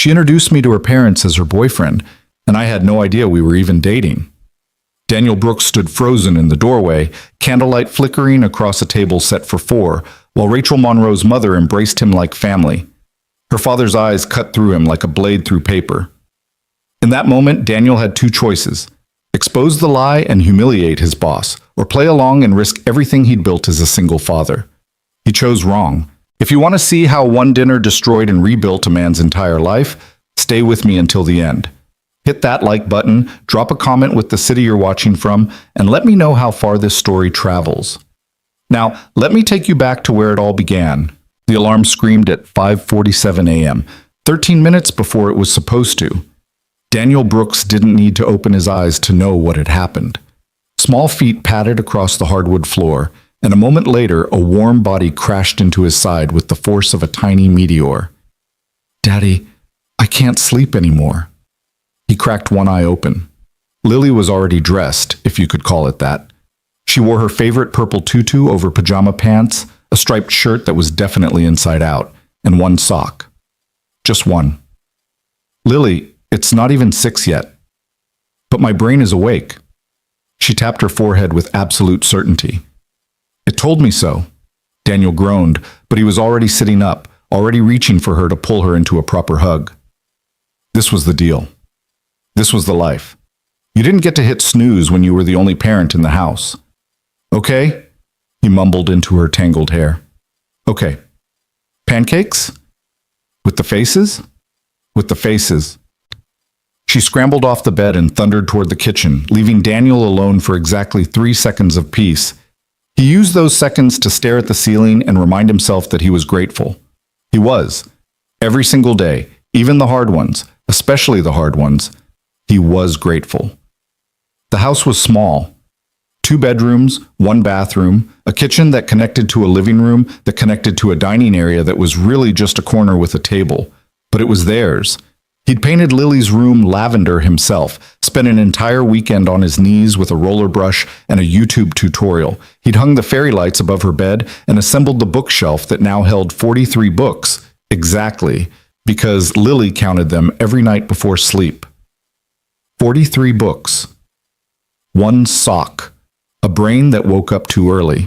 She introduced me to her parents as her boyfriend, and I had no idea we were even dating. Daniel Brooks stood frozen in the doorway, candlelight flickering across a table set for four, while Rachel Monroe's mother embraced him like family. Her father's eyes cut through him like a blade through paper. In that moment, Daniel had two choices: expose the lie and humiliate his boss, or play along and risk everything he'd built as a single father. He chose wrong. If you want to see how one dinner destroyed and rebuilt a man's entire life, stay with me until the end. Hit that like button, drop a comment with the city you're watching from, and let me know how far this story travels. Now, let me take you back to where it all began. The alarm screamed at 5:47 a.m., 13 minutes before it was supposed to. Daniel Brooks didn't need to open his eyes to know what had happened. Small feet padded across the hardwood floor, and a moment later, a warm body crashed into his side with the force of a tiny meteor. "Daddy, I can't sleep anymore." He cracked one eye open. Lily was already dressed, if you could call it that. She wore her favorite purple tutu over pajama pants, a striped shirt that was definitely inside out, and one sock. Just one. "Lily, it's not even 6 yet." "But my brain is awake." She tapped her forehead with absolute certainty. "It told me so." Daniel groaned, but he was already sitting up, already reaching for her to pull her into a proper hug. This was the deal. This was the life. You didn't get to hit snooze when you were the only parent in the house. "Okay," he mumbled into her tangled hair. "Okay. Pancakes? With the faces?" "With the faces." She scrambled off the bed and thundered toward the kitchen, leaving Daniel alone for exactly 3 seconds of peace. He used those seconds to stare at the ceiling and remind himself that he was grateful. He was. Every single day, even the hard ones, especially the hard ones, he was grateful. The house was small. 2 bedrooms, 1 bathroom, a kitchen that connected to a living room that connected to a dining area that was really just a corner with a table. But it was theirs. He'd painted Lily's room lavender himself, spent an entire weekend on his knees with a roller brush and a YouTube tutorial. He'd hung the fairy lights above her bed and assembled the bookshelf that now held 43 books, exactly, because Lily counted them every night before sleep. 43 books. 1 sock. A brain that woke up too early.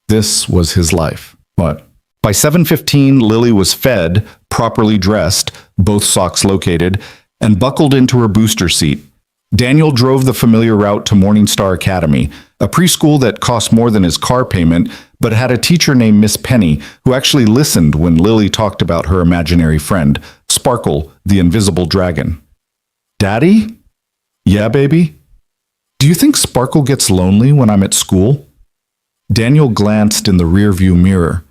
This was his life. What? By 7:15, Lily was fed, properly dressed, both socks located, and buckled into her booster seat. Daniel drove the familiar route to Morningstar Academy, a preschool that cost more than his car payment, but had a teacher named Miss Penny who actually listened when Lily talked about her imaginary friend, Sparkle, the invisible dragon. "Daddy?" "Yeah, baby?" "Do you think Sparkle gets lonely when I'm at school?" Daniel glanced in the rearview mirror.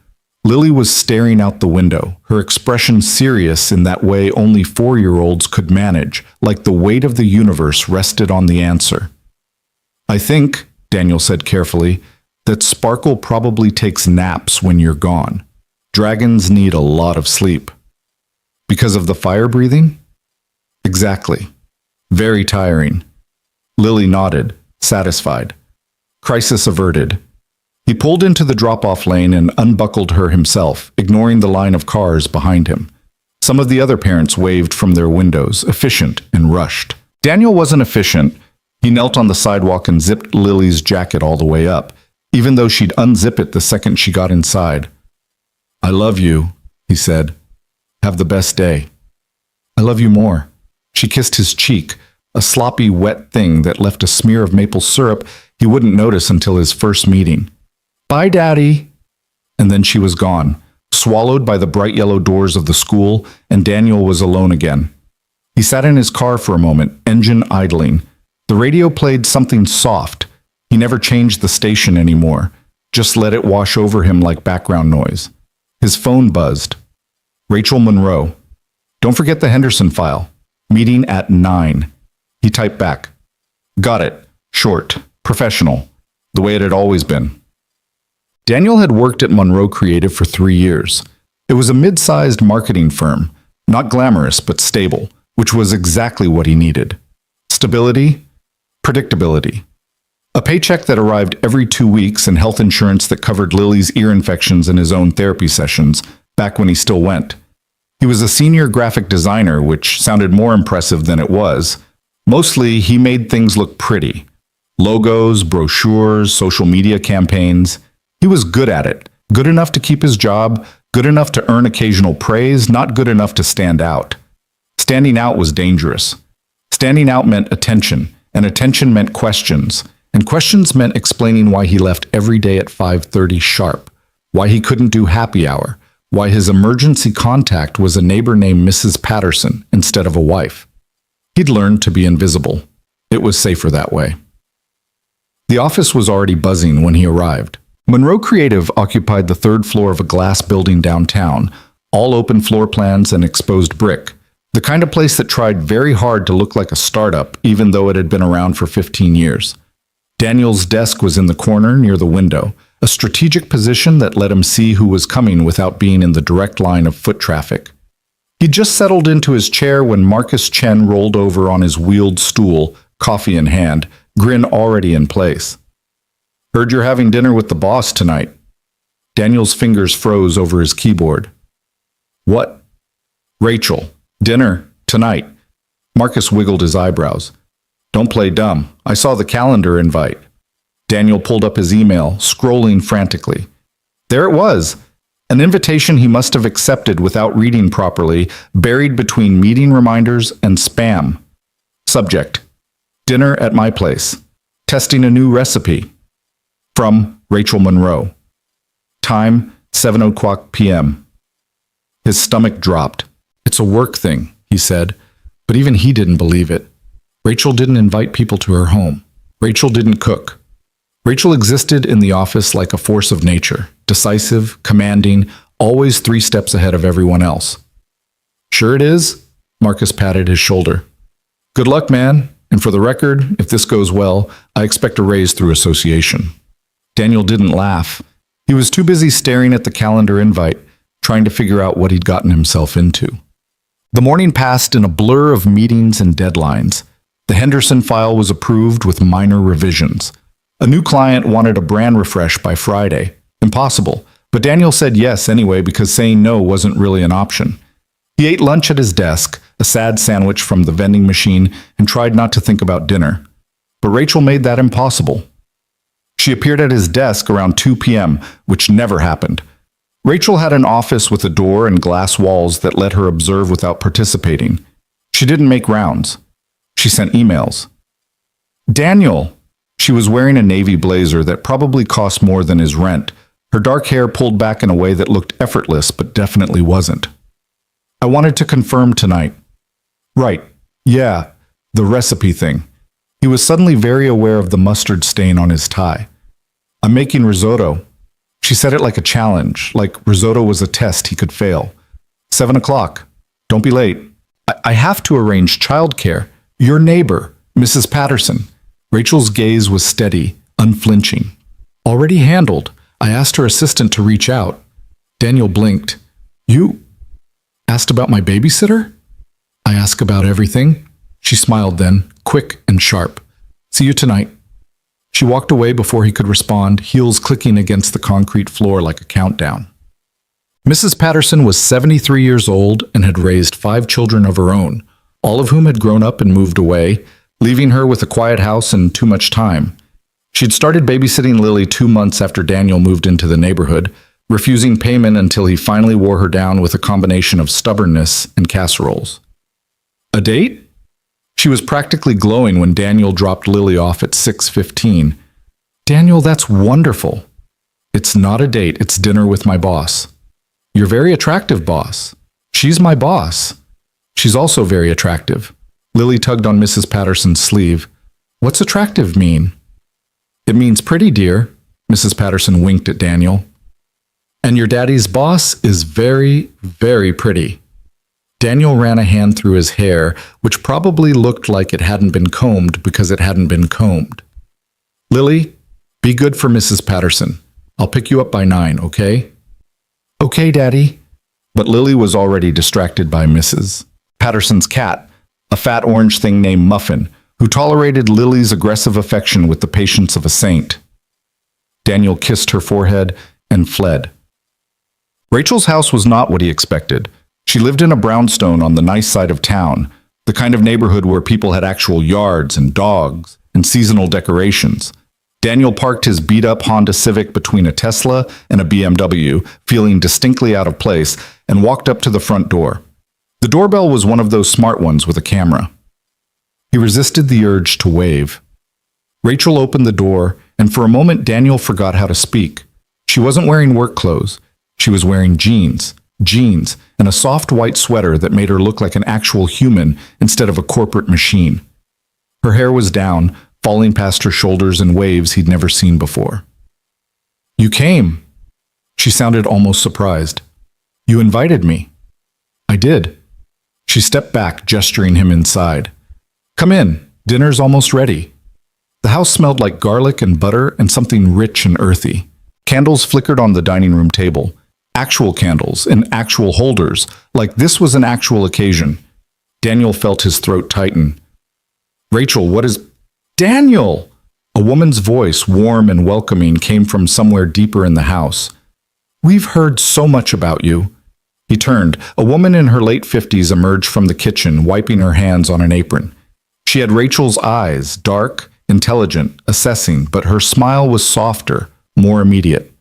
Lily was staring out the window, her expression serious in that way only 4-year-olds could manage, like the weight of the universe rested on the answer. "I think," Daniel said carefully, "that Sparkle probably takes naps when you're gone. Dragons need a lot of sleep." "Because of the fire breathing?" "Exactly. Very tiring." Lily nodded, satisfied. Crisis averted. He pulled into the drop-off lane and unbuckled her himself, ignoring the line of cars behind him. Some of the other parents waved from their windows, efficient and rushed. Daniel wasn't efficient. He knelt on the sidewalk and zipped Lily's jacket all the way up, even though she'd unzip it the second she got inside. "I love you," he said. "Have the best day." "I love you more." She kissed his cheek, a sloppy, wet thing that left a smear of maple syrup he wouldn't notice until his first meeting. "Bye, Daddy." And then she was gone, swallowed by the bright yellow doors of the school, and Daniel was alone again. He sat in his car for a moment, engine idling. The radio played something soft. He never changed the station anymore, just let it wash over him like background noise. His phone buzzed. Rachel Monroe. "Don't forget the Henderson file. Meeting at 9. He typed back. "Got it. Short. Professional. The way it had always been." Daniel had worked at Monroe Creative for 3 years. It was a mid-sized marketing firm, not glamorous but stable, which was exactly what he needed. Stability, predictability. A paycheck that arrived every 2 weeks and health insurance that covered Lily's ear infections and his own therapy sessions, back when he still went. He was a senior graphic designer, which sounded more impressive than it was. Mostly, he made things look pretty. Logos, brochures, social media campaigns. He was good at it. Good enough to keep his job, good enough to earn occasional praise, not good enough to stand out. Standing out was dangerous. Standing out meant attention, and attention meant questions. And questions meant explaining why he left every day at 5:30 sharp, why he couldn't do happy hour, why his emergency contact was a neighbor named Mrs. Patterson instead of a wife. He'd learned to be invisible. It was safer that way. The office was already buzzing when he arrived. Monroe Creative occupied the third floor of a glass building downtown, all open floor plans and exposed brick, the kind of place that tried very hard to look like a startup, even though it had been around for 15 years. Daniel's desk was in the corner near the window, a strategic position that let him see who was coming without being in the direct line of foot traffic. He'd just settled into his chair when Marcus Chen rolled over on his wheeled stool, coffee in hand, grin already in place. "Heard you're having dinner with the boss tonight." Daniel's fingers froze over his keyboard. "What?" "Rachel. Dinner. Tonight." Marcus wiggled his eyebrows. "Don't play dumb. I saw the calendar invite." Daniel pulled up his email, scrolling frantically. There it was, an invitation he must have accepted without reading properly, buried between meeting reminders and spam. Subject: Dinner at my place. Testing a new recipe. From Rachel Monroe. Time, 7:00 p.m. His stomach dropped. "It's a work thing," he said, but even he didn't believe it. Rachel didn't invite people to her home. Rachel didn't cook. Rachel existed in the office like a force of nature, decisive, commanding, always 3 steps ahead of everyone else. "Sure it is?" Marcus patted his shoulder. "Good luck, man. And for the record, if this goes well, I expect a raise through association." Daniel didn't laugh. He was too busy staring at the calendar invite, trying to figure out what he'd gotten himself into. The morning passed in a blur of meetings and deadlines. The Henderson file was approved with minor revisions. A new client wanted a brand refresh by Friday. Impossible, but Daniel said yes anyway because saying no wasn't really an option. He ate lunch at his desk, a sad sandwich from the vending machine, and tried not to think about dinner. But Rachel made that impossible. She appeared at his desk around 2 p.m., which never happened. Rachel had an office with a door and glass walls that let her observe without participating. She didn't make rounds. She sent emails. "Daniel!" She was wearing a navy blazer that probably cost more than his rent. Her dark hair pulled back in a way that looked effortless but definitely wasn't. "I wanted to confirm tonight." "Right. Yeah. The recipe thing." He was suddenly very aware of the mustard stain on his tie. "I'm making risotto." She said it like a challenge, like risotto was a test he could fail. 7:00. Don't be late. I have to arrange childcare. Your neighbor, Mrs. Patterson." Rachel's gaze was steady, unflinching. "Already handled. I asked her assistant to reach out." Daniel blinked. "You asked about my babysitter?" "I ask about everything." She smiled then, quick and sharp. "See you tonight." She walked away before he could respond, heels clicking against the concrete floor like a countdown. Mrs. Patterson was 73 years old and had raised 5 children of her own, all of whom had grown up and moved away, leaving her with a quiet house and too much time. She'd started babysitting Lily 2 months after Daniel moved into the neighborhood, refusing payment until he finally wore her down with a combination of stubbornness and casseroles. A date? She was practically glowing when Daniel dropped Lily off at 6:15. "Daniel, that's wonderful." "It's not a date, it's dinner with my boss." "You're very attractive, boss." "She's my boss." "She's also very attractive." Lily tugged on Mrs. Patterson's sleeve. "What's attractive mean?" "It means pretty, dear." Mrs. Patterson winked at Daniel. "And your daddy's boss is very, very pretty." Daniel ran a hand through his hair, which probably looked like it hadn't been combed because it hadn't been combed. "Lily, be good for Mrs. Patterson. I'll pick you up by 9, okay?" "Okay, Daddy." But Lily was already distracted by Mrs. Patterson's cat, a fat orange thing named Muffin, who tolerated Lily's aggressive affection with the patience of a saint. Daniel kissed her forehead and fled. Rachel's house was not what he expected. She lived in a brownstone on the nice side of town, the kind of neighborhood where people had actual yards and dogs and seasonal decorations. Daniel parked his beat-up Honda Civic between a Tesla and a BMW, feeling distinctly out of place, and walked up to the front door. The doorbell was one of those smart ones with a camera. He resisted the urge to wave. Rachel opened the door, and for a moment Daniel forgot how to speak. She wasn't wearing work clothes. She was wearing jeans, and a soft white sweater that made her look like an actual human instead of a corporate machine. Her hair was down, falling past her shoulders in waves he'd never seen before. "You came." She sounded almost surprised. "You invited me." "I did." She stepped back, gesturing him inside. "Come in. Dinner's almost ready." The house smelled like garlic and butter and something rich and earthy. Candles flickered on the dining room table. Actual candles in actual holders, like this was an actual occasion. Daniel felt his throat tighten. "Rachel, what is—" "Daniel!" A woman's voice, warm and welcoming, came from somewhere deeper in the house. "We've heard so much about you." He turned. A woman in her late 50s emerged from the kitchen, wiping her hands on an apron. She had Rachel's eyes, dark, intelligent, assessing, but her smile was softer, more immediate.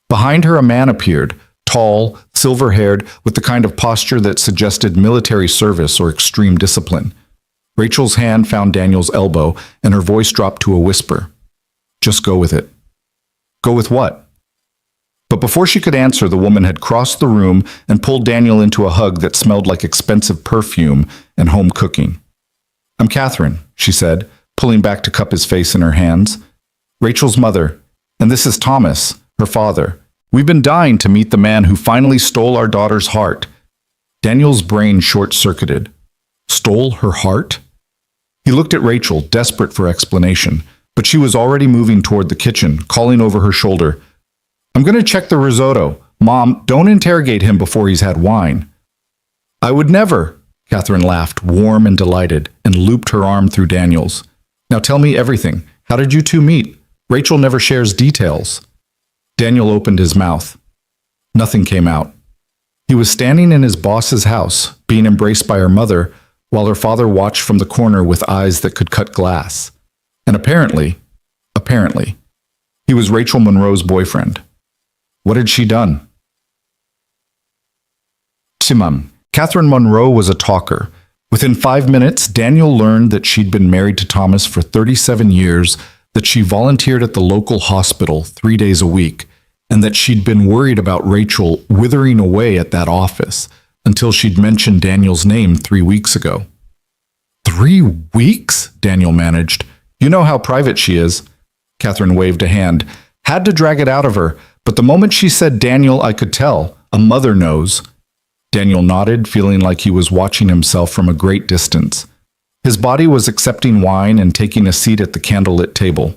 Behind her, a man appeared, tall, silver-haired, with the kind of posture that suggested military service or extreme discipline. Rachel's hand found Daniel's elbow, and her voice dropped to a whisper. "Just go with it." "Go with what?" But before she could answer, the woman had crossed the room and pulled Daniel into a hug that smelled like expensive perfume and home cooking. "I'm Catherine," she said, pulling back to cup his face in her hands. "Rachel's mother, and this is Thomas, her father. We've been dying to meet the man who finally stole our daughter's heart." Daniel's brain short-circuited. Stole her heart? He looked at Rachel, desperate for explanation, but she was already moving toward the kitchen, calling over her shoulder, "I'm going to check the risotto. Mom, don't interrogate him before he's had wine." "I would never," Catherine laughed, warm and delighted, and looped her arm through Daniel's. "Now tell me everything. How did you two meet? Rachel never shares details." Daniel opened his mouth. Nothing came out. He was standing in his boss's house, being embraced by her mother, while her father watched from the corner with eyes that could cut glass. And apparently, he was Rachel Monroe's boyfriend. What had she done? Simam. Catherine Monroe was a talker. Within 5 minutes, Daniel learned that she'd been married to Thomas for 37 years, that she volunteered at the local hospital 3 days a week, and that she'd been worried about Rachel withering away at that office until she'd mentioned Daniel's name 3 weeks ago. 3 weeks? Daniel managed. "You know how private she is." Catherine waved a hand. "Had to drag it out of her, but the moment she said Daniel, I could tell. A mother knows." Daniel nodded, feeling like he was watching himself from a great distance. His body was accepting wine and taking a seat at the candlelit table.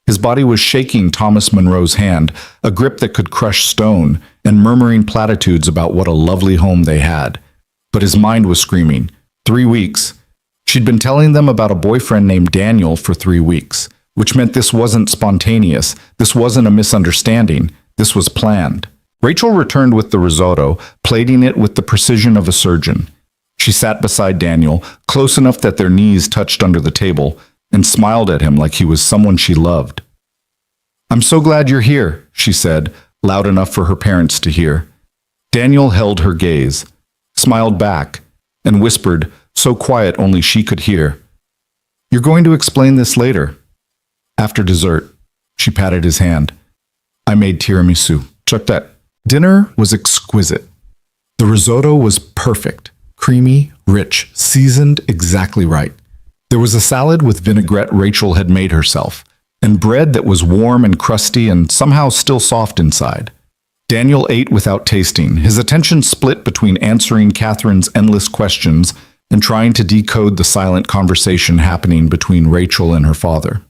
His body was shaking Thomas Monroe's hand, a grip that could crush stone, and murmuring platitudes about what a lovely home they had. But his mind was screaming, 3 weeks. She'd been telling them about a boyfriend named Daniel for 3 weeks, which meant this wasn't spontaneous, this wasn't a misunderstanding, this was planned. Rachel returned with the risotto, plating it with the precision of a surgeon. She sat beside Daniel, close enough that their knees touched under the table, and smiled at him like he was someone she loved. "I'm so glad you're here," she said, loud enough for her parents to hear. Daniel held her gaze, smiled back, and whispered, so quiet only she could hear, "You're going to explain this later." After dessert, she patted his hand. "I made tiramisu. Check that." Dinner was exquisite. The risotto was perfect, creamy, rich, seasoned exactly right. There was a salad with vinaigrette Rachel had made herself, and bread that was warm and crusty and somehow still soft inside. Daniel ate without tasting, his attention split between answering Catherine's endless questions and trying to decode the silent conversation happening between Rachel and her father.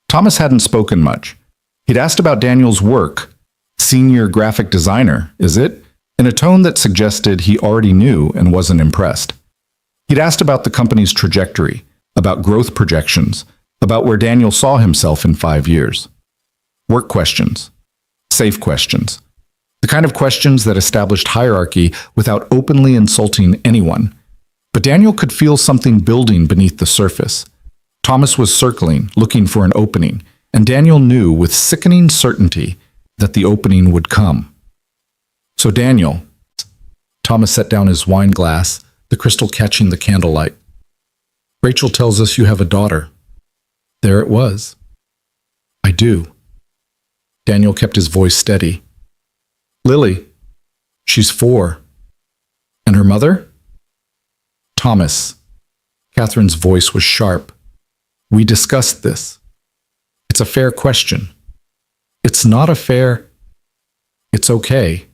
Thomas hadn't spoken much. He'd asked about Daniel's work. "Senior graphic designer, is it?" in a tone that suggested he already knew and wasn't impressed. He'd asked about the company's trajectory, about growth projections, about where Daniel saw himself in 5 years. Work questions. Safe questions. The kind of questions that established hierarchy without openly insulting anyone. But Daniel could feel something building beneath the surface. Thomas was circling, looking for an opening, and Daniel knew with sickening certainty that the opening would come. So Daniel, Thomas set down his wine glass, the crystal catching the candlelight. Rachel tells us you have a daughter. There it was. I do. Daniel kept his voice steady. Lily, she's 4. And her mother? Thomas. Catherine's voice was sharp. We discussed this. It's a fair question. It's not a fair... It's okay.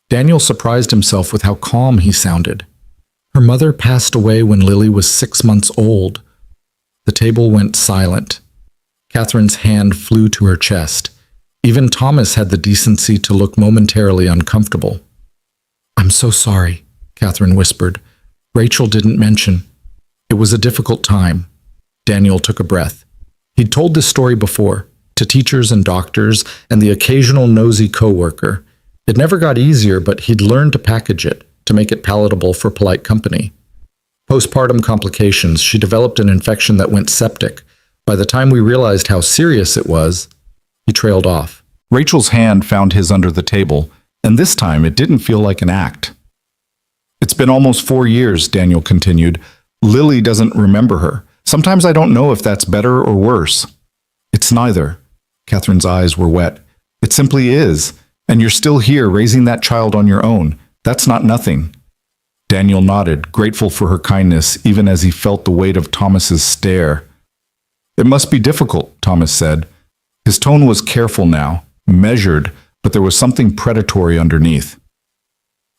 Daniel surprised himself with how calm he sounded. Her mother passed away when Lily was 6 months old. The table went silent. Catherine's hand flew to her chest. Even Thomas had the decency to look momentarily uncomfortable. I'm so sorry, Catherine whispered. Rachel didn't mention. It was a difficult time. Daniel took a breath. He'd told this story before, to teachers and doctors and the occasional nosy coworker. It never got easier, but he'd learned to package it, to make it palatable for polite company. Postpartum complications, she developed an infection that went septic. By the time we realized how serious it was, he trailed off. Rachel's hand found his under the table, and this time it didn't feel like an act. It's been almost 4 years, Daniel continued. Lily doesn't remember her. Sometimes I don't know if that's better or worse. It's neither. Catherine's eyes were wet. It simply is. And you're still here raising that child on your own. That's not nothing. Daniel nodded, grateful for her kindness, even as he felt the weight of Thomas's stare. It must be difficult, Thomas said. His tone was careful now, measured, but there was something predatory underneath.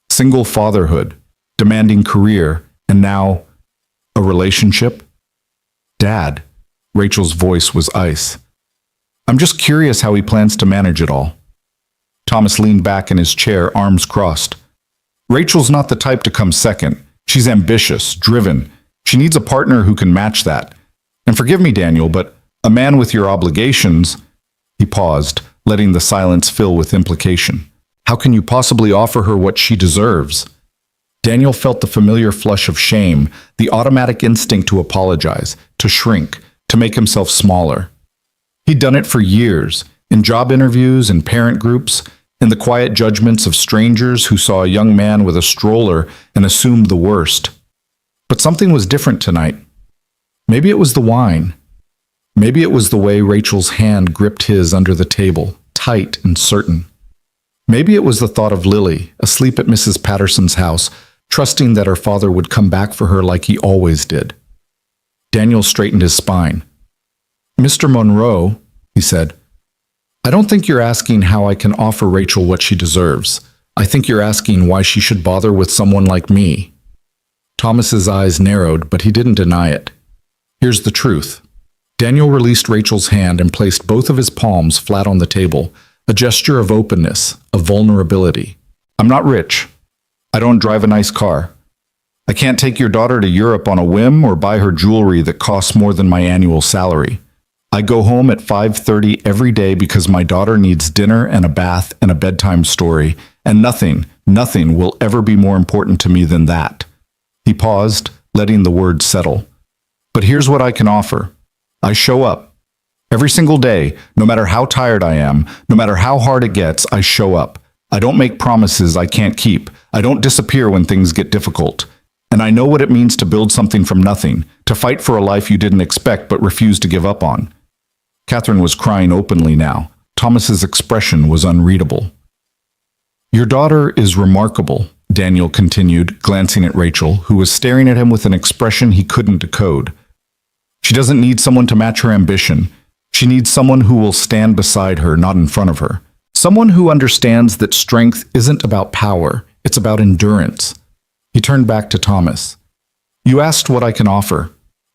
Single fatherhood, demanding career, and now a relationship? Dad. Rachel's voice was ice. I'm just curious how he plans to manage it all. Thomas leaned back in his chair, arms crossed. Rachel's not the type to come second. She's ambitious, driven. She needs a partner who can match that. And forgive me, Daniel, but a man with your obligations... He paused, letting the silence fill with implication. How can you possibly offer her what she deserves? Daniel felt the familiar flush of shame, the automatic instinct to apologize, to shrink, to make himself smaller. He'd done it for years, in job interviews, in parent groups, in the quiet judgments of strangers who saw a young man with a stroller and assumed the worst. But something was different tonight. Maybe it was the wine. Maybe it was the way Rachel's hand gripped his under the table, tight and certain. Maybe it was the thought of Lily, asleep at Mrs. Patterson's house, trusting that her father would come back for her like he always did. Daniel straightened his spine. Mr. Monroe, he said, I don't think you're asking how I can offer Rachel what she deserves. I think you're asking why she should bother with someone like me. Thomas's eyes narrowed, but he didn't deny it. Here's the truth. Daniel released Rachel's hand and placed both of his palms flat on the table, a gesture of openness, of vulnerability. I'm not rich. I don't drive a nice car. I can't take your daughter to Europe on a whim or buy her jewelry that costs more than my annual salary. I go home at 5:30 every day because my daughter needs dinner and a bath and a bedtime story, and nothing will ever be more important to me than that. He paused, letting the words settle. But here's what I can offer. I show up. Every single day, no matter how tired I am, no matter how hard it gets, I show up. I don't make promises I can't keep. I don't disappear when things get difficult. And I know what it means to build something from nothing, to fight for a life you didn't expect but refused to give up on. Catherine was crying openly now. Thomas's expression was unreadable. Your daughter is remarkable, Daniel continued, glancing at Rachel, who was staring at him with an expression he couldn't decode. She doesn't need someone to match her ambition. She needs someone who will stand beside her, not in front of her. Someone who understands that strength isn't about power, it's about endurance. He turned back to Thomas. You asked what I can offer.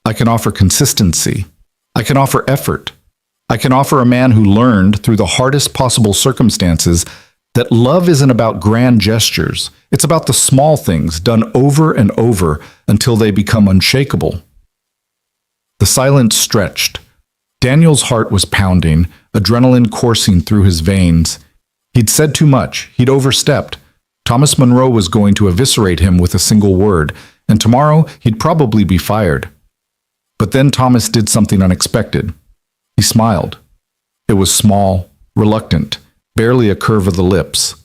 I can offer consistency. I can offer effort. I can offer a man who learned, through the hardest possible circumstances, that love isn't about grand gestures. It's about the small things done over and over until they become unshakable. The silence stretched. Daniel's heart was pounding, adrenaline coursing through his veins. He'd said too much. He'd overstepped. Thomas Monroe was going to eviscerate him with a single word, and tomorrow he'd probably be fired. But then Thomas did something unexpected. He smiled. It was small, reluctant, barely a curve of the lips,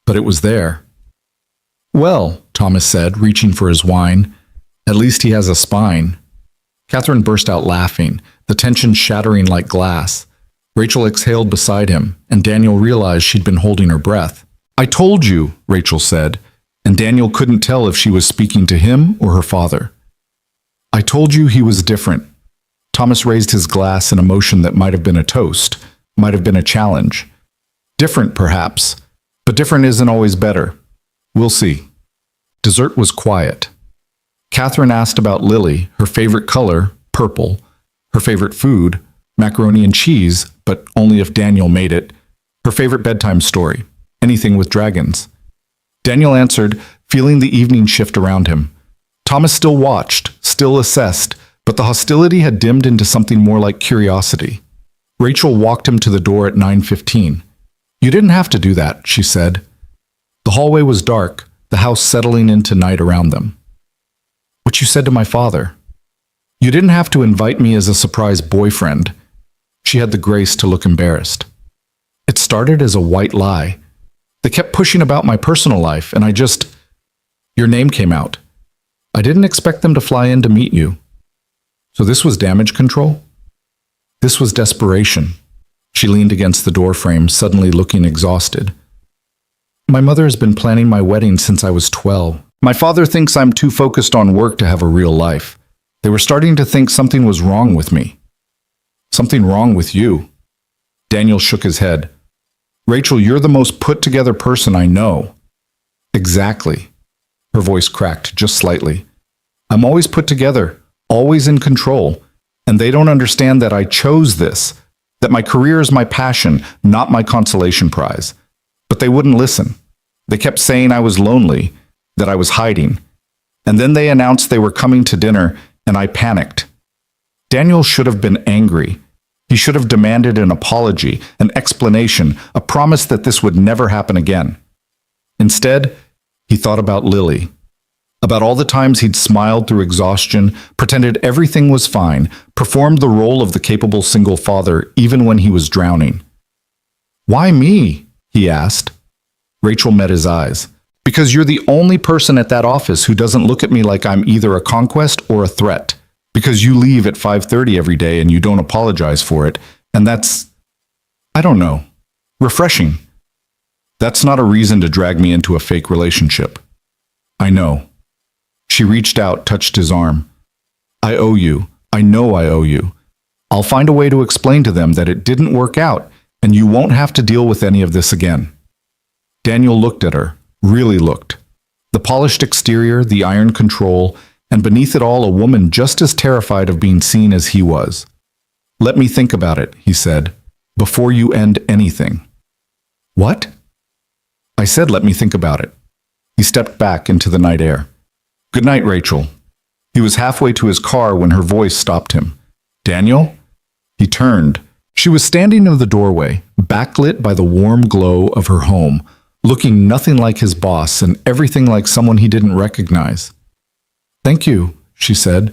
but it was there. "Well," Thomas said, reaching for his wine, "at least he has a spine." Catherine burst out laughing, the tension shattering like glass. Rachel exhaled beside him, and Daniel realized she'd been holding her breath. "I told you," Rachel said, and Daniel couldn't tell if she was speaking to him or her father. "I told you he was different." Thomas raised his glass in a motion that might have been a toast, might have been a challenge. "Different, perhaps, but different isn't always better. We'll see." Dessert was quiet. Catherine asked about Lily, her favorite color, purple, her favorite food, macaroni and cheese, but only if Daniel made it, her favorite bedtime story, anything with dragons. Daniel answered, feeling the evening shift around him. Thomas still watched, still assessed, but the hostility had dimmed into something more like curiosity. Rachel walked him to the door at 9:15. "You didn't have to do that," she said. The hallway was dark, the house settling into night around them. "What you said to my father. You didn't have to invite me as a surprise boyfriend." She had the grace to look embarrassed. "It started as a white lie. They kept pushing about my personal life, and your name came out. I didn't expect them to fly in to meet you. So this was damage control? This was desperation." She leaned against the doorframe, suddenly looking exhausted. "My mother has been planning my wedding since I was 12. My father thinks I'm too focused on work to have a real life. They were starting to think something was wrong with me." "Something wrong with you?" Daniel shook his head. "Rachel, you're the most put-together person I know." "Exactly." Her voice cracked just slightly. "I'm always put together, always in control, and they don't understand that I chose this, that my career is my passion, not my consolation prize. But they wouldn't listen. They kept saying I was lonely, that I was hiding. And then they announced they were coming to dinner, and I panicked." Daniel should have been angry. He should have demanded an apology, an explanation, a promise that this would never happen again. Instead, he thought about Lily, about all the times he'd smiled through exhaustion, pretended everything was fine, performed the role of the capable single father even when he was drowning. "Why me?" he asked. Rachel met his eyes. "Because you're the only person at that office who doesn't look at me like I'm either a conquest or a threat. Because you leave at 5:30 every day and you don't apologize for it, and that's, I don't know, refreshing. That's not a reason to drag me into a fake relationship." "I know." She reached out, touched his arm. "I owe you. I know I owe you. I'll find a way to explain to them that it didn't work out, and you won't have to deal with any of this again." Daniel looked at her, really looked. The polished exterior, the iron control, and beneath it all a woman just as terrified of being seen as he was. "Let me think about it," he said, "before you end anything." "What?" "I said let me think about it." He stepped back into the night air. "Good night, Rachel." He was halfway to his car when her voice stopped him. "Daniel?" He turned. She was standing in the doorway, backlit by the warm glow of her home, looking nothing like his boss and everything like someone he didn't recognize. "Thank you," she said,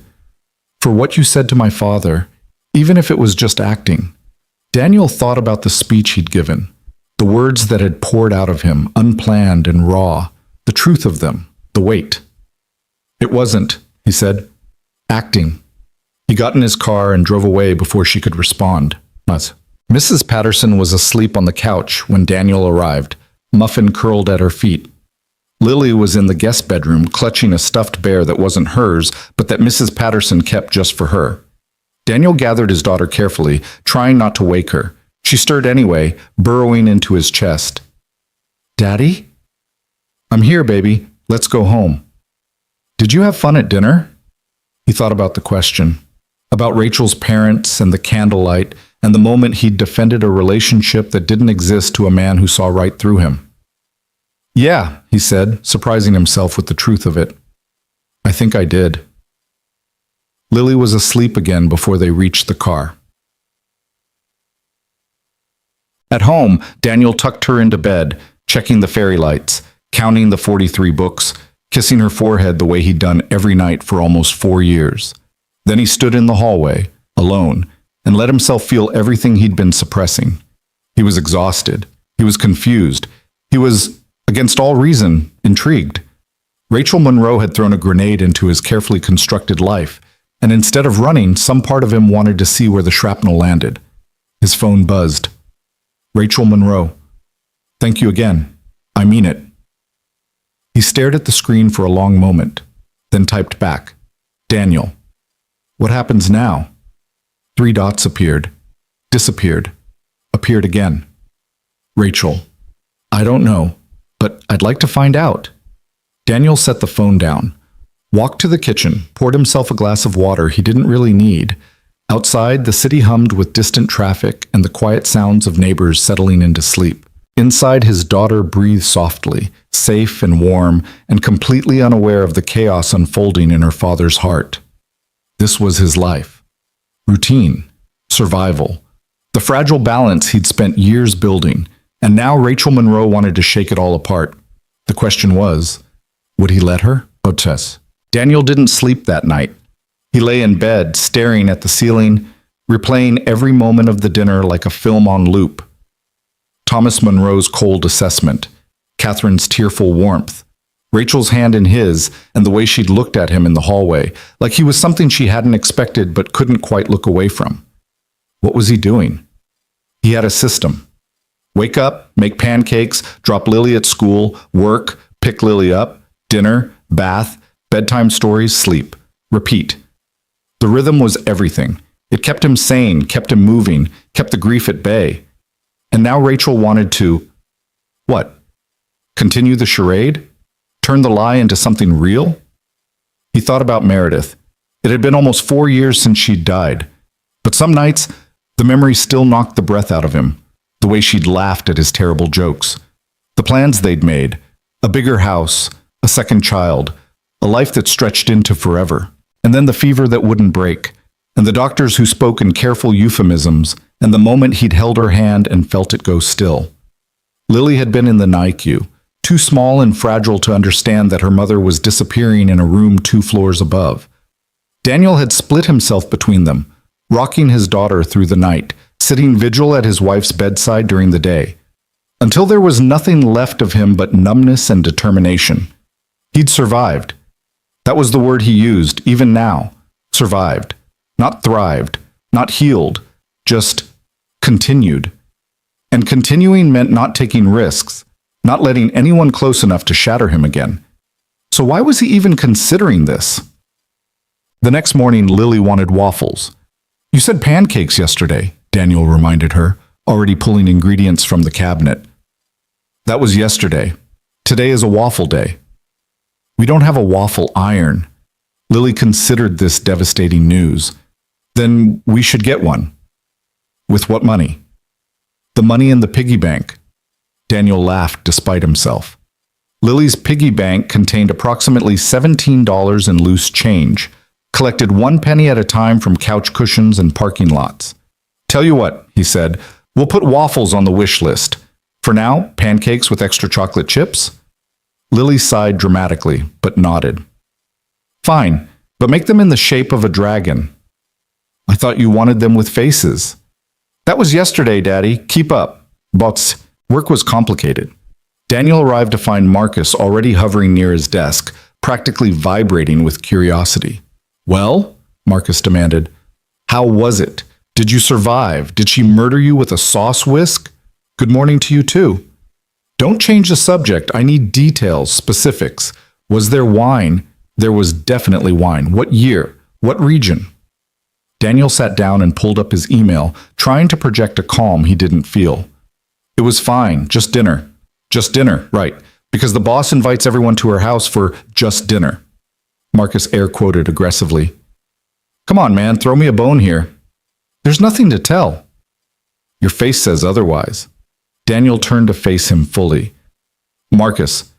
"for what you said to my father, even if it was just acting." Daniel thought about the speech he'd given, the words that had poured out of him, unplanned and raw, the truth of them, the weight. "It wasn't," he said, "acting." He got in his car and drove away before she could respond. But Mrs. Patterson was asleep on the couch when Daniel arrived, muffin curled at her feet. Lily was in the guest bedroom, clutching a stuffed bear that wasn't hers, but that Mrs. Patterson kept just for her. Daniel gathered his daughter carefully, trying not to wake her. She stirred anyway, burrowing into his chest. "Daddy?" "I'm here, baby. Let's go home." "Did you have fun at dinner?" He thought about the question, about Rachel's parents and the candlelight, and the moment he'd defended a relationship that didn't exist to a man who saw right through him. "Yeah," he said, surprising himself with the truth of it. "I think I did." Lily was asleep again before they reached the car. At home, Daniel tucked her into bed, checking the fairy lights, counting the 43 books, kissing her forehead the way he'd done every night for almost 4 years. Then he stood in the hallway, alone, and let himself feel everything he'd been suppressing. He was exhausted. He was confused. He was, against all reason, intrigued. Rachel Monroe had thrown a grenade into his carefully constructed life, and instead of running, some part of him wanted to see where the shrapnel landed. His phone buzzed. Rachel Monroe. Thank you again. I mean it. He stared at the screen for a long moment, then typed back. Daniel. What happens now? 3 dots appeared, disappeared, appeared again. Rachel. I don't know, but I'd like to find out. Daniel set the phone down, walked to the kitchen, poured himself a glass of water he didn't really need. Outside, the city hummed with distant traffic and the quiet sounds of neighbors settling into sleep. Inside, his daughter breathed softly, safe and warm, and completely unaware of the chaos unfolding in her father's heart. This was his life. Routine, survival, the fragile balance he'd spent years building, and now Rachel Monroe wanted to shake it all apart. The question was, would he let her? Otes. Daniel didn't sleep that night. He lay in bed, staring at the ceiling, replaying every moment of the dinner like a film on loop. Thomas Monroe's cold assessment, Catherine's tearful warmth, Rachel's hand in his, and the way she'd looked at him in the hallway, like he was something she hadn't expected but couldn't quite look away from. What was he doing? He had a system. Wake up, make pancakes, drop Lily at school, work, pick Lily up, dinner, bath, bedtime stories, sleep. Repeat. The rhythm was everything. It kept him sane, kept him moving, kept the grief at bay. And now Rachel wanted to, what? Continue the charade? Turn the lie into something real? He thought about Meredith. It had been almost 4 years since she'd died. But some nights, the memory still knocked the breath out of him, the way she'd laughed at his terrible jokes. The plans they'd made, a bigger house, a second child, a life that stretched into forever. And then the fever that wouldn't break, and the doctors who spoke in careful euphemisms, and the moment he'd held her hand and felt it go still. Lily had been in the NICU, too small and fragile to understand that her mother was disappearing in a room 2 floors above. Daniel had split himself between them, rocking his daughter through the night, sitting vigil at his wife's bedside during the day, until there was nothing left of him but numbness and determination. He'd survived. That was the word he used, even now. Survived. Not thrived. Not healed. Just continued. And continuing meant not taking risks, not letting anyone close enough to shatter him again. So why was he even considering this? The next morning, Lily wanted waffles. You said pancakes yesterday, Daniel reminded her, already pulling ingredients from the cabinet. That was yesterday. Today is a waffle day. We don't have a waffle iron. Lily considered this devastating news. Then we should get one. With what money? The money in the piggy bank. Daniel laughed despite himself. Lily's piggy bank contained approximately $17 in loose change, collected 1 penny at a time from couch cushions and parking lots. Tell you what, he said, we'll put waffles on the wish list. For now, pancakes with extra chocolate chips? Lily sighed dramatically, but nodded. Fine, but make them in the shape of a dragon. I thought you wanted them with faces. That was yesterday, Daddy. Keep up. But work was complicated. Daniel arrived to find Marcus already hovering near his desk, practically vibrating with curiosity. Well, Marcus demanded, how was it? Did you survive? Did she murder you with a sauce whisk? Good morning to you too. Don't change the subject. I need details, specifics. Was there wine? There was definitely wine. What year? What region? Daniel sat down and pulled up his email, trying to project a calm he didn't feel. It was fine. Just dinner. Just dinner, right. Because the boss invites everyone to her house for just dinner. Marcus air-quoted aggressively. Come on, man, throw me a bone here. There's nothing to tell. Your face says otherwise. Daniel turned to face him fully. Marcus,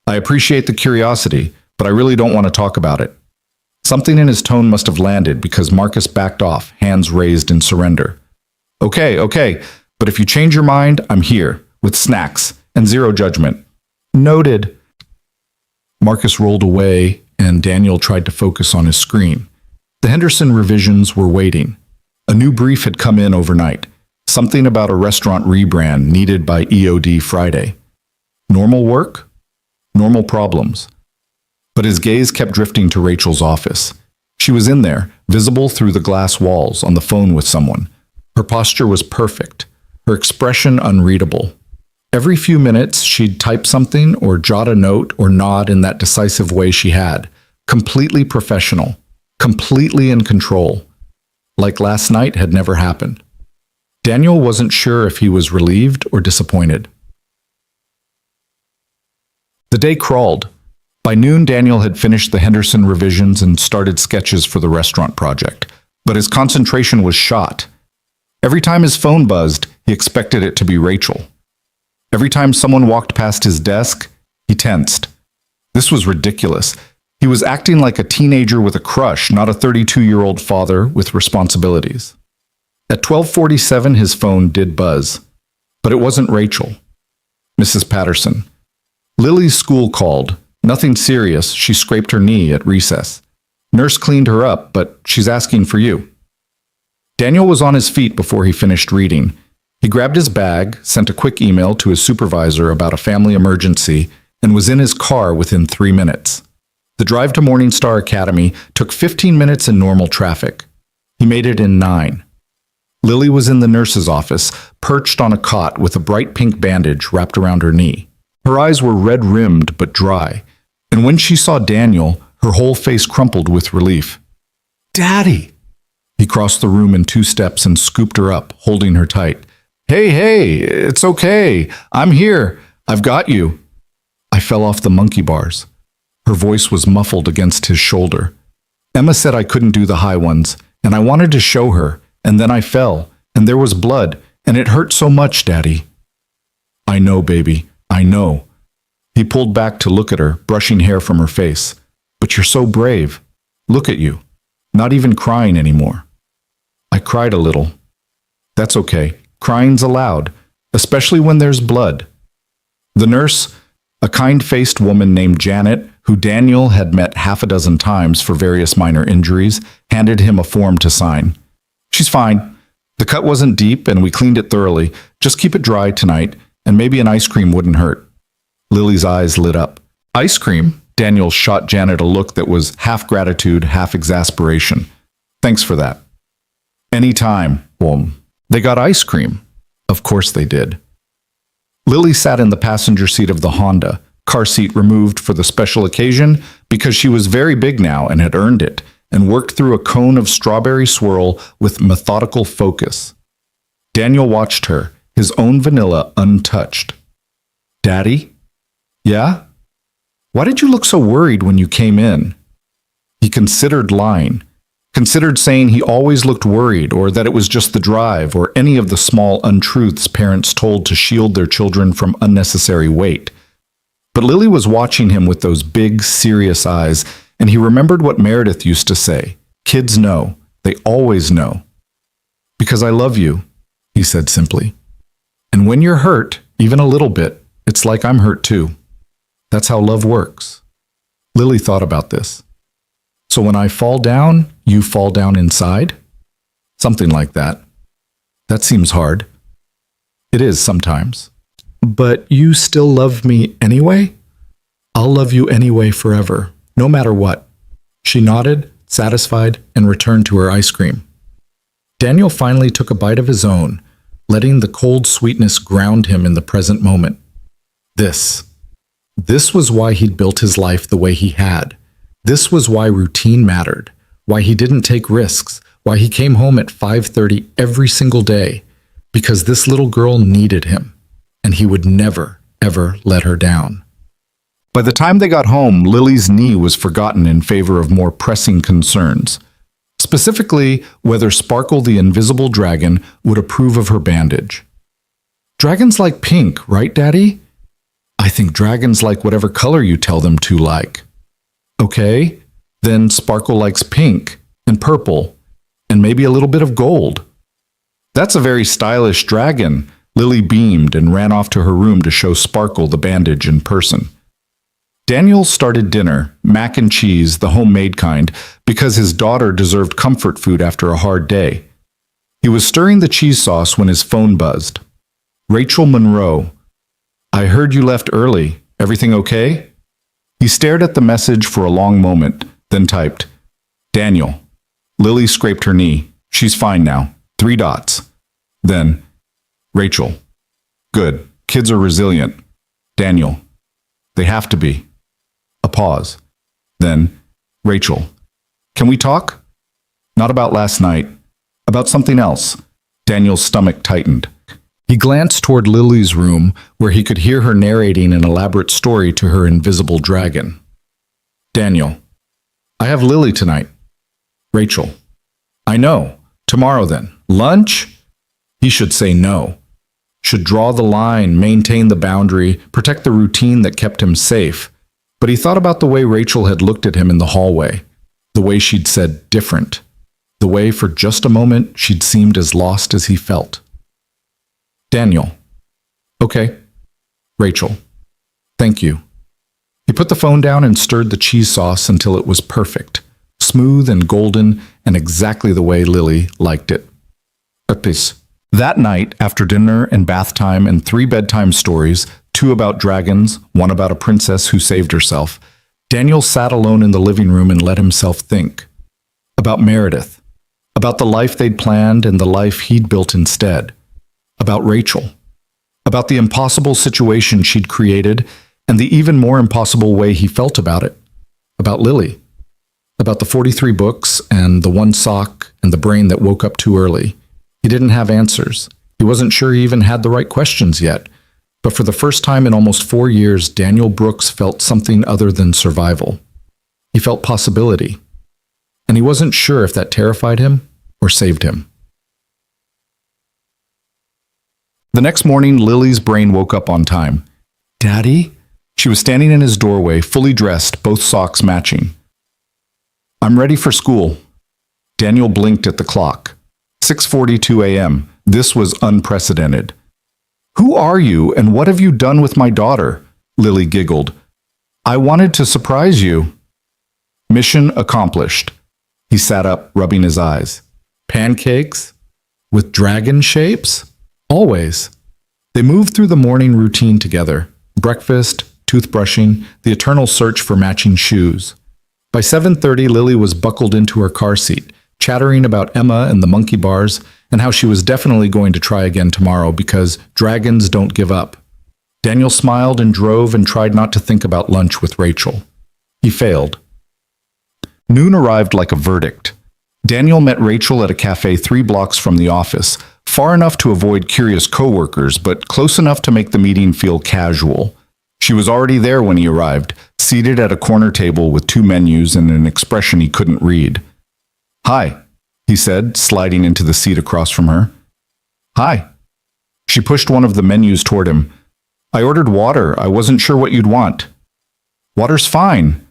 I appreciate the curiosity, but I really don't want to talk about it. Something in his tone must have landed because Marcus backed off, hands raised in surrender. Okay, But if you change your mind, I'm here, with snacks and zero judgment. Noted. Marcus rolled away, and Daniel tried to focus on his screen. The Henderson revisions were waiting. A new brief had come in overnight. Something about a restaurant rebrand needed by EOD Friday. Normal work? Normal problems. But his gaze kept drifting to Rachel's office. She was in there, visible through the glass walls, on the phone with someone. Her posture was perfect, her expression unreadable. Every few minutes, she'd type something or jot a note or nod in that decisive way she had. Completely professional, completely in control. Like last night had never happened. Daniel wasn't sure if he was relieved or disappointed. The day crawled. By noon, Daniel had finished the Henderson revisions and started sketches for the restaurant project, but his concentration was shot. Every time his phone buzzed, he expected it to be Rachel. Every time someone walked past his desk, he tensed. This was ridiculous. He was acting like a teenager with a crush, not a 32-year-old father with responsibilities. At 12:47, his phone did buzz, but it wasn't Rachel. Mrs. Patterson. Lily's school called. Nothing serious. She scraped her knee at recess. Nurse cleaned her up, but she's asking for you. Daniel was on his feet before he finished reading. He grabbed his bag, sent a quick email to his supervisor about a family emergency, and was in his car within 3 minutes. The drive to Morningstar Academy took 15 minutes in normal traffic. He made it in 9. Lily was in the nurse's office, perched on a cot with a bright pink bandage wrapped around her knee. Her eyes were red-rimmed but dry, and when she saw Daniel, her whole face crumpled with relief. "Daddy!" He crossed the room in 2 steps and scooped her up, holding her tight. Hey, it's okay. I'm here. I've got you." I fell off the monkey bars. Her voice was muffled against his shoulder. Emma said I couldn't do the high ones, and I wanted to show her, and then I fell, and there was blood, and it hurt so much, Daddy. "I know, baby. I know." He pulled back to look at her, brushing hair from her face. "But you're so brave. Look at you. Not even crying anymore." I cried a little. "That's okay. Crying's allowed, especially when there's blood." The nurse, a kind-faced woman named Janet, who Daniel had met half a dozen times for various minor injuries, handed him a form to sign. "She's fine. The cut wasn't deep and we cleaned it thoroughly. Just keep it dry tonight, and maybe an ice cream wouldn't hurt." Lily's eyes lit up. "Ice cream?" Daniel shot Janet a look that was half gratitude, half exasperation. "Thanks for that." "Any time." "Well, they got ice cream." Of course they did. Lily sat in the passenger seat of the Honda, car seat removed for the special occasion because she was very big now and had earned it, and worked through a cone of strawberry swirl with methodical focus. Daniel watched her, his own vanilla untouched. "Daddy?" "Yeah?" "Why did you look so worried when you came in?" He considered lying. Considered saying he always looked worried, or that it was just the drive, or any of the small untruths parents told to shield their children from unnecessary weight. But Lily was watching him with those big, serious eyes, and he remembered what Meredith used to say. "Kids know. They always know." "Because I love you," he said simply. "And when you're hurt, even a little bit, it's like I'm hurt too. That's how love works." Lily thought about this. "So when I fall down, you fall down inside?" "Something like that." "That seems hard." "It is sometimes." "But you still love me anyway?" "I'll love you anyway forever, no matter what." She nodded, satisfied, and returned to her ice cream. Daniel finally took a bite of his own, letting the cold sweetness ground him in the present moment. This was why he'd built his life the way he had. This was why routine mattered, why he didn't take risks, why he came home at 5:30 every single day, because this little girl needed him, and he would never, ever let her down. By the time they got home, Lily's knee was forgotten in favor of more pressing concerns. Specifically, whether Sparkle the invisible dragon would approve of her bandage. "Dragons like pink, right, Daddy?" "I think dragons like whatever color you tell them to like." "Okay, then Sparkle likes pink and purple and maybe a little bit of gold." That's a very stylish dragon. Lily beamed and ran off to her room to show Sparkle the bandage in person. Daniel started dinner, mac and cheese, the homemade kind, because his daughter deserved comfort food after a hard day. He was stirring the cheese sauce when his phone buzzed. Rachel Monroe. I heard you left early. Everything okay? He stared at the message for a long moment, then typed, Daniel. Lily scraped her knee. She's fine now. 3 dots. Then, Rachel. Good. Kids are resilient. Daniel. They have to be. A pause. Then, Rachel. Can we talk? Not about last night. About something else. Daniel's stomach tightened. He glanced toward Lily's room, where he could hear her narrating an elaborate story to her invisible dragon. Daniel. I have Lily tonight. Rachel. I know. Tomorrow then. Lunch? He should say no. Should draw the line, maintain the boundary, protect the routine that kept him safe. But he thought about the way Rachel had looked at him in the hallway, the way she'd said different, the way for just a moment she'd seemed as lost as he felt. Daniel. Okay. Rachel. Thank you. He put the phone down and stirred the cheese sauce until it was perfect, smooth and golden and exactly the way Lily liked it. Purpose. That night, after dinner and bath time and 3 bedtime stories, 2 about dragons, 1 about a princess who saved herself, Daniel sat alone in the living room and let himself think. About Meredith. About the life they'd planned and the life he'd built instead. About Rachel. About the impossible situation she'd created and the even more impossible way he felt about it. About Lily. About the 43 books and the 1 sock and the brain that woke up too early. He didn't have answers. He wasn't sure he even had the right questions yet. But for the first time in almost 4 years, Daniel Brooks felt something other than survival. He felt possibility. And he wasn't sure if that terrified him or saved him. The next morning, Lily's brain woke up on time. Daddy? She was standing in his doorway, fully dressed, both socks matching. I'm ready for school. Daniel blinked at the clock. 6:42 a.m. This was unprecedented. Who are you and what have you done with my daughter? Lily giggled. I wanted to surprise you. Mission accomplished. He sat up, rubbing his eyes. Pancakes? With dragon shapes? Always. They moved through the morning routine together. Breakfast, toothbrushing, the eternal search for matching shoes. By 7:30, Lily was buckled into her car seat, chattering about Emma and the monkey bars, and how she was definitely going to try again tomorrow because dragons don't give up. Daniel smiled and drove and tried not to think about lunch with Rachel. He failed. Noon arrived like a verdict. Daniel met Rachel at a cafe 3 blocks from the office, far enough to avoid curious coworkers, but close enough to make the meeting feel casual. She was already there when he arrived, seated at a corner table with 2 menus and an expression he couldn't read. Hi, he said, sliding into the seat across from her. Hi. She pushed one of the menus toward him. I ordered water. I wasn't sure what you'd want. Water's fine.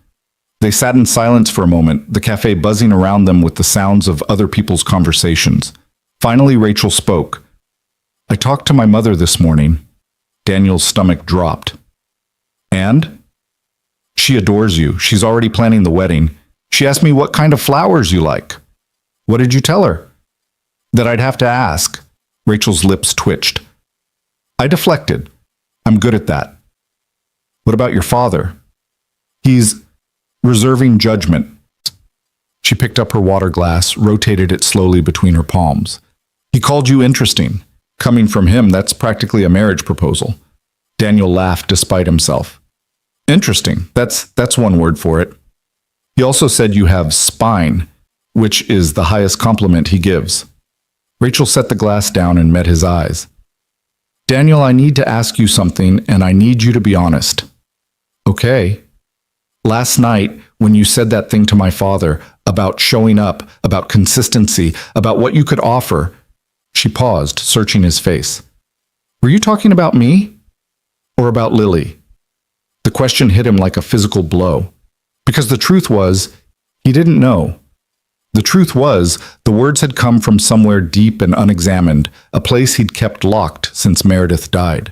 They sat in silence for a moment, the cafe buzzing around them with the sounds of other people's conversations. Finally, Rachel spoke. I talked to my mother this morning. Daniel's stomach dropped. And? She adores you. She's already planning the wedding. She asked me what kind of flowers you like. What did you tell her? That I'd have to ask. Rachel's lips twitched. I deflected. I'm good at that. What about your father? He's reserving judgment. She picked up her water glass, rotated it slowly between her palms. He called you interesting. Coming from him, that's practically a marriage proposal. Daniel laughed despite himself. Interesting. That's one word for it. He also said you have spine, which is the highest compliment he gives. Rachel set the glass down and met his eyes. Daniel, I need to ask you something, and I need you to be honest. Okay. Last night, when you said that thing to my father about showing up, about consistency, about what you could offer, she paused, searching his face. Were you talking about me? Or about Lily? The question hit him like a physical blow. Because the truth was, he didn't know. The truth was, the words had come from somewhere deep and unexamined, a place he'd kept locked since Meredith died.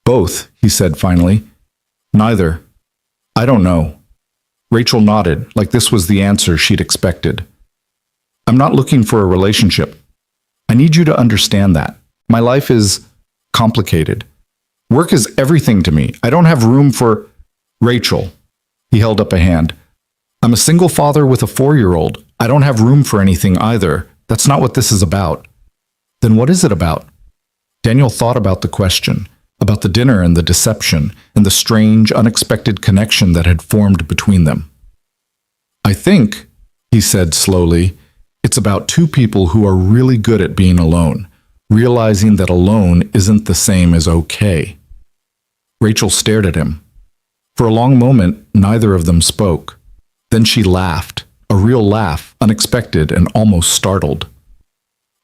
Both, he said finally. Neither. I don't know. Rachel nodded, like this was the answer she'd expected. I'm not looking for a relationship. I need you to understand that. My life is complicated. Work is everything to me. I don't have room for... Rachel. He held up a hand. I'm a single father with a 4-year-old. I don't have room for anything either. That's not what this is about. Then what is it about? Daniel thought about the question, about the dinner and the deception, and the strange, unexpected connection that had formed between them. I think, he said slowly, it's about two people who are really good at being alone, realizing that alone isn't the same as okay. Rachel stared at him. For a long moment, neither of them spoke. Then she laughed, a real laugh, unexpected and almost startled.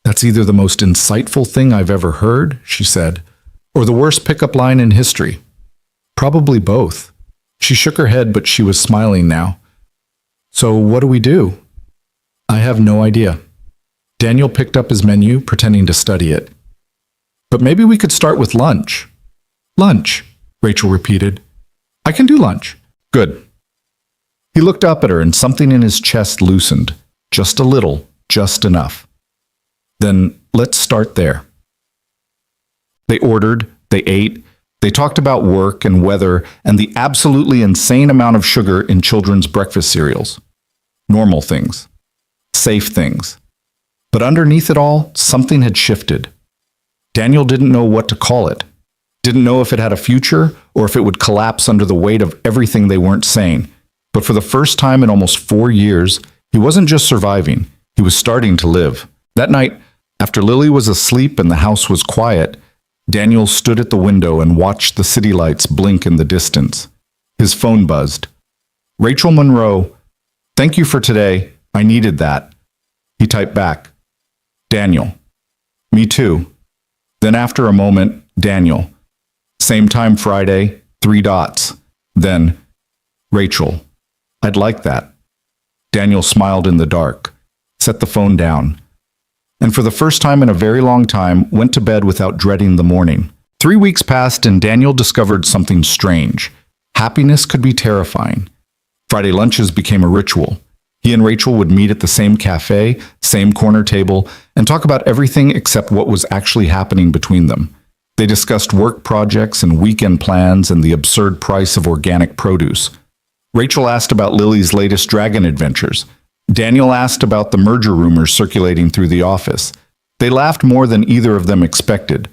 That's either the most insightful thing I've ever heard, she said, or the worst pickup line in history. Probably both. She shook her head, but she was smiling now. So what do we do? I have no idea. Daniel picked up his menu, pretending to study it. But maybe we could start with lunch. Lunch, Rachel repeated. I can do lunch. Good. He looked up at her and something in his chest loosened. Just a little, just enough. Then let's start there. They ordered, they ate, they talked about work and weather and the absolutely insane amount of sugar in children's breakfast cereals. Normal things. Safe things. But underneath it all, something had shifted. Daniel didn't know what to call it. Didn't know if it had a future or if it would collapse under the weight of everything they weren't saying. But for the first time in almost 4 years, he wasn't just surviving, he was starting to live. That night, after Lily was asleep and the house was quiet, Daniel stood at the window and watched the city lights blink in the distance. His phone buzzed. Rachel Monroe, thank you for today. I needed that. He typed back. Daniel. Me too. Then after a moment, Daniel. Same time Friday, 3 dots. Then, Rachel. I'd like that. Daniel smiled in the dark, set the phone down, and for the first time in a very long time, went to bed without dreading the morning. 3 weeks passed and Daniel discovered something strange. Happiness could be terrifying. Friday lunches became a ritual. He and Rachel would meet at the same cafe, same corner table, and talk about everything except what was actually happening between them. They discussed work projects and weekend plans and the absurd price of organic produce. Rachel asked about Lily's latest dragon adventures. Daniel asked about the merger rumors circulating through the office. They laughed more than either of them expected,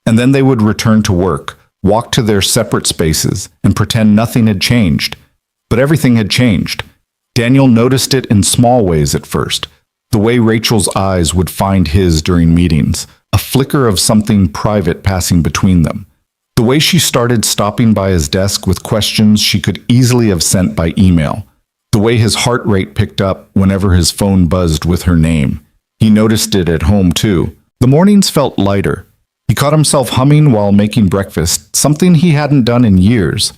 and then they would return to work, walk to their separate spaces, and pretend nothing had changed. But everything had changed. Daniel noticed it in small ways at first, the way Rachel's eyes would find his during meetings, a flicker of something private passing between them. The way she started stopping by his desk with questions she could easily have sent by email. The way his heart rate picked up whenever his phone buzzed with her name. He noticed it at home too. The mornings felt lighter. He caught himself humming while making breakfast, something he hadn't done in years.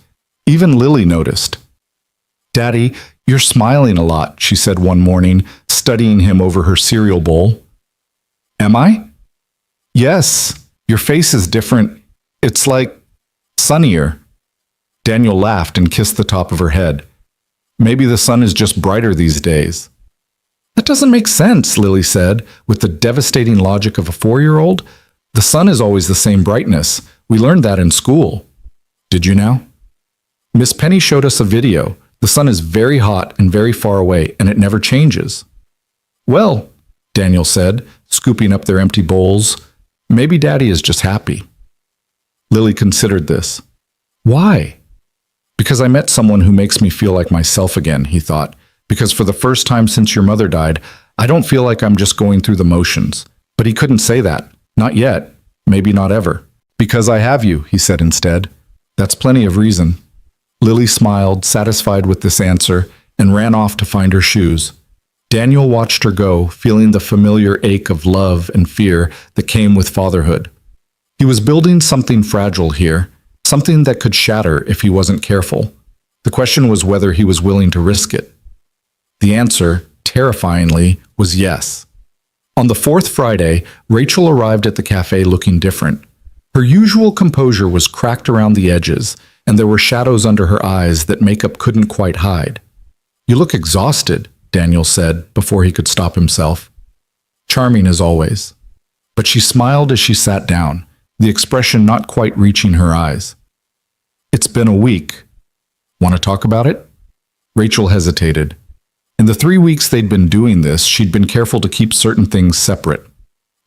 Even Lily noticed. Daddy, you're smiling a lot, she said one morning, studying him over her cereal bowl. Am I? Yes, your face is different. It's like sunnier. Daniel laughed and kissed the top of her head. Maybe the sun is just brighter these days. That doesn't make sense, Lily said, with the devastating logic of a 4-year-old. The sun is always the same brightness. We learned that in school. Did you now? Miss Penny showed us a video. The sun is very hot and very far away, and it never changes. Well, Daniel said, scooping up their empty bowls, maybe Daddy is just happy. Lily considered this. Why? Because I met someone who makes me feel like myself again, he thought. Because for the first time since your mother died, I don't feel like I'm just going through the motions. But he couldn't say that. Not yet. Maybe not ever. Because I have you, he said instead. That's plenty of reason. Lily smiled, satisfied with this answer, and ran off to find her shoes. Daniel watched her go, feeling the familiar ache of love and fear that came with fatherhood. He was building something fragile here, something that could shatter if he wasn't careful. The question was whether he was willing to risk it. The answer, terrifyingly, was yes. On the fourth Friday, Rachel arrived at the cafe looking different. Her usual composure was cracked around the edges, and there were shadows under her eyes that makeup couldn't quite hide. "You look exhausted," Daniel said before he could stop himself. Charming as always. But she smiled as she sat down, the expression not quite reaching her eyes. "It's been a week. Want to talk about it?" Rachel hesitated. In the 3 weeks they'd been doing this, she'd been careful to keep certain things separate.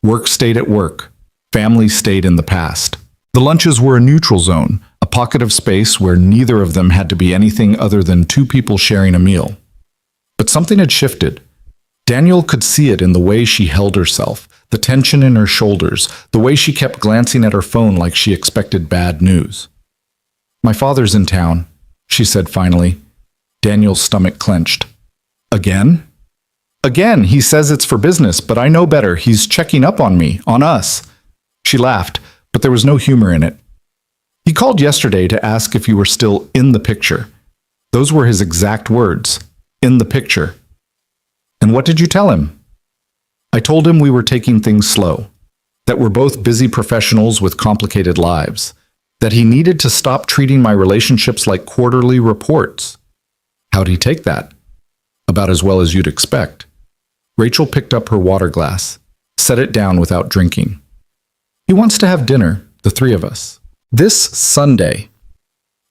Work stayed at work. Family stayed in the past. The lunches were a neutral zone, a pocket of space where neither of them had to be anything other than two people sharing a meal. But something had shifted. Daniel could see it in the way she held herself, the tension in her shoulders, the way she kept glancing at her phone like she expected bad news. "My father's in town," she said finally. Daniel's stomach clenched. "Again?" "Again. He says it's for business, but I know better. He's checking up on me, on us." She laughed, but there was no humor in it. "He called yesterday to ask if you were still in the picture." Those were his exact words. "In the picture." "And what did you tell him?" "I told him we were taking things slow, that we're both busy professionals with complicated lives, that he needed to stop treating my relationships like quarterly reports." "How'd he take that?" "About as well as you'd expect." Rachel picked up her water glass, set it down without drinking. "He wants to have dinner, the three of us. This Sunday."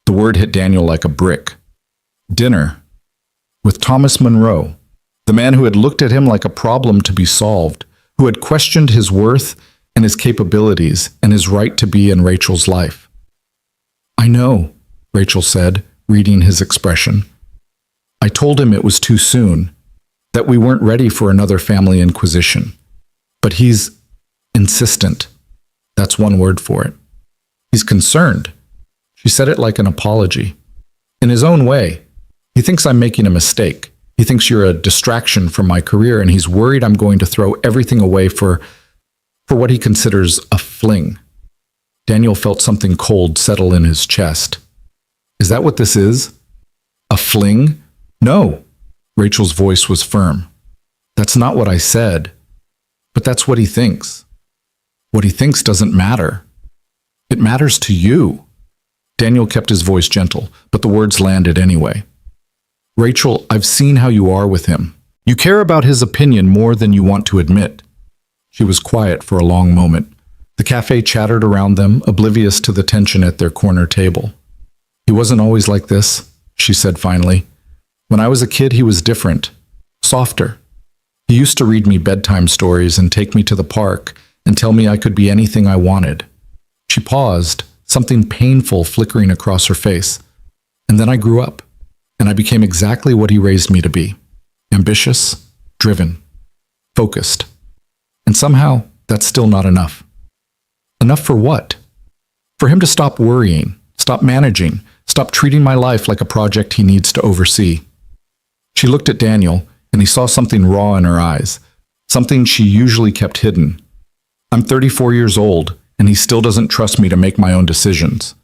The word hit Daniel like a brick. Dinner. With Thomas Monroe, the man who had looked at him like a problem to be solved, who had questioned his worth and his capabilities and his right to be in Rachel's life. "I know," Rachel said, reading his expression. "I told him it was too soon, that we weren't ready for another family inquisition. But he's insistent. That's one word for it. He's concerned." She said it like an apology. "In his own way. He thinks I'm making a mistake. He thinks you're a distraction from my career, and he's worried I'm going to throw everything away for what he considers a fling." Daniel felt something cold settle in his chest. "Is that what this is? A fling?" "No." Rachel's voice was firm. "That's not what I said. But that's what he thinks. What he thinks doesn't matter. It matters to you." Daniel kept his voice gentle, but the words landed anyway. "Rachel, I've seen how you are with him. You care about his opinion more than you want to admit." She was quiet for a long moment. The cafe chattered around them, oblivious to the tension at their corner table. "He wasn't always like this," she said finally. "When I was a kid, he was different, softer. He used to read me bedtime stories and take me to the park and tell me I could be anything I wanted." She paused, something painful flickering across her face. "And then I grew up, and I became exactly what he raised me to be. Ambitious, driven, focused. And somehow, that's still not enough." "Enough for what?" "For him to stop worrying, stop managing, stop treating my life like a project he needs to oversee." She looked at Daniel, and he saw something raw in her eyes, something she usually kept hidden. "I'm 34 years old, and he still doesn't trust me to make my own decisions."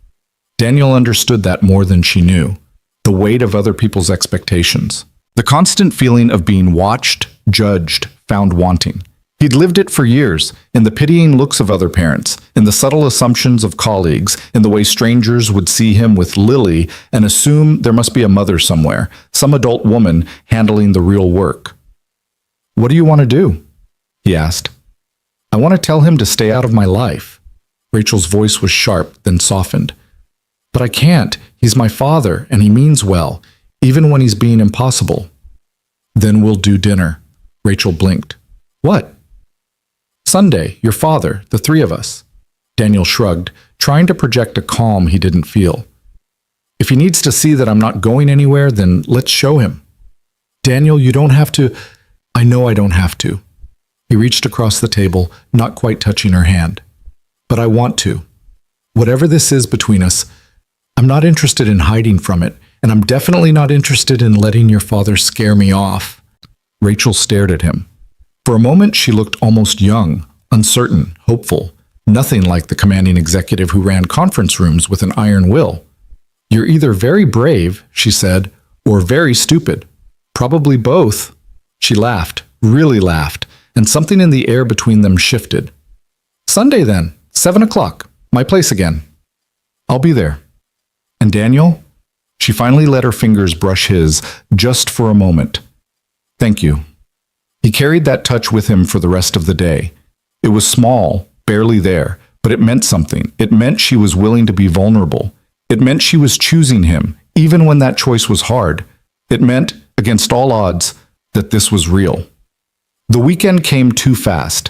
Daniel understood that more than she knew, the weight of other people's expectations, the constant feeling of being watched, judged, found wanting. He'd lived it for years, in the pitying looks of other parents, in the subtle assumptions of colleagues, in the way strangers would see him with Lily and assume there must be a mother somewhere, some adult woman handling the real work. "What do you want to do?" he asked. "I want to tell him to stay out of my life." Rachel's voice was sharp, then softened. "But I can't. He's my father, and he means well, even when he's being impossible." "Then we'll do dinner." Rachel blinked. "What?" "Sunday, your father, the three of us." Daniel shrugged, trying to project a calm he didn't feel. "If he needs to see that I'm not going anywhere, then let's show him." "Daniel, you don't have to." "I know I don't have to." He reached across the table, not quite touching her hand. "But I want to. Whatever this is between us, I'm not interested in hiding from it, and I'm definitely not interested in letting your father scare me off." Rachel stared at him. For a moment, she looked almost young, uncertain, hopeful, nothing like the commanding executive who ran conference rooms with an iron will. "You're either very brave," she said, "or very stupid. Probably both." She laughed, really laughed, and something in the air between them shifted. Sunday then, 7 o'clock, my place again. I'll be there. And Daniel? She finally let her fingers brush his, just for a moment. Thank you. He carried that touch with him for the rest of the day. It was small, barely there, but it meant something. It meant she was willing to be vulnerable. It meant she was choosing him, even when that choice was hard. It meant, against all odds, that this was real. The weekend came too fast.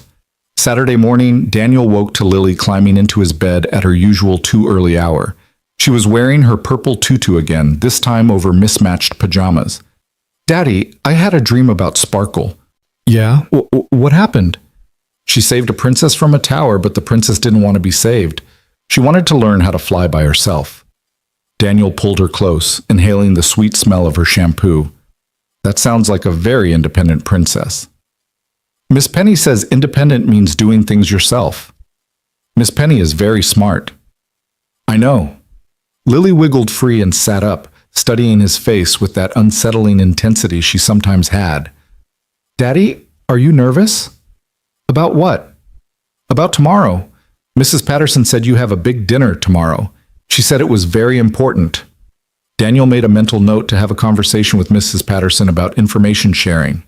Saturday morning, Daniel woke to Lily climbing into his bed at her usual too early hour. She was wearing her purple tutu again, this time over mismatched pajamas. Daddy, I had a dream about Sparkle. Yeah? What happened? She saved a princess from a tower, but the princess didn't want to be saved. She wanted to learn how to fly by herself. Daniel pulled her close, inhaling the sweet smell of her shampoo. That sounds like a very independent princess. Miss Penny says independent means doing things yourself. Miss Penny is very smart. I know. Lily wiggled free and sat up, studying his face with that unsettling intensity she sometimes had. Daddy, are you nervous? About what? About tomorrow. Mrs. Patterson said you have a big dinner tomorrow. She said it was very important. Daniel made a mental note to have a conversation with Mrs. Patterson about information sharing.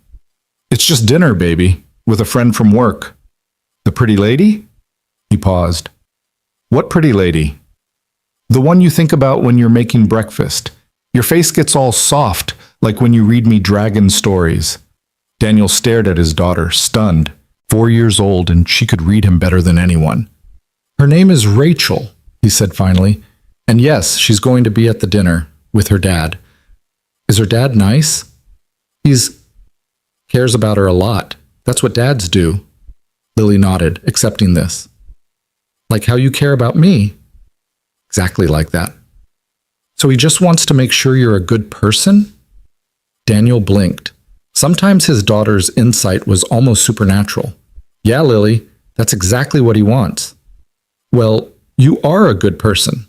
It's just dinner, baby, with a friend from work. The pretty lady? He paused. What pretty lady? The one you think about when you're making breakfast. Your face gets all soft, like when you read me dragon stories. Daniel stared at his daughter, stunned. 4 years old, and she could read him better than anyone. Her name is Rachel, he said finally. And yes, she's going to be at the dinner with her dad. Is her dad nice? He's cares about her a lot. That's what dads do. Lily nodded, accepting this. Like how you care about me. Exactly like that. So he just wants to make sure you're a good person? Daniel blinked. Sometimes his daughter's insight was almost supernatural. Yeah, Lily, that's exactly what he wants. Well, you are a good person.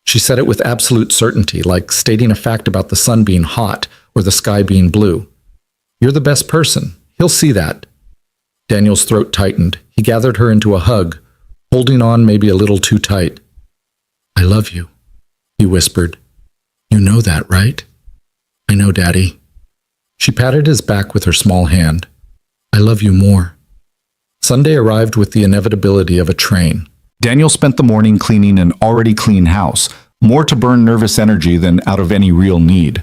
She said it with absolute certainty, like stating a fact about the sun being hot or the sky being blue. You're the best person. He'll see that. Daniel's throat tightened. He gathered her into a hug, holding on maybe a little too tight. I love you, he whispered. You know that, right? I know, Daddy. She patted his back with her small hand. I love you more. Sunday arrived with the inevitability of a train. Daniel spent the morning cleaning an already clean house, more to burn nervous energy than out of any real need.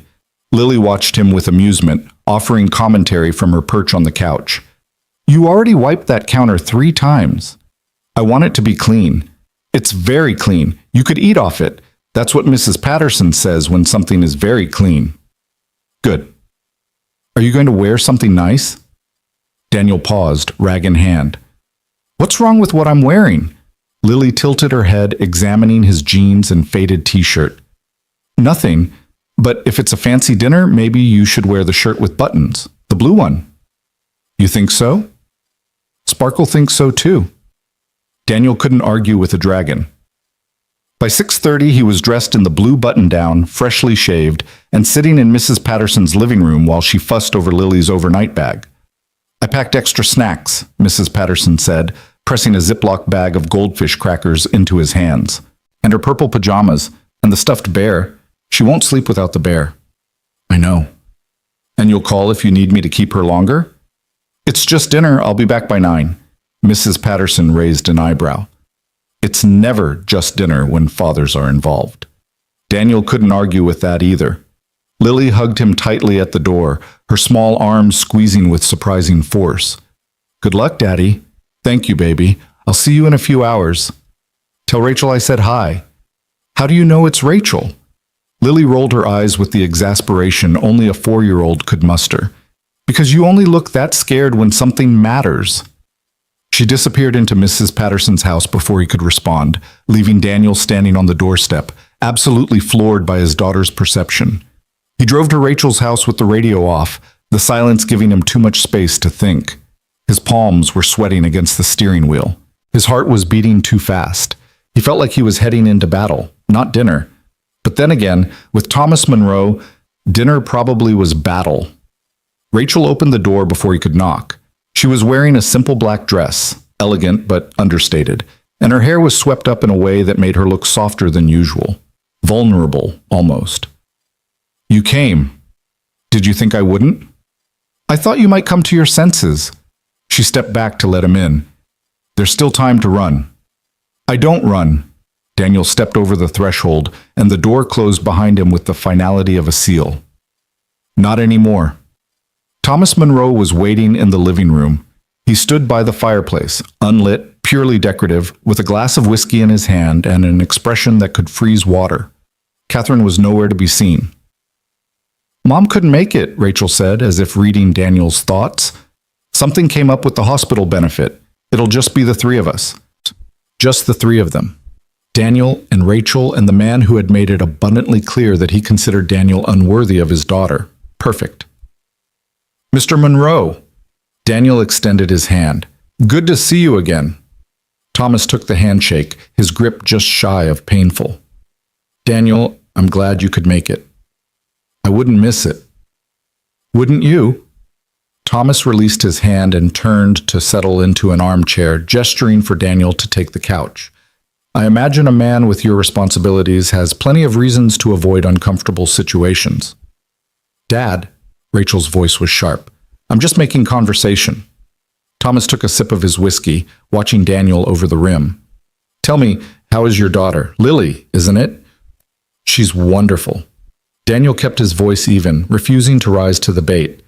Lily watched him with amusement, offering commentary from her perch on the couch. You already wiped that counter 3 times. I want it to be clean. It's very clean. You could eat off it. That's what Mrs. Patterson says when something is very clean. Good. Are you going to wear something nice? Daniel paused, rag in hand. What's wrong with what I'm wearing? Lily tilted her head, examining his jeans and faded t-shirt. Nothing, but if it's a fancy dinner, maybe you should wear the shirt with buttons, the blue one. You think so? Sparkle thinks so too. Daniel couldn't argue with a dragon. By 6:30, he was dressed in the blue button-down, freshly shaved, and sitting in Mrs. Patterson's living room while she fussed over Lily's overnight bag. I packed extra snacks, Mrs. Patterson said, pressing a Ziploc bag of goldfish crackers into his hands. And her purple pajamas, and the stuffed bear. She won't sleep without the bear. I know. And you'll call if you need me to keep her longer? It's just dinner. I'll be back by 9. Mrs. Patterson raised an eyebrow. It's never just dinner when fathers are involved. Daniel couldn't argue with that either. Lily hugged him tightly at the door, her small arms squeezing with surprising force. Good luck, Daddy. Thank you, baby. I'll see you in a few hours. Tell Rachel I said hi. How do you know it's Rachel? Lily rolled her eyes with the exasperation only a 4-year-old could muster. Because you only look that scared when something matters. She disappeared into Mrs. Patterson's house before he could respond, leaving Daniel standing on the doorstep, absolutely floored by his daughter's perception. He drove to Rachel's house with the radio off, the silence giving him too much space to think. His palms were sweating against the steering wheel. His heart was beating too fast. He felt like he was heading into battle, not dinner. But then again, with Thomas Monroe, dinner probably was battle. Rachel opened the door before he could knock. She was wearing a simple black dress, elegant but understated, and her hair was swept up in a way that made her look softer than usual. Vulnerable, almost. "You came. Did you think I wouldn't?" "I thought you might come to your senses." She stepped back to let him in. "There's still time to run." "I don't run." Daniel stepped over the threshold, and the door closed behind him with the finality of a seal. "Not anymore." Thomas Monroe was waiting in the living room. He stood by the fireplace, unlit, purely decorative, with a glass of whiskey in his hand and an expression that could freeze water. Catherine was nowhere to be seen. "Mom couldn't make it," Rachel said, as if reading Daniel's thoughts. "Something came up with the hospital benefit. It'll just be the three of us." Just the three of them. Daniel and Rachel and the man who had made it abundantly clear that he considered Daniel unworthy of his daughter. Perfect. "Mr. Monroe." Daniel extended his hand. "Good to see you again." Thomas took the handshake, his grip just shy of painful. "Daniel, I'm glad you could make it." "I wouldn't miss it." "Wouldn't you?" Thomas released his hand and turned to settle into an armchair, gesturing for Daniel to take the couch. "I imagine a man with your responsibilities has plenty of reasons to avoid uncomfortable situations." "Dad," Rachel's voice was sharp, "I'm just making conversation." Thomas took a sip of his whiskey, watching Daniel over the rim. "Tell me, how is your daughter? Lily, isn't it?" "She's wonderful." Daniel kept his voice even, refusing to rise to the bait.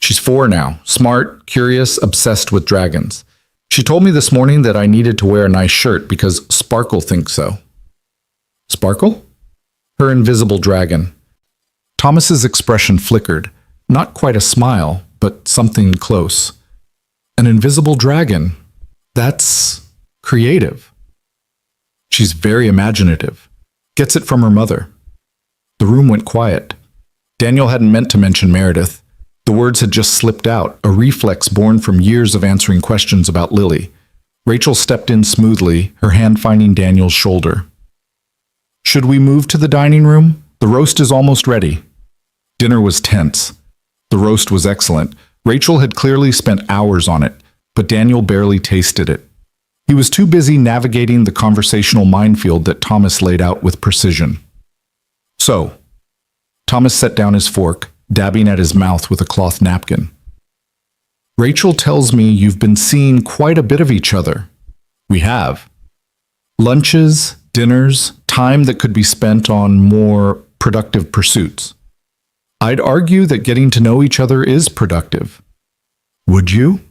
"She's 4 now, smart, curious, obsessed with dragons. She told me this morning that I needed to wear a nice shirt because Sparkle thinks so." "Sparkle?" "Her invisible dragon." Thomas's expression flickered. Not quite a smile, but something close. "An invisible dragon? That's creative." "She's very imaginative. Gets it from her mother." The room went quiet. Daniel hadn't meant to mention Meredith. The words had just slipped out, a reflex born from years of answering questions about Lily. Rachel stepped in smoothly, her hand finding Daniel's shoulder. "Should we move to the dining room? The roast is almost ready." Dinner was tense. The roast was excellent. Rachel had clearly spent hours on it, but Daniel barely tasted it. He was too busy navigating the conversational minefield that Thomas laid out with precision. "So," Thomas set down his fork, dabbing at his mouth with a cloth napkin. "Rachel tells me you've been seeing quite a bit of each other." "We have." "Lunches, dinners, time that could be spent on more productive pursuits." "I'd argue that getting to know each other is productive." "Would you?"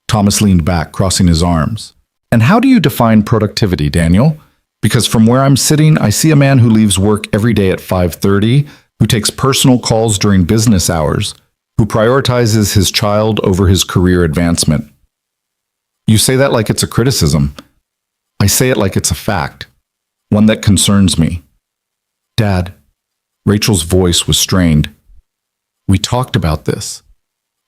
Thomas leaned back, crossing his arms. "And how do you define productivity, Daniel? Because from where I'm sitting, I see a man who leaves work every day at 5:30, who takes personal calls during business hours, who prioritizes his child over his career advancement." "You say that like it's a criticism." "I say it like it's a fact, one that concerns me." "Dad," Rachel's voice was strained. "We talked about this."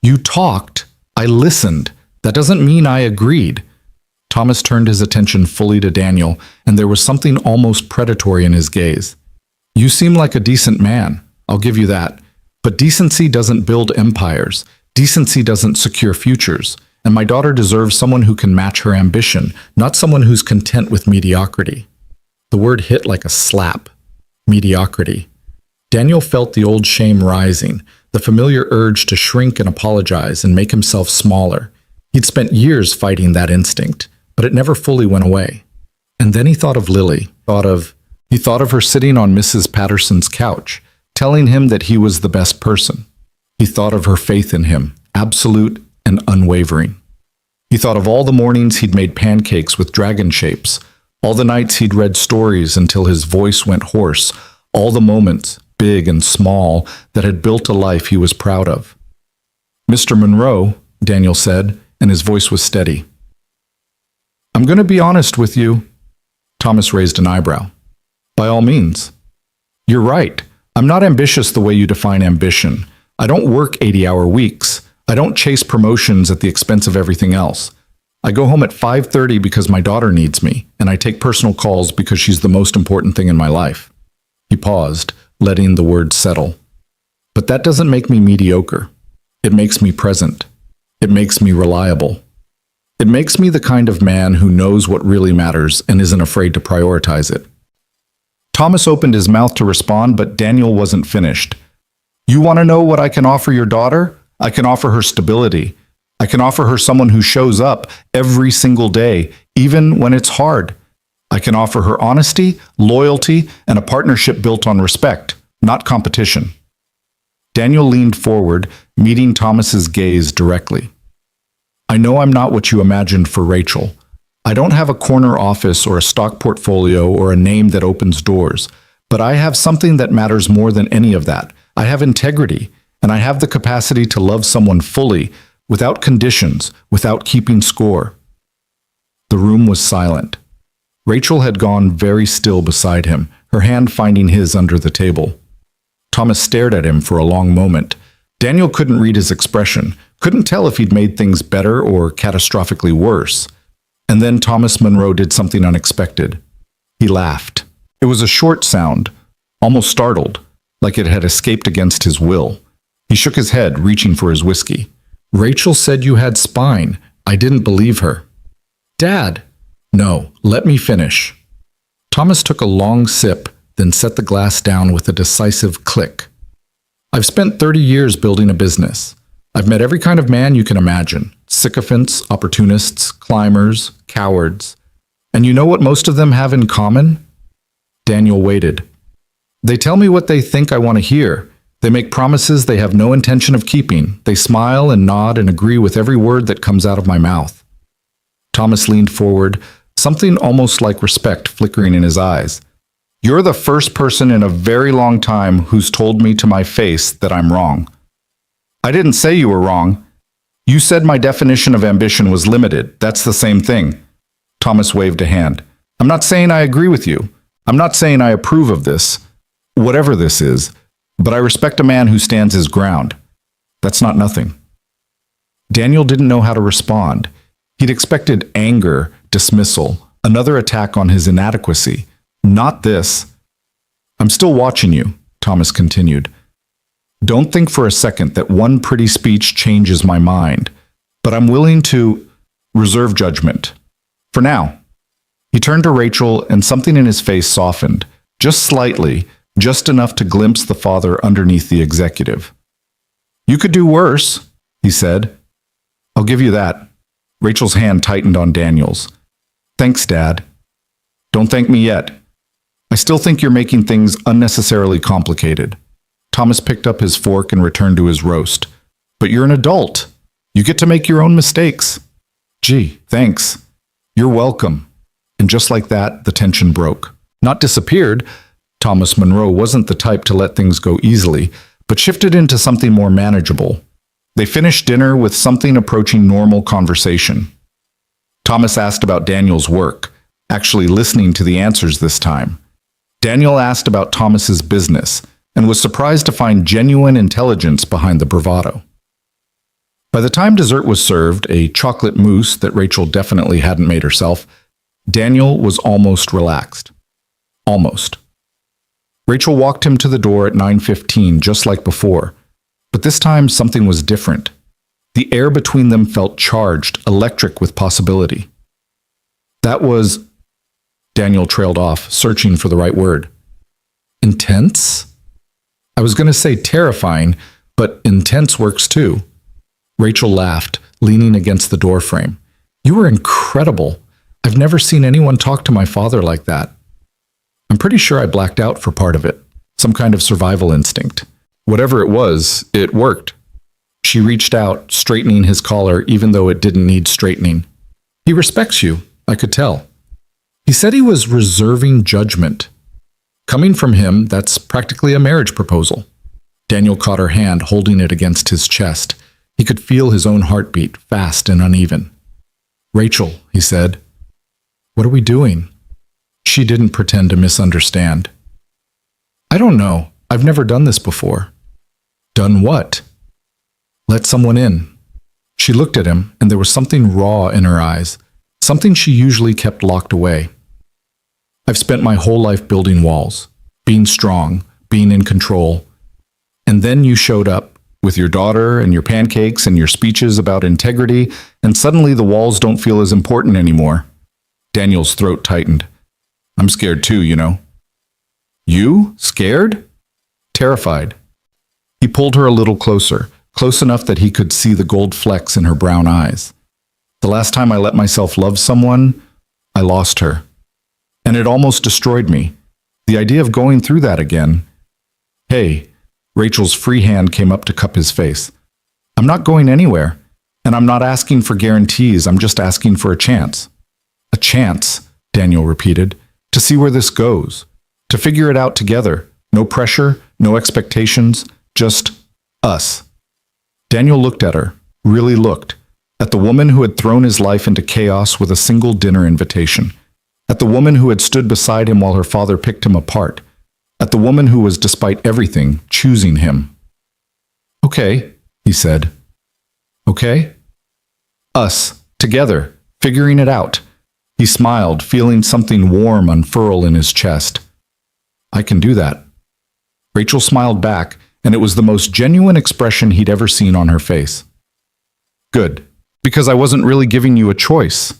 "You talked? I listened. That doesn't mean I agreed." Thomas turned his attention fully to Daniel, and there was something almost predatory in his gaze. "You seem like a decent man, I'll give you that. But decency doesn't build empires. Decency doesn't secure futures. And my daughter deserves someone who can match her ambition, not someone who's content with mediocrity." The word hit like a slap. Mediocrity. Daniel felt the old shame rising, the familiar urge to shrink and apologize and make himself smaller. He'd spent years fighting that instinct, but it never fully went away. And then he thought of Lily, He thought of her sitting on Mrs. Patterson's couch, telling him that he was the best person. He thought of her faith in him, absolute and unwavering. He thought of all the mornings he'd made pancakes with dragon shapes, all the nights he'd read stories until his voice went hoarse, all the moments, big and small, that had built a life he was proud of. "Mr. Monroe," Daniel said, and his voice was steady. "I'm going to be honest with you." Thomas raised an eyebrow. "By all means." "You're right. I'm not ambitious the way you define ambition. I don't work 80-hour weeks. I don't chase promotions at the expense of everything else. I go home at 5:30 because my daughter needs me, and I take personal calls because she's the most important thing in my life." He paused, letting the words settle. "But that doesn't make me mediocre." It makes me present. It makes me reliable. It makes me the kind of man who knows what really matters and isn't afraid to prioritize it. Thomas opened his mouth to respond, but Daniel wasn't finished. You want to know what I can offer your daughter? I can offer her stability. I can offer her someone who shows up every single day, even when it's hard. I can offer her honesty, loyalty, and a partnership built on respect, not competition. Daniel leaned forward, meeting Thomas's gaze directly. I know I'm not what you imagined for Rachel. I don't have a corner office or a stock portfolio or a name that opens doors, but I have something that matters more than any of that. I have integrity, and I have the capacity to love someone fully, without conditions, without keeping score. The room was silent. Rachel had gone very still beside him, her hand finding his under the table. Thomas stared at him for a long moment. Daniel couldn't read his expression, couldn't tell if he'd made things better or catastrophically worse. And then Thomas Monroe did something unexpected. He laughed. It was a short sound, almost startled, like it had escaped against his will. He shook his head, reaching for his whiskey. Rachel said you had spine. I didn't believe her. Dad! No, let me finish. Thomas took a long sip, then set the glass down with a decisive click. I've spent 30 years building a business. I've met every kind of man you can imagine. Sycophants, opportunists, climbers, cowards. And you know what most of them have in common? Daniel waited. They tell me what they think I want to hear. They make promises they have no intention of keeping. They smile and nod and agree with every word that comes out of my mouth. Thomas leaned forward, something almost like respect flickering in his eyes. You're the first person in a very long time who's told me to my face that I'm wrong. I didn't say you were wrong. You said my definition of ambition was limited. That's the same thing. Thomas waved a hand. I'm not saying I agree with you. I'm not saying I approve of this, whatever this is, but I respect a man who stands his ground. That's not nothing. Daniel didn't know how to respond. He'd expected anger, dismissal, another attack on his inadequacy. Not this. I'm still watching you, Thomas continued. Don't think for a second that one pretty speech changes my mind, but I'm willing to reserve judgment. For now. He turned to Rachel and something in his face softened, just slightly, just enough to glimpse the father underneath the executive. You could do worse, he said. I'll give you that. Rachel's hand tightened on Daniel's. Thanks, Dad. Don't thank me yet. I still think you're making things unnecessarily complicated. Thomas picked up his fork and returned to his roast. But you're an adult. You get to make your own mistakes. Gee, thanks. You're welcome. And just like that, the tension broke. Not disappeared. Thomas Monroe wasn't the type to let things go easily, but shifted into something more manageable. They finished dinner with something approaching normal conversation. Thomas asked about Daniel's work, actually listening to the answers this time. Daniel asked about Thomas's business and was surprised to find genuine intelligence behind the bravado. By the time dessert was served, a chocolate mousse that Rachel definitely hadn't made herself, Daniel was almost relaxed. Almost. Rachel walked him to the door at 9:15, just like before, but this time something was different. The air between them felt charged, electric with possibility. That was... Daniel trailed off, searching for the right word. Intense? I was going to say terrifying, but intense works too. Rachel laughed, leaning against the doorframe. You were incredible. I've never seen anyone talk to my father like that. I'm pretty sure I blacked out for part of it. Some kind of survival instinct. Whatever it was, it worked. She reached out, straightening his collar even though it didn't need straightening. He respects you, I could tell. He said he was reserving judgment. Coming from him, that's practically a marriage proposal. Daniel caught her hand, holding it against his chest. He could feel his own heartbeat, fast and uneven. Rachel, he said. What are we doing? She didn't pretend to misunderstand. I don't know. I've never done this before. Done what? Let someone in. She looked at him, and there was something raw in her eyes, something she usually kept locked away. I've spent my whole life building walls, being strong, being in control. And then you showed up, with your daughter and your pancakes and your speeches about integrity, and suddenly the walls don't feel as important anymore. Daniel's throat tightened. I'm scared too, you know. You? Scared? Terrified. He pulled her a little closer, close enough that he could see the gold flecks in her brown eyes. The last time I let myself love someone, I lost her. And it almost destroyed me. The idea of going through that again. Hey, Rachel's free hand came up to cup his face. I'm not going anywhere, and I'm not asking for guarantees, I'm just asking for a chance. A chance, Daniel repeated, to see where this goes, to figure it out together. No pressure, no expectations, just us. Daniel looked at her, really looked, at the woman who had thrown his life into chaos with a single dinner invitation, at the woman who had stood beside him while her father picked him apart, at the woman who was, despite everything, choosing him. Okay, he said. Okay? Us, together, figuring it out. He smiled, feeling something warm unfurl in his chest. I can do that. Rachel smiled back, and it was the most genuine expression he'd ever seen on her face. Good, because I wasn't really giving you a choice.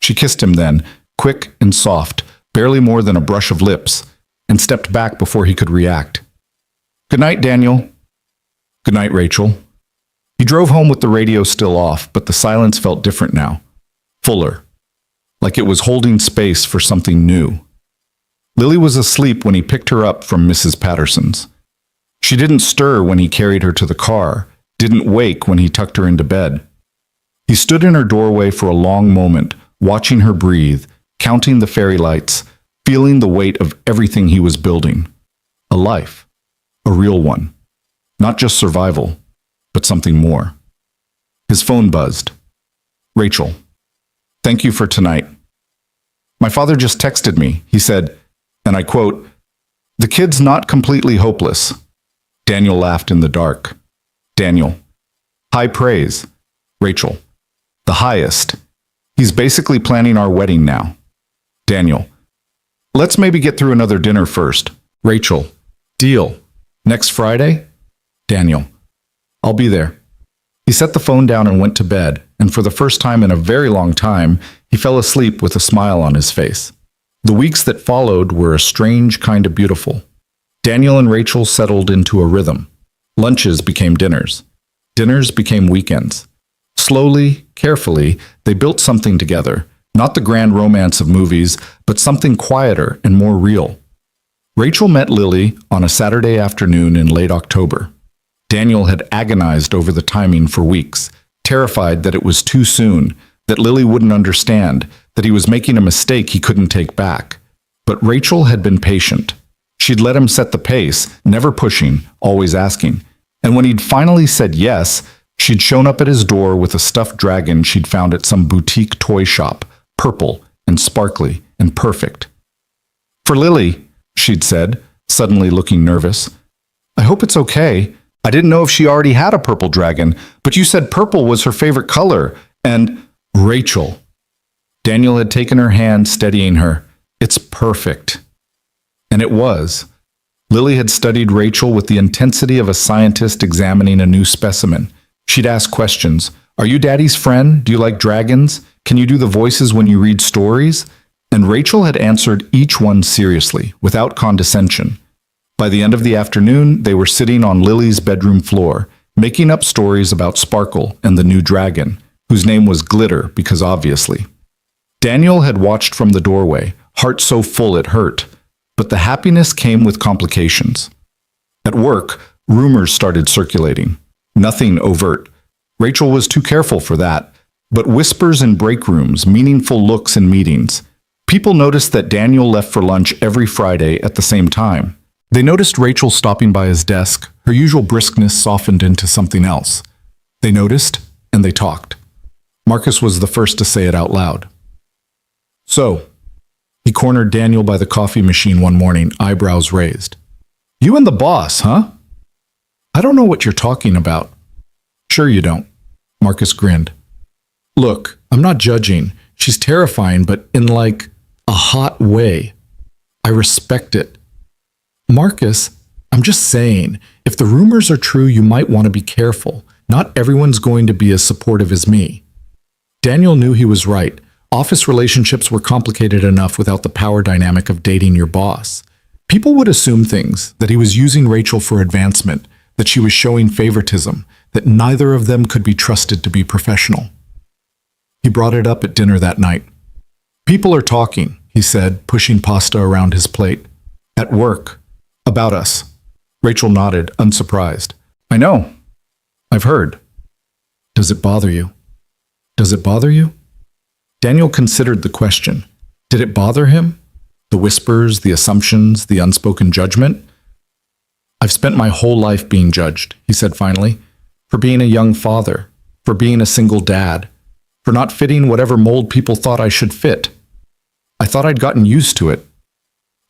She kissed him then, quick and soft, barely more than a brush of lips, and stepped back before he could react. Good night, Daniel. Good night, Rachel. He drove home with the radio still off, but the silence felt different now. Fuller. Like it was holding space for something new. Lily was asleep when he picked her up from Mrs. Patterson's. She didn't stir when he carried her to the car, didn't wake when he tucked her into bed. He stood in her doorway for a long moment, watching her breathe, counting the fairy lights, feeling the weight of everything he was building. A life. A real one. Not just survival, but something more. His phone buzzed. Rachel. Thank you for tonight. My father just texted me. He said, and I quote, "The kid's not completely hopeless." Daniel laughed in the dark. Daniel. High praise. Rachel. The highest. He's basically planning our wedding now. Daniel. Let's maybe get through another dinner first. Rachel. Deal. Next Friday? Daniel. I'll be there. He set the phone down and went to bed, and for the first time in a very long time, he fell asleep with a smile on his face. The weeks that followed were a strange kind of beautiful. Daniel and Rachel settled into a rhythm. Lunches became dinners. Dinners became weekends. Slowly, carefully, they built something together, not the grand romance of movies, but something quieter and more real. Rachel met Lily on a Saturday afternoon in late October. Daniel had agonized over the timing for weeks, terrified that it was too soon, that Lily wouldn't understand, that he was making a mistake he couldn't take back. But Rachel had been patient. She'd let him set the pace, never pushing, always asking. And when he'd finally said yes, she'd shown up at his door with a stuffed dragon she'd found at some boutique toy shop, purple and sparkly and perfect. For Lily, she'd said, suddenly looking nervous. I hope it's okay. I didn't know if she already had a purple dragon, but you said purple was her favorite color. And Rachel. Daniel had taken her hand, steadying her. It's perfect. And it was. Lily had studied Rachel with the intensity of a scientist examining a new specimen. She'd ask questions. Are you Daddy's friend? Do you like dragons? Can you do the voices when you read stories? And Rachel had answered each one seriously, without condescension. By the end of the afternoon, they were sitting on Lily's bedroom floor, making up stories about Sparkle and the new dragon, whose name was Glitter because obviously. Daniel had watched from the doorway, heart so full it hurt, but the happiness came with complications. At work, rumors started circulating. Nothing overt. Rachel was too careful for that, but whispers in break rooms, meaningful looks in meetings. People noticed that Daniel left for lunch every Friday at the same time. They noticed Rachel stopping by his desk, her usual briskness softened into something else. They noticed, and they talked. Marcus was the first to say it out loud. So, he cornered Daniel by the coffee machine one morning, eyebrows raised. You and the boss, huh? I don't know what you're talking about. Sure you don't. Marcus grinned. Look, I'm not judging. She's terrifying, but in like a hot way. I respect it. Marcus, I'm just saying, if the rumors are true, you might want to be careful. Not everyone's going to be as supportive as me. Daniel knew he was right. Office relationships were complicated enough without the power dynamic of dating your boss. People would assume things, that he was using Rachel for advancement, that she was showing favoritism, that neither of them could be trusted to be professional. He brought it up at dinner that night. People are talking, he said, pushing pasta around his plate. At work. About us. Rachel nodded, unsurprised. I know. I've heard. Does it bother you? Does it bother you? Daniel considered the question. Did it bother him? The whispers, the assumptions, the unspoken judgment? I've spent my whole life being judged, he said finally, for being a young father, for being a single dad, for not fitting whatever mold people thought I should fit. I thought I'd gotten used to it.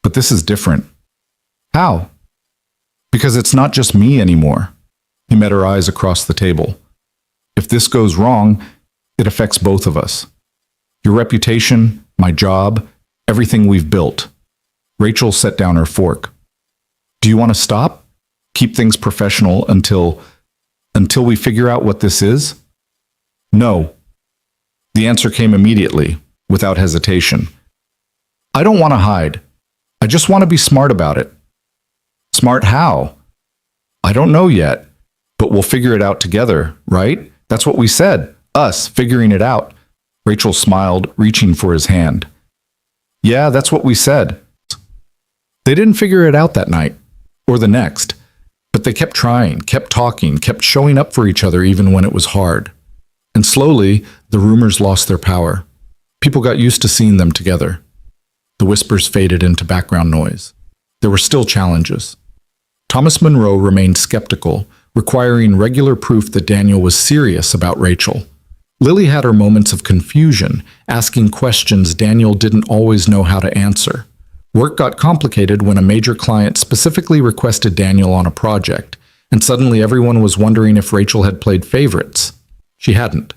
But this is different. How? Because it's not just me anymore. He met her eyes across the table. If this goes wrong, it affects both of us. Your reputation, my job, everything we've built. Rachel set down her fork. Do you want to stop? Keep things professional until we figure out what this is? No. The answer came immediately, without hesitation. I don't want to hide. I just want to be smart about it. Smart how? I don't know yet, but we'll figure it out together, right? That's what we said, us figuring it out. Rachel smiled, reaching for his hand. Yeah, that's what we said. They didn't figure it out that night, or the next, but they kept trying, kept talking, kept showing up for each other even when it was hard. And slowly, the rumors lost their power. People got used to seeing them together. The whispers faded into background noise. There were still challenges. Thomas Monroe remained skeptical, requiring regular proof that Daniel was serious about Rachel. Lily had her moments of confusion, asking questions Daniel didn't always know how to answer. Work got complicated when a major client specifically requested Daniel on a project, and suddenly everyone was wondering if Rachel had played favorites. She hadn't.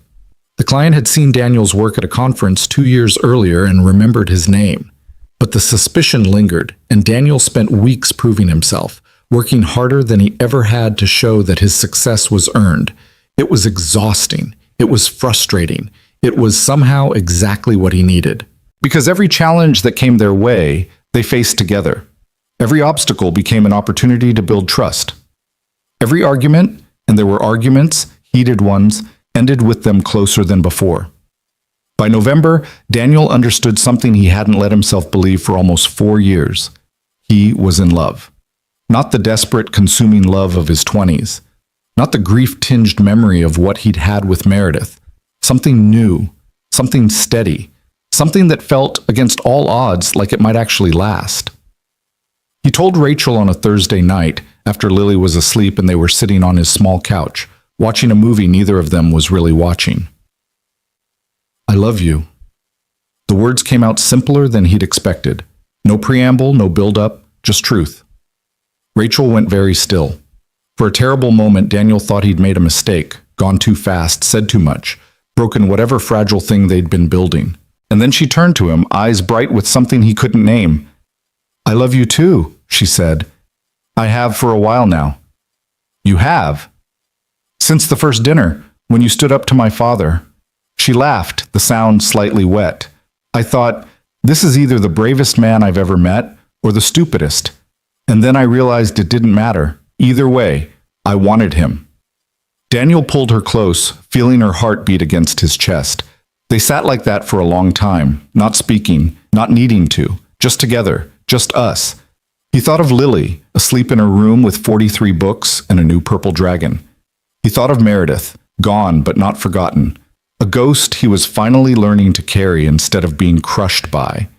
The client had seen Daniel's work at a conference 2 years earlier and remembered his name. But the suspicion lingered, and Daniel spent weeks proving himself, working harder than he ever had to show that his success was earned. It was exhausting. It was frustrating. It was somehow exactly what he needed. Because every challenge that came their way, they faced together. Every obstacle became an opportunity to build trust. Every argument, and there were arguments, heated ones, ended with them closer than before. By November, Daniel understood something he hadn't let himself believe for almost 4 years. He was in love. Not the desperate, consuming love of his 20s. Not the grief-tinged memory of what he'd had with Meredith. Something new, something steady, something that felt, against all odds, like it might actually last. He told Rachel on a Thursday night, after Lily was asleep and they were sitting on his small couch, watching a movie neither of them was really watching. I love you. The words came out simpler than he'd expected. No preamble, no build-up, just truth. Rachel went very still. For a terrible moment, Daniel thought he'd made a mistake, gone too fast, said too much, broken whatever fragile thing they'd been building. And then she turned to him, eyes bright with something he couldn't name. I love you too, she said. I have for a while now. You have? Since the first dinner, when you stood up to my father. She laughed, the sound slightly wet. I thought, this is either the bravest man I've ever met or the stupidest. And then I realized it didn't matter. Either way, I wanted him. Daniel pulled her close, feeling her heart beat against his chest. They sat like that for a long time, not speaking, not needing to, just together, just us. He thought of Lily, asleep in her room with 43 books and a new purple dragon. He thought of Meredith, gone but not forgotten. A ghost he was finally learning to carry instead of being crushed by.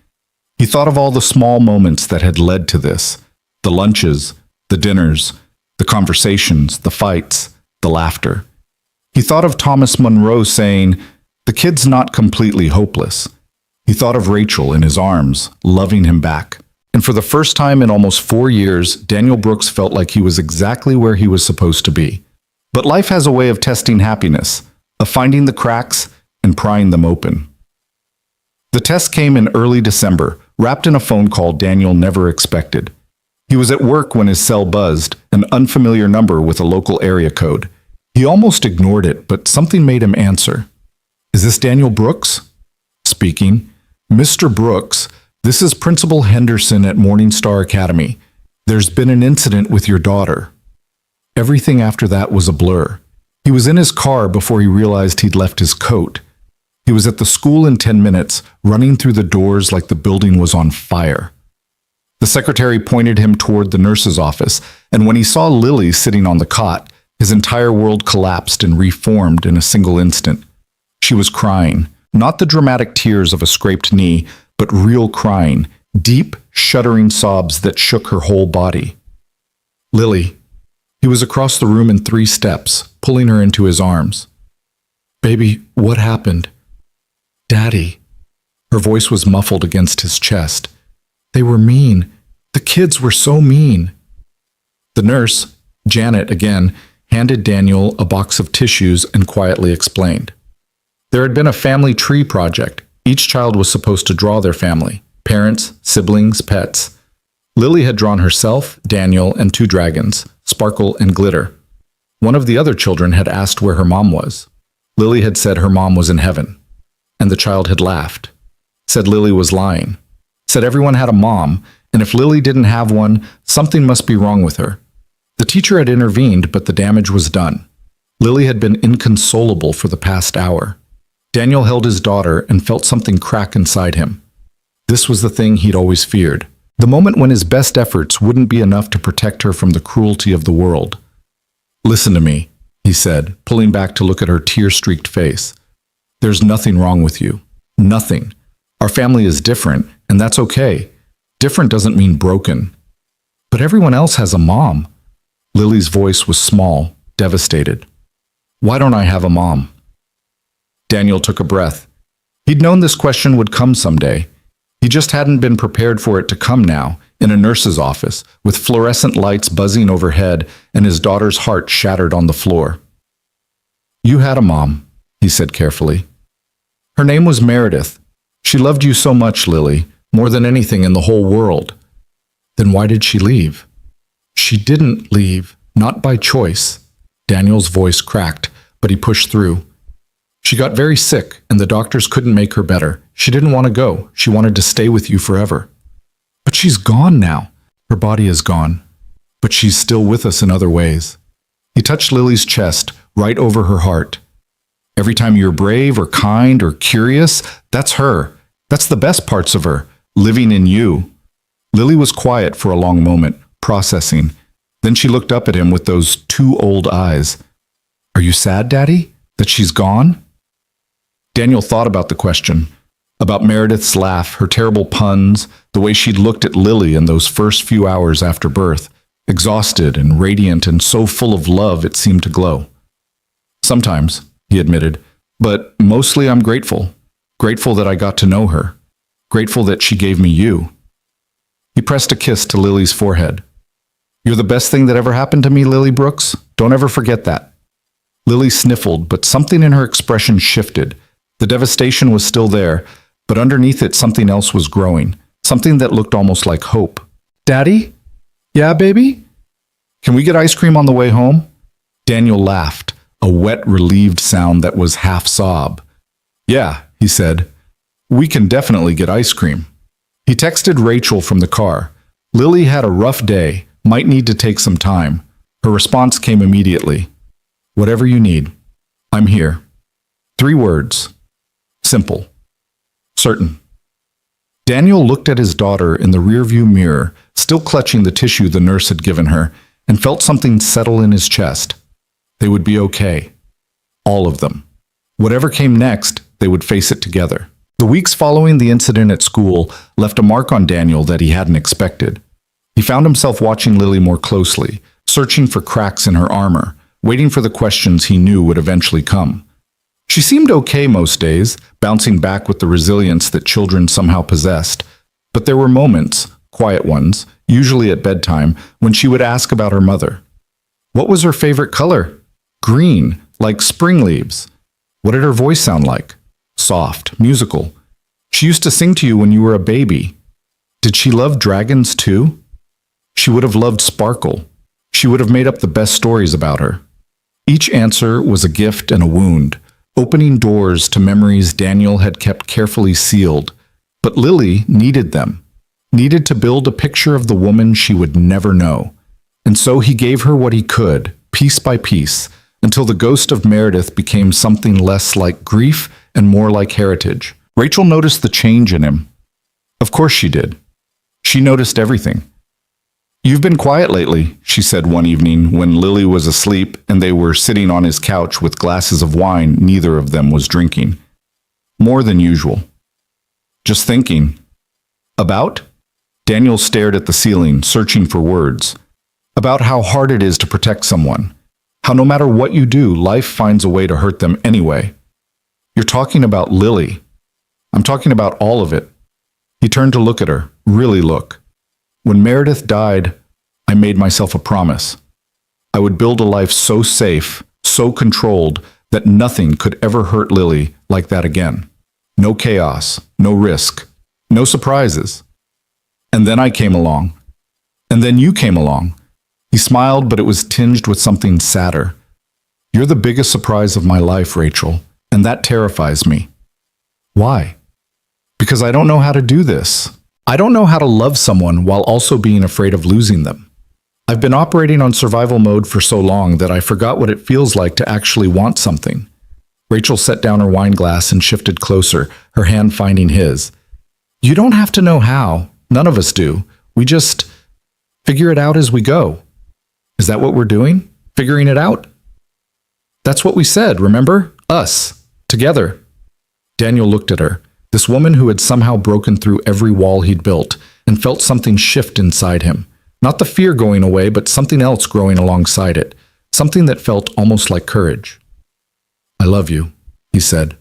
He thought of all the small moments that had led to this. The lunches, the dinners, the conversations, the fights, the laughter. He thought of Thomas Monroe saying, the kid's not completely hopeless. He thought of Rachel in his arms, loving him back. And for the first time in almost 4 years, Daniel Brooks felt like he was exactly where he was supposed to be. But life has a way of testing happiness, of finding the cracks and prying them open. The test came in early December, wrapped in a phone call Daniel never expected. He was at work when his cell buzzed, an unfamiliar number with a local area code. He almost ignored it, but something made him answer. "Is this Daniel Brooks?" Speaking. "Mr. Brooks, this is Principal Henderson at Morningstar Academy. There's been an incident with your daughter." Everything after that was a blur. He was in his car before he realized he'd left his coat. He was at the school in 10 minutes, running through the doors like the building was on fire. The secretary pointed him toward the nurse's office, and when he saw Lily sitting on the cot, his entire world collapsed and reformed in a single instant. She was crying, not the dramatic tears of a scraped knee, but real crying, deep, shuddering sobs that shook her whole body. "Lily." He was across the room in 3 steps, pulling her into his arms. "Baby, what happened?" "Daddy." Her voice was muffled against his chest. "They were mean. The kids were so mean." The nurse, Janet again, handed Daniel a box of tissues and quietly explained. There had been a family tree project. Each child was supposed to draw their family, parents, siblings, pets. Lily had drawn herself, Daniel, and 2 dragons, Sparkle and Glitter. One of the other children had asked where her mom was. Lily had said her mom was in heaven. And the child had laughed. Said Lily was lying. Said everyone had a mom, and if Lily didn't have one, something must be wrong with her. The teacher had intervened, but the damage was done. Lily had been inconsolable for the past hour. Daniel held his daughter and felt something crack inside him. This was the thing he'd always feared. The moment when his best efforts wouldn't be enough to protect her from the cruelty of the world. "Listen to me," he said, pulling back to look at her tear-streaked face. "There's nothing wrong with you. Nothing. Our family is different, and that's okay. Different doesn't mean broken. But everyone else has a mom." Lily's voice was small, devastated. "Why don't I have a mom?" Daniel took a breath. He'd known this question would come someday. He just hadn't been prepared for it to come now, in a nurse's office, with fluorescent lights buzzing overhead and his daughter's heart shattered on the floor. "You had a mom," he said carefully. "Her name was Meredith. She loved you so much, Lily, more than anything in the whole world." "Then why did she leave?" "She didn't leave, not by choice." Daniel's voice cracked, but he pushed through. "She got very sick, and the doctors couldn't make her better. She didn't want to go. She wanted to stay with you forever." "But she's gone now." "Her body is gone, but she's still with us in other ways." He touched Lily's chest, right over her heart. "Every time you're brave or kind or curious, that's her. That's the best parts of her, living in you." Lily was quiet for a long moment, processing. Then she looked up at him with those 2 old eyes. "Are you sad, Daddy, that she's gone?" Daniel thought about the question, about Meredith's laugh, her terrible puns, the way she'd looked at Lily in those first few hours after birth, exhausted and radiant and so full of love it seemed to glow. "Sometimes," he admitted, "but mostly I'm grateful. Grateful that I got to know her. Grateful that she gave me you." He pressed a kiss to Lily's forehead. "You're the best thing that ever happened to me, Lily Brooks. Don't ever forget that." Lily sniffled, but something in her expression shifted. The devastation was still there, but underneath it something else was growing, something that looked almost like hope. "Daddy? Yeah, baby? Can we get ice cream on the way home?" Daniel laughed, a wet, relieved sound that was half sob. "Yeah," he said. "We can definitely get ice cream." He texted Rachel from the car. Lily had a rough day, might need to take some time. Her response came immediately. "Whatever you need. I'm here." 3 words. Simple. Certain. Daniel looked at his daughter in the rearview mirror, still clutching the tissue the nurse had given her, and felt something settle in his chest. They would be okay. All of them. Whatever came next, they would face it together. The weeks following the incident at school left a mark on Daniel that he hadn't expected. He found himself watching Lily more closely, searching for cracks in her armor, waiting for the questions he knew would eventually come. She seemed okay most days, bouncing back with the resilience that children somehow possessed. But there were moments, quiet ones, usually at bedtime, when she would ask about her mother. What was her favorite color? Green, like spring leaves. What did her voice sound like? Soft, musical. She used to sing to you when you were a baby. Did she love dragons too? She would have loved Sparkle. She would have made up the best stories about her. Each answer was a gift and a wound, opening doors to memories Daniel had kept carefully sealed. But Lily needed them, needed to build a picture of the woman she would never know. And so he gave her what he could, piece by piece, until the ghost of Meredith became something less like grief and more like heritage. Rachel noticed the change in him. Of course she did. She noticed everything. "You've been quiet lately," she said one evening when Lily was asleep and they were sitting on his couch with glasses of wine neither of them was drinking. "More than usual." "Just thinking." "About?" Daniel stared at the ceiling, searching for words. "About how hard it is to protect someone. How no matter what you do, life finds a way to hurt them anyway." "You're talking about Lily." "I'm talking about all of it." He turned to look at her, really look. "When Meredith died, I made myself a promise. I would build a life so safe, so controlled, that nothing could ever hurt Lily like that again. No chaos, no risk, no surprises. And then I came along. And then you came along." He smiled, but it was tinged with something sadder. "You're the biggest surprise of my life, Rachel, and that terrifies me." "Why?" "Because I don't know how to do this. I don't know how to love someone while also being afraid of losing them. I've been operating on survival mode for so long that I forgot what it feels like to actually want something." Rachel set down her wine glass and shifted closer, her hand finding his. "You don't have to know how. None of us do. We just figure it out as we go." "Is that what we're doing? Figuring it out?" "That's what we said, remember? Us. Together." Daniel looked at her, this woman who had somehow broken through every wall he'd built, and felt something shift inside him. Not the fear going away, but something else growing alongside it. Something that felt almost like courage. "I love you," he said.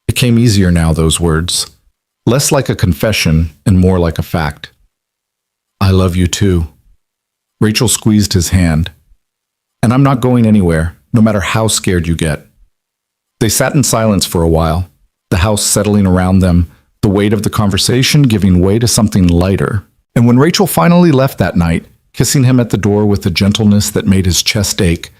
It came easier now, those words. Less like a confession and more like a fact. "I love you too." Rachel squeezed his hand. "And I'm not going anywhere, no matter how scared you get." They sat in silence for a while, the house settling around them, the weight of the conversation giving way to something lighter. And when Rachel finally left that night, kissing him at the door with a gentleness that made his chest ache,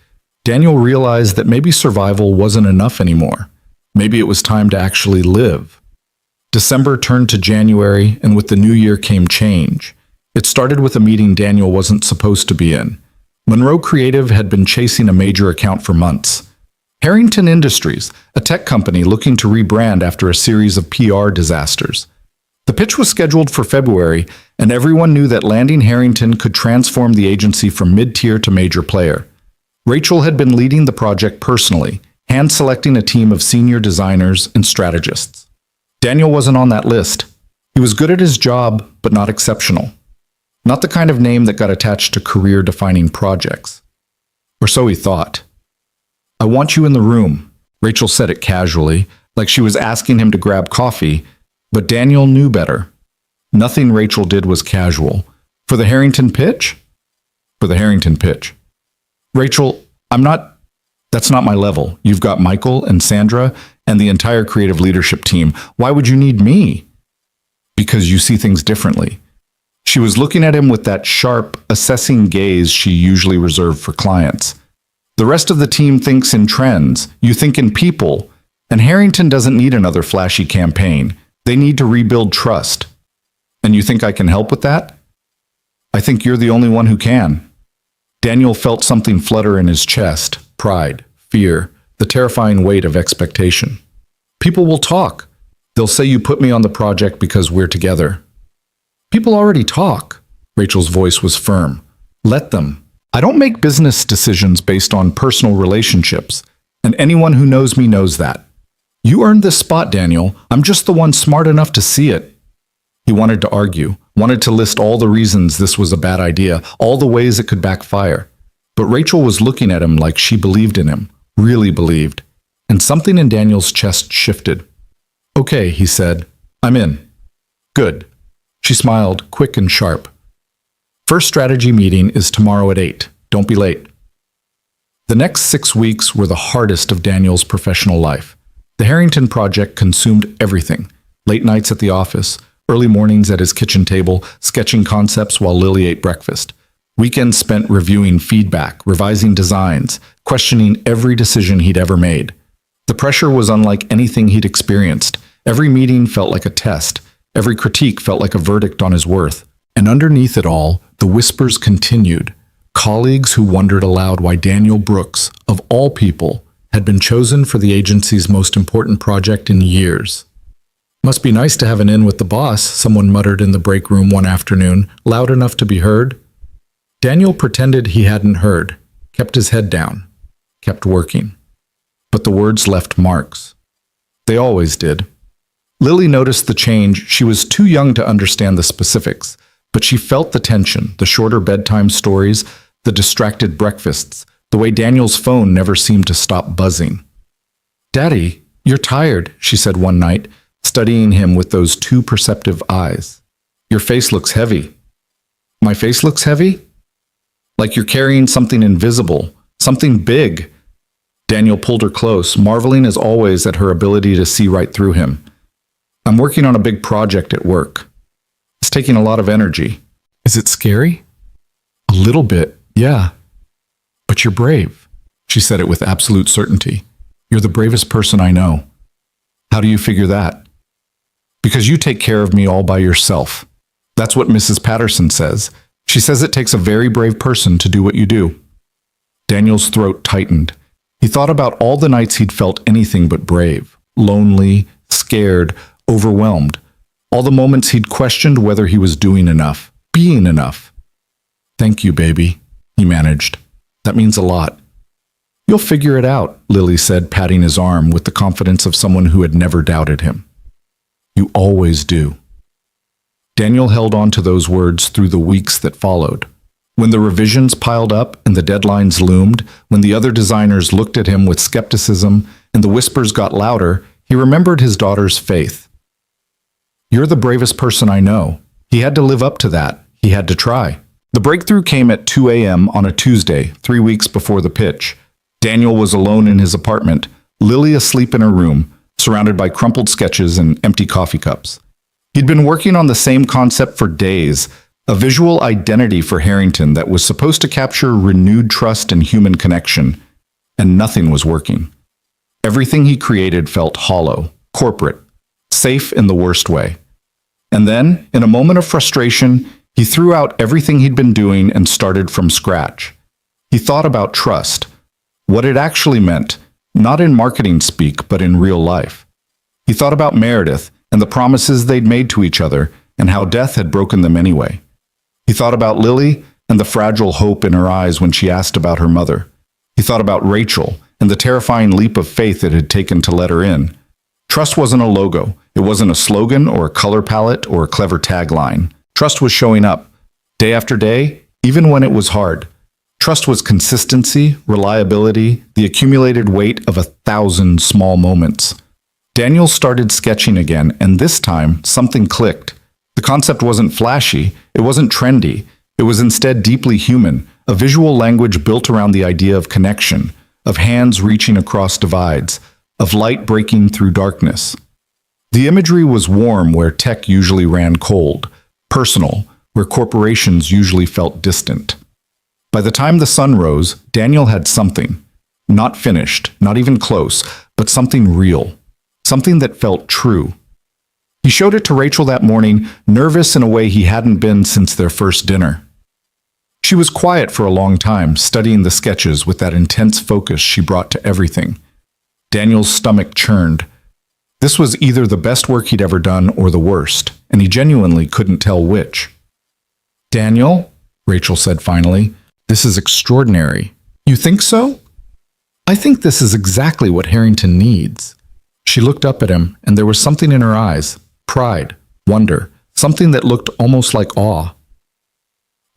Daniel realized that maybe survival wasn't enough anymore. Maybe it was time to actually live. December turned to January, and with the new year came change. It started with a meeting Daniel wasn't supposed to be in. Monroe Creative had been chasing a major account for months. Harrington Industries, a tech company looking to rebrand after a series of PR disasters. The pitch was scheduled for February, and everyone knew that landing Harrington could transform the agency from mid-tier to major player. Rachel had been leading the project personally, hand-selecting a team of senior designers and strategists. Daniel wasn't on that list. He was good at his job, but not exceptional. Not the kind of name that got attached to career-defining projects. Or so he thought. "I want you in the room," Rachel said it casually, like she was asking him to grab coffee, but Daniel knew better. Nothing Rachel did was casual. For the Harrington pitch? For the Harrington pitch. "Rachel, that's not my level. You've got Michael and Sandra and the entire creative leadership team. Why would you need me?" "Because you see things differently." She was looking at him with that sharp, assessing gaze she usually reserved for clients. "The rest of the team thinks in trends. You think in people. And Harrington doesn't need another flashy campaign. They need to rebuild trust. And you think I can help with that?" "I think you're the only one who can." Daniel felt something flutter in his chest, pride, fear, the terrifying weight of expectation. "People will talk. They'll say you put me on the project because we're together." "People already talk." Rachel's voice was firm. "Let them. I don't make business decisions based on personal relationships, and anyone who knows me knows that. You earned this spot, Daniel. I'm just the one smart enough to see it." He wanted to argue, wanted to list all the reasons this was a bad idea, all the ways it could backfire. But Rachel was looking at him like she believed in him, really believed, and something in Daniel's chest shifted. "Okay," he said. "I'm in." "Good." She smiled, quick and sharp. "First strategy meeting is tomorrow at 8. Don't be late." The next 6 weeks were the hardest of Daniel's professional life. The Harrington project consumed everything. Late nights at the office, Early mornings at his kitchen table, sketching concepts while Lily ate breakfast. Weekends spent reviewing feedback, revising designs, questioning every decision he'd ever made. The pressure was unlike anything he'd experienced. Every meeting felt like a test. Every critique felt like a verdict on his worth. And underneath it all, the whispers continued. Colleagues who wondered aloud why Daniel Brooks, of all people, had been chosen for the agency's most important project in years. Must be nice to have an in with the boss, someone muttered in the break room one afternoon, loud enough to be heard. Daniel pretended he hadn't heard, kept his head down, kept working. But the words left marks. They always did. Lily noticed the change. She was too young to understand the specifics, but she felt the tension, the shorter bedtime stories, the distracted breakfasts, the way Daniel's phone never seemed to stop buzzing. "Daddy, you're tired," she said one night, studying him with those too perceptive eyes. "Your face looks heavy." "My face looks heavy?" "Like you're carrying something invisible, something big." Daniel pulled her close, marveling as always at her ability to see right through him. "I'm working on a big project at work. It's taking a lot of energy." "Is it scary?" "A little bit, yeah." "But you're brave." She said it with absolute certainty. "You're the bravest person I know." "How do you figure that?" "Because you take care of me all by yourself. That's what Mrs. Patterson says. She says it takes a very brave person to do what you do." Daniel's throat tightened. He thought about all the nights he'd felt anything but brave, lonely, scared, overwhelmed. All the moments he'd questioned whether he was doing enough, being enough. "Thank you, baby," he managed. "That means a lot." "You'll figure it out," Lily said, patting his arm with the confidence of someone who had never doubted him. "You always do." Daniel held on to those words through the weeks that followed. When the revisions piled up and the deadlines loomed, when the other designers looked at him with skepticism and the whispers got louder, he remembered his daughter's faith. "You're the bravest person I know." He had to live up to that. He had to try. The breakthrough came at 2 a.m. on a Tuesday, 3 weeks before the pitch. Daniel was alone in his apartment, Lily asleep in her room, surrounded by crumpled sketches and empty coffee cups. He'd been working on the same concept for days, a visual identity for Harrington that was supposed to capture renewed trust and human connection, and nothing was working. Everything he created felt hollow, corporate, safe in the worst way. And then, in a moment of frustration, he threw out everything he'd been doing and started from scratch. He thought about trust, what it actually meant, not in marketing speak, but in real life. He thought about Meredith and the promises they'd made to each other and how death had broken them anyway. He thought about Lily and the fragile hope in her eyes when she asked about her mother. He thought about Rachel and the terrifying leap of faith it had taken to let her in. Trust wasn't a logo. It wasn't a slogan or a color palette or a clever tagline. Trust was showing up, day after day, even when it was hard. Trust was consistency, reliability, the accumulated weight of 1,000 small moments. Daniel started sketching again, and this time, something clicked. The concept wasn't flashy, it wasn't trendy, it was instead deeply human, a visual language built around the idea of connection, of hands reaching across divides, of light breaking through darkness. The imagery was warm where tech usually ran cold, personal, where corporations usually felt distant. By the time the sun rose, Daniel had something. Not finished, not even close, but something real. Something that felt true. He showed it to Rachel that morning, nervous in a way he hadn't been since their first dinner. She was quiet for a long time, studying the sketches with that intense focus she brought to everything. Daniel's stomach churned. This was either the best work he'd ever done or the worst, and he genuinely couldn't tell which. "Daniel," Rachel said finally, "this is extraordinary. You think so?" "I think this is exactly what Harrington needs." She looked up at him, and there was something in her eyes, pride, wonder, something that looked almost like awe.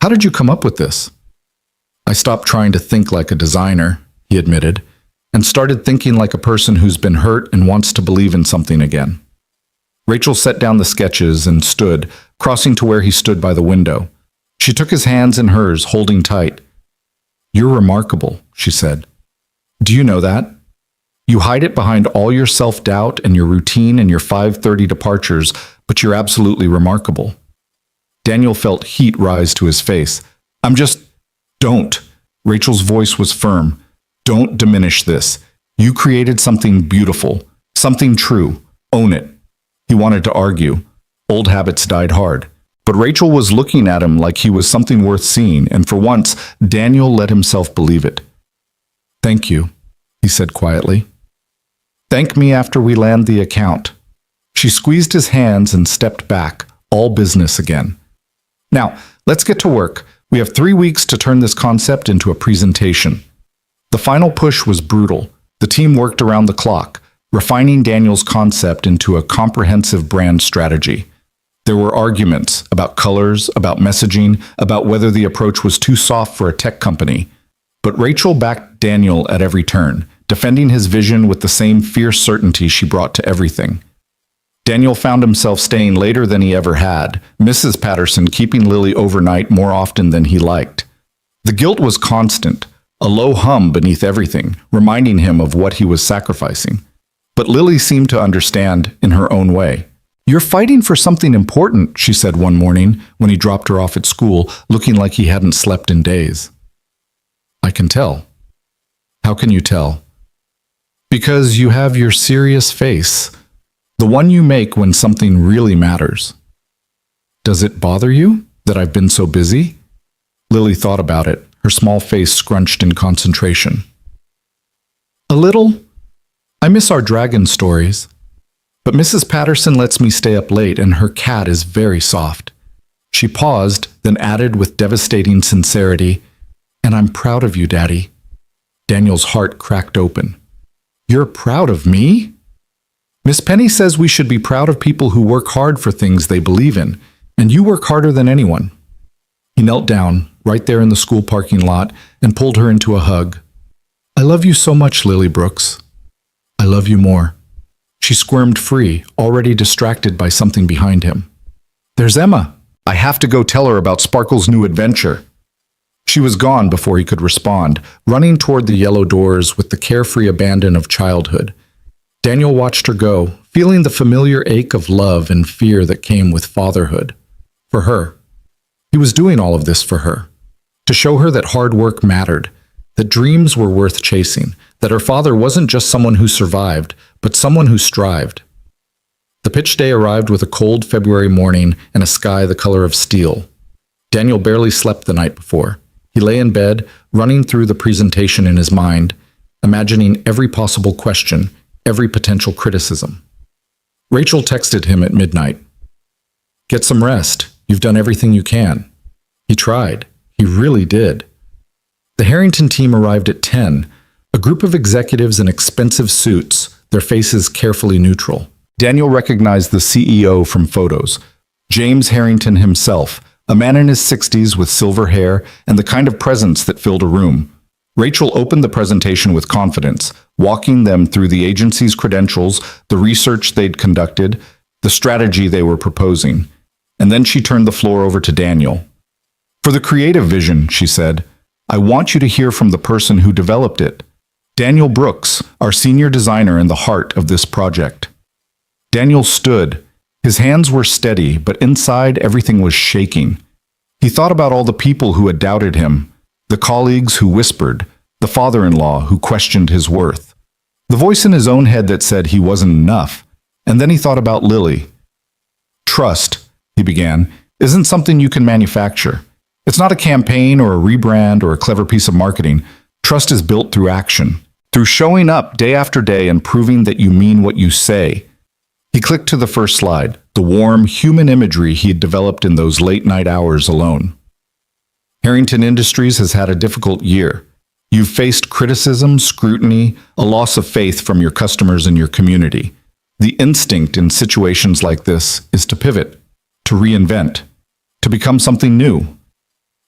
"How did you come up with this?" "I stopped trying to think like a designer," he admitted, "and started thinking like a person who's been hurt and wants to believe in something again." Rachel set down the sketches and stood, crossing to where he stood by the window. She took his hands in hers, holding tight. "You're remarkable," she said. "Do you know that? You hide it behind all your self-doubt and your routine and your 5:30 departures, but you're absolutely remarkable. Daniel felt heat rise to his face. Don't. Rachel's voice was firm. Don't diminish this. You created something beautiful, something true. Own it. He wanted to argue. Old habits died hard. But Rachel was looking at him like he was something worth seeing, and for once, Daniel let himself believe it. Thank you, he said quietly. Thank me after we land the account. She squeezed his hands and stepped back, all business again. Now, let's get to work. We have 3 weeks to turn this concept into a presentation. The final push was brutal. The team worked around the clock, refining Daniel's concept into a comprehensive brand strategy. There were arguments about colors, about messaging, about whether the approach was too soft for a tech company. But Rachel backed Daniel at every turn, defending his vision with the same fierce certainty she brought to everything. Daniel found himself staying later than he ever had, Mrs. Patterson keeping Lily overnight more often than he liked. The guilt was constant, a low hum beneath everything, reminding him of what he was sacrificing. But Lily seemed to understand in her own way. You're fighting for something important, she said one morning when he dropped her off at school, looking like he hadn't slept in days. I can tell. How can you tell? Because you have your serious face, the one you make when something really matters. Does it bother you that I've been so busy? Lily thought about it, her small face scrunched in concentration. A little. I miss our dragon stories. But Mrs. Patterson lets me stay up late, and her cat is very soft. She paused, then added with devastating sincerity, and I'm proud of you, Daddy. Daniel's heart cracked open. You're proud of me? Miss Penny says we should be proud of people who work hard for things they believe in, and you work harder than anyone. He knelt down, right there in the school parking lot, and pulled her into a hug. I love you so much, Lily Brooks. I love you more. She squirmed free, already distracted by something behind him. There's Emma. I have to go tell her about Sparkle's new adventure. She was gone before he could respond, running toward the yellow doors with the carefree abandon of childhood. Daniel watched her go, feeling the familiar ache of love and fear that came with fatherhood. For her. He was doing all of this for her. To show her that hard work mattered, that dreams were worth chasing, that her father wasn't just someone who survived, but someone who strived. The pitch day arrived with a cold February morning and a sky the color of steel. Daniel barely slept the night before. He lay in bed, running through the presentation in his mind, imagining every possible question, every potential criticism. Rachel texted him at midnight. Get some rest. You've done everything you can. He tried. He really did. The Harrington team arrived at 10, a group of executives in expensive suits, their faces carefully neutral. Daniel recognized the CEO from photos, James Harrington himself, a man in his 60s with silver hair and the kind of presence that filled a room. Rachel opened the presentation with confidence, walking them through the agency's credentials, the research they'd conducted, the strategy they were proposing. And then she turned the floor over to Daniel. For the creative vision, she said, I want you to hear from the person who developed it. Daniel Brooks, our senior designer in the heart of this project. Daniel stood. His hands were steady, but inside everything was shaking. He thought about all the people who had doubted him, the colleagues who whispered, the father-in-law who questioned his worth, the voice in his own head that said he wasn't enough. And then he thought about Lily. Trust, he began, isn't something you can manufacture. It's not a campaign or a rebrand or a clever piece of marketing. Trust is built through action, through showing up day after day and proving that you mean what you say. He clicked to the first slide, the warm, human imagery he had developed in those late-night hours alone. Harrington Industries has had a difficult year. You've faced criticism, scrutiny, a loss of faith from your customers and your community. The instinct in situations like this is to pivot, to reinvent, to become something new.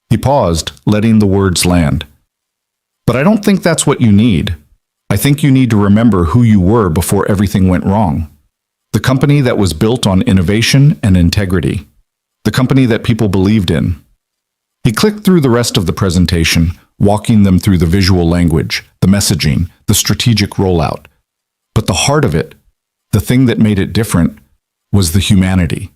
He paused, letting the words land. But I don't think that's what you need. I think you need to remember who you were before everything went wrong. The company that was built on innovation and integrity. The company that people believed in. He clicked through the rest of the presentation, walking them through the visual language, the messaging, the strategic rollout. But the heart of it, the thing that made it different, was the humanity.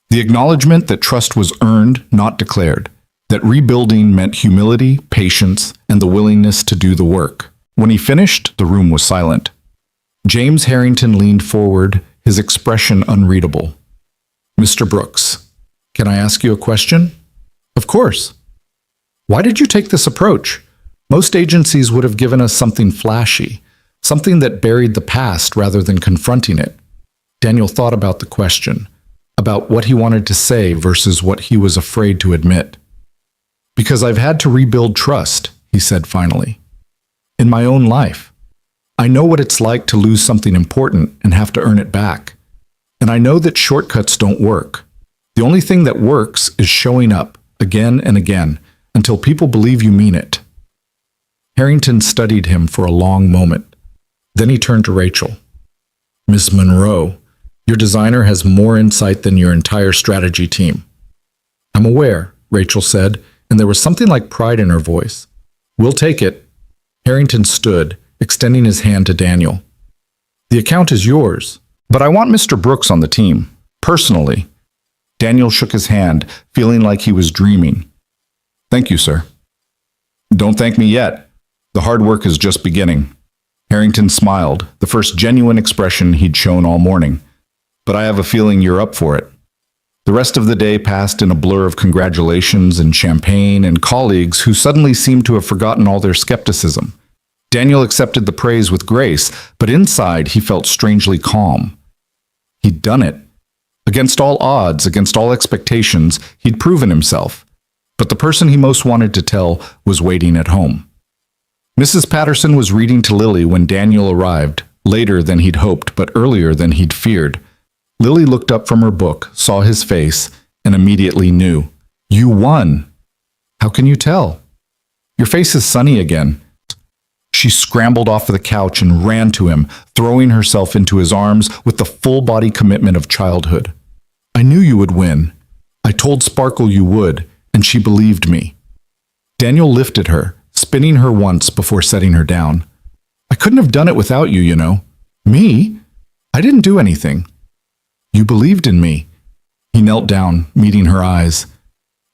The acknowledgement that trust was earned, not declared, that rebuilding meant humility, patience, and the willingness to do the work. When he finished, the room was silent. James Harrington leaned forward, his expression unreadable. "Mr. Brooks, can I ask you a question?" "Of course." "Why did you take this approach? Most agencies would have given us something flashy, something that buried the past rather than confronting it." Daniel thought about the question, about what he wanted to say versus what he was afraid to admit. "Because I've had to rebuild trust," he said finally. "In my own life. I know what it's like to lose something important and have to earn it back. And I know that shortcuts don't work. The only thing that works is showing up again and again until people believe you mean it." Harrington studied him for a long moment. Then he turned to Rachel. "Miss Monroe, your designer has more insight than your entire strategy team." "I'm aware," Rachel said, and there was something like pride in her voice. "We'll take it." Harrington stood, extending his hand to Daniel. "The account is yours, but I want Mr. Brooks on the team, personally." Daniel shook his hand, feeling like he was dreaming. "Thank you, sir." "Don't thank me yet. The hard work is just beginning." Harrington smiled, the first genuine expression he'd shown all morning. "But I have a feeling you're up for it." The rest of the day passed in a blur of congratulations and champagne and colleagues who suddenly seemed to have forgotten all their skepticism. Daniel accepted the praise with grace, but inside he felt strangely calm. He'd done it. Against all odds, against all expectations, he'd proven himself. But the person he most wanted to tell was waiting at home. Mrs. Patterson was reading to Lily when Daniel arrived, later than he'd hoped, but earlier than he'd feared. Lily looked up from her book, saw his face, and immediately knew. "You won!" "How can you tell?" "Your face is sunny again." She scrambled off the couch and ran to him, throwing herself into his arms with the full-body commitment of childhood. "I knew you would win. I told Sparkle you would, and she believed me." Daniel lifted her, spinning her once before setting her down. "I couldn't have done it without you, you know." "Me? I didn't do anything." "You believed in me." He knelt down, meeting her eyes.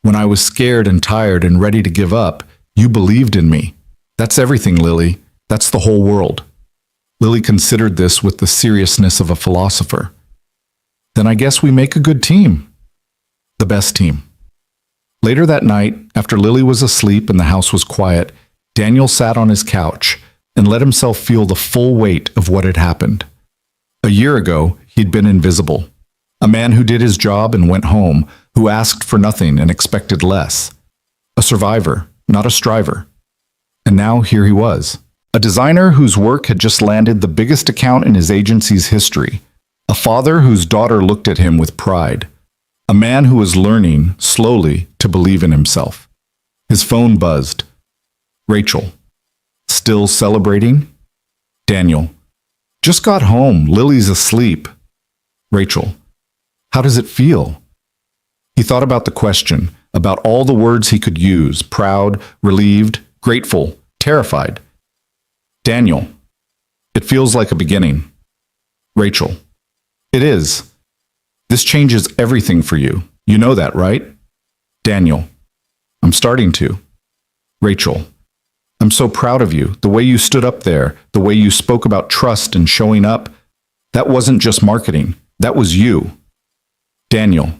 "When I was scared and tired and ready to give up, you believed in me. That's everything, Lily. That's the whole world." Lily considered this with the seriousness of a philosopher. "Then I guess we make a good team." "The best team." Later that night, after Lily was asleep and the house was quiet, Daniel sat on his couch and let himself feel the full weight of what had happened. A year ago, he'd been invisible. A man who did his job and went home, who asked for nothing and expected less. A survivor, not a striver. And now here he was, a designer whose work had just landed the biggest account in his agency's history, a father whose daughter looked at him with pride, a man who was learning, slowly, to believe in himself. His phone buzzed. Rachel. "Still celebrating?" Daniel. "Just got home. Lily's asleep." Rachel. "How does it feel?" He thought about the question, about all the words he could use, proud, relieved, grateful, terrified. Daniel. "It feels like a beginning." Rachel. "It is. This changes everything for you. You know that, right?" Daniel. "I'm starting to." Rachel. "I'm so proud of you, the way you stood up there, the way you spoke about trust and showing up. That wasn't just marketing. That was you." Daniel.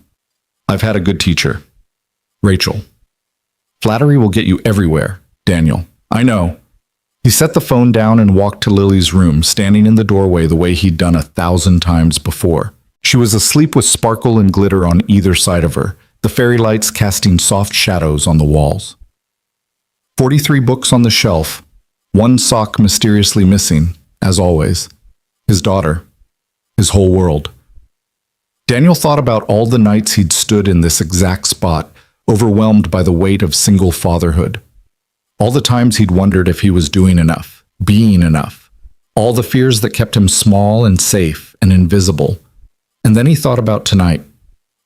"I've had a good teacher." Rachel. "Flattery will get you everywhere." Daniel. "I know." He set the phone down and walked to Lily's room, standing in the doorway the way he'd done 1,000 times before. She was asleep with sparkle and glitter on either side of her, the fairy lights casting soft shadows on the walls. 43 books on the shelf, one sock mysteriously missing, as always. His daughter. His whole world. Daniel thought about all the nights he'd stood in this exact spot, overwhelmed by the weight of single fatherhood. All the times he'd wondered if he was doing enough, being enough. All the fears that kept him small and safe and invisible. And then he thought about tonight.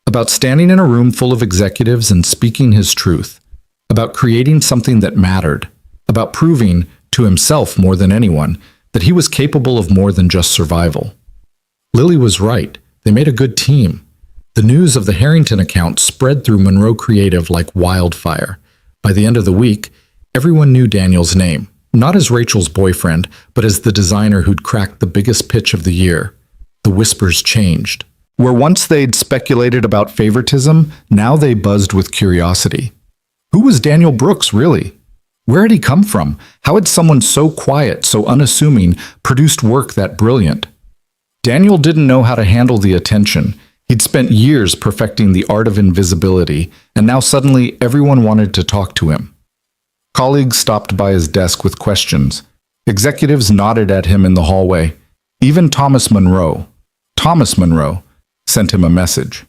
About standing in a room full of executives and speaking his truth. About creating something that mattered. About proving, to himself more than anyone, that he was capable of more than just survival. Lily was right. They made a good team. The news of the Harrington account spread through Monroe Creative like wildfire. By the end of the week, everyone knew Daniel's name, not as Rachel's boyfriend, but as the designer who'd cracked the biggest pitch of the year. The whispers changed. Where once they'd speculated about favoritism, now they buzzed with curiosity. Who was Daniel Brooks, really? Where had he come from? How had someone so quiet, so unassuming, produced work that brilliant? Daniel didn't know how to handle the attention. He'd spent years perfecting the art of invisibility, and now suddenly everyone wanted to talk to him. Colleagues stopped by his desk with questions. Executives nodded at him in the hallway. Even Thomas Monroe, sent him a message.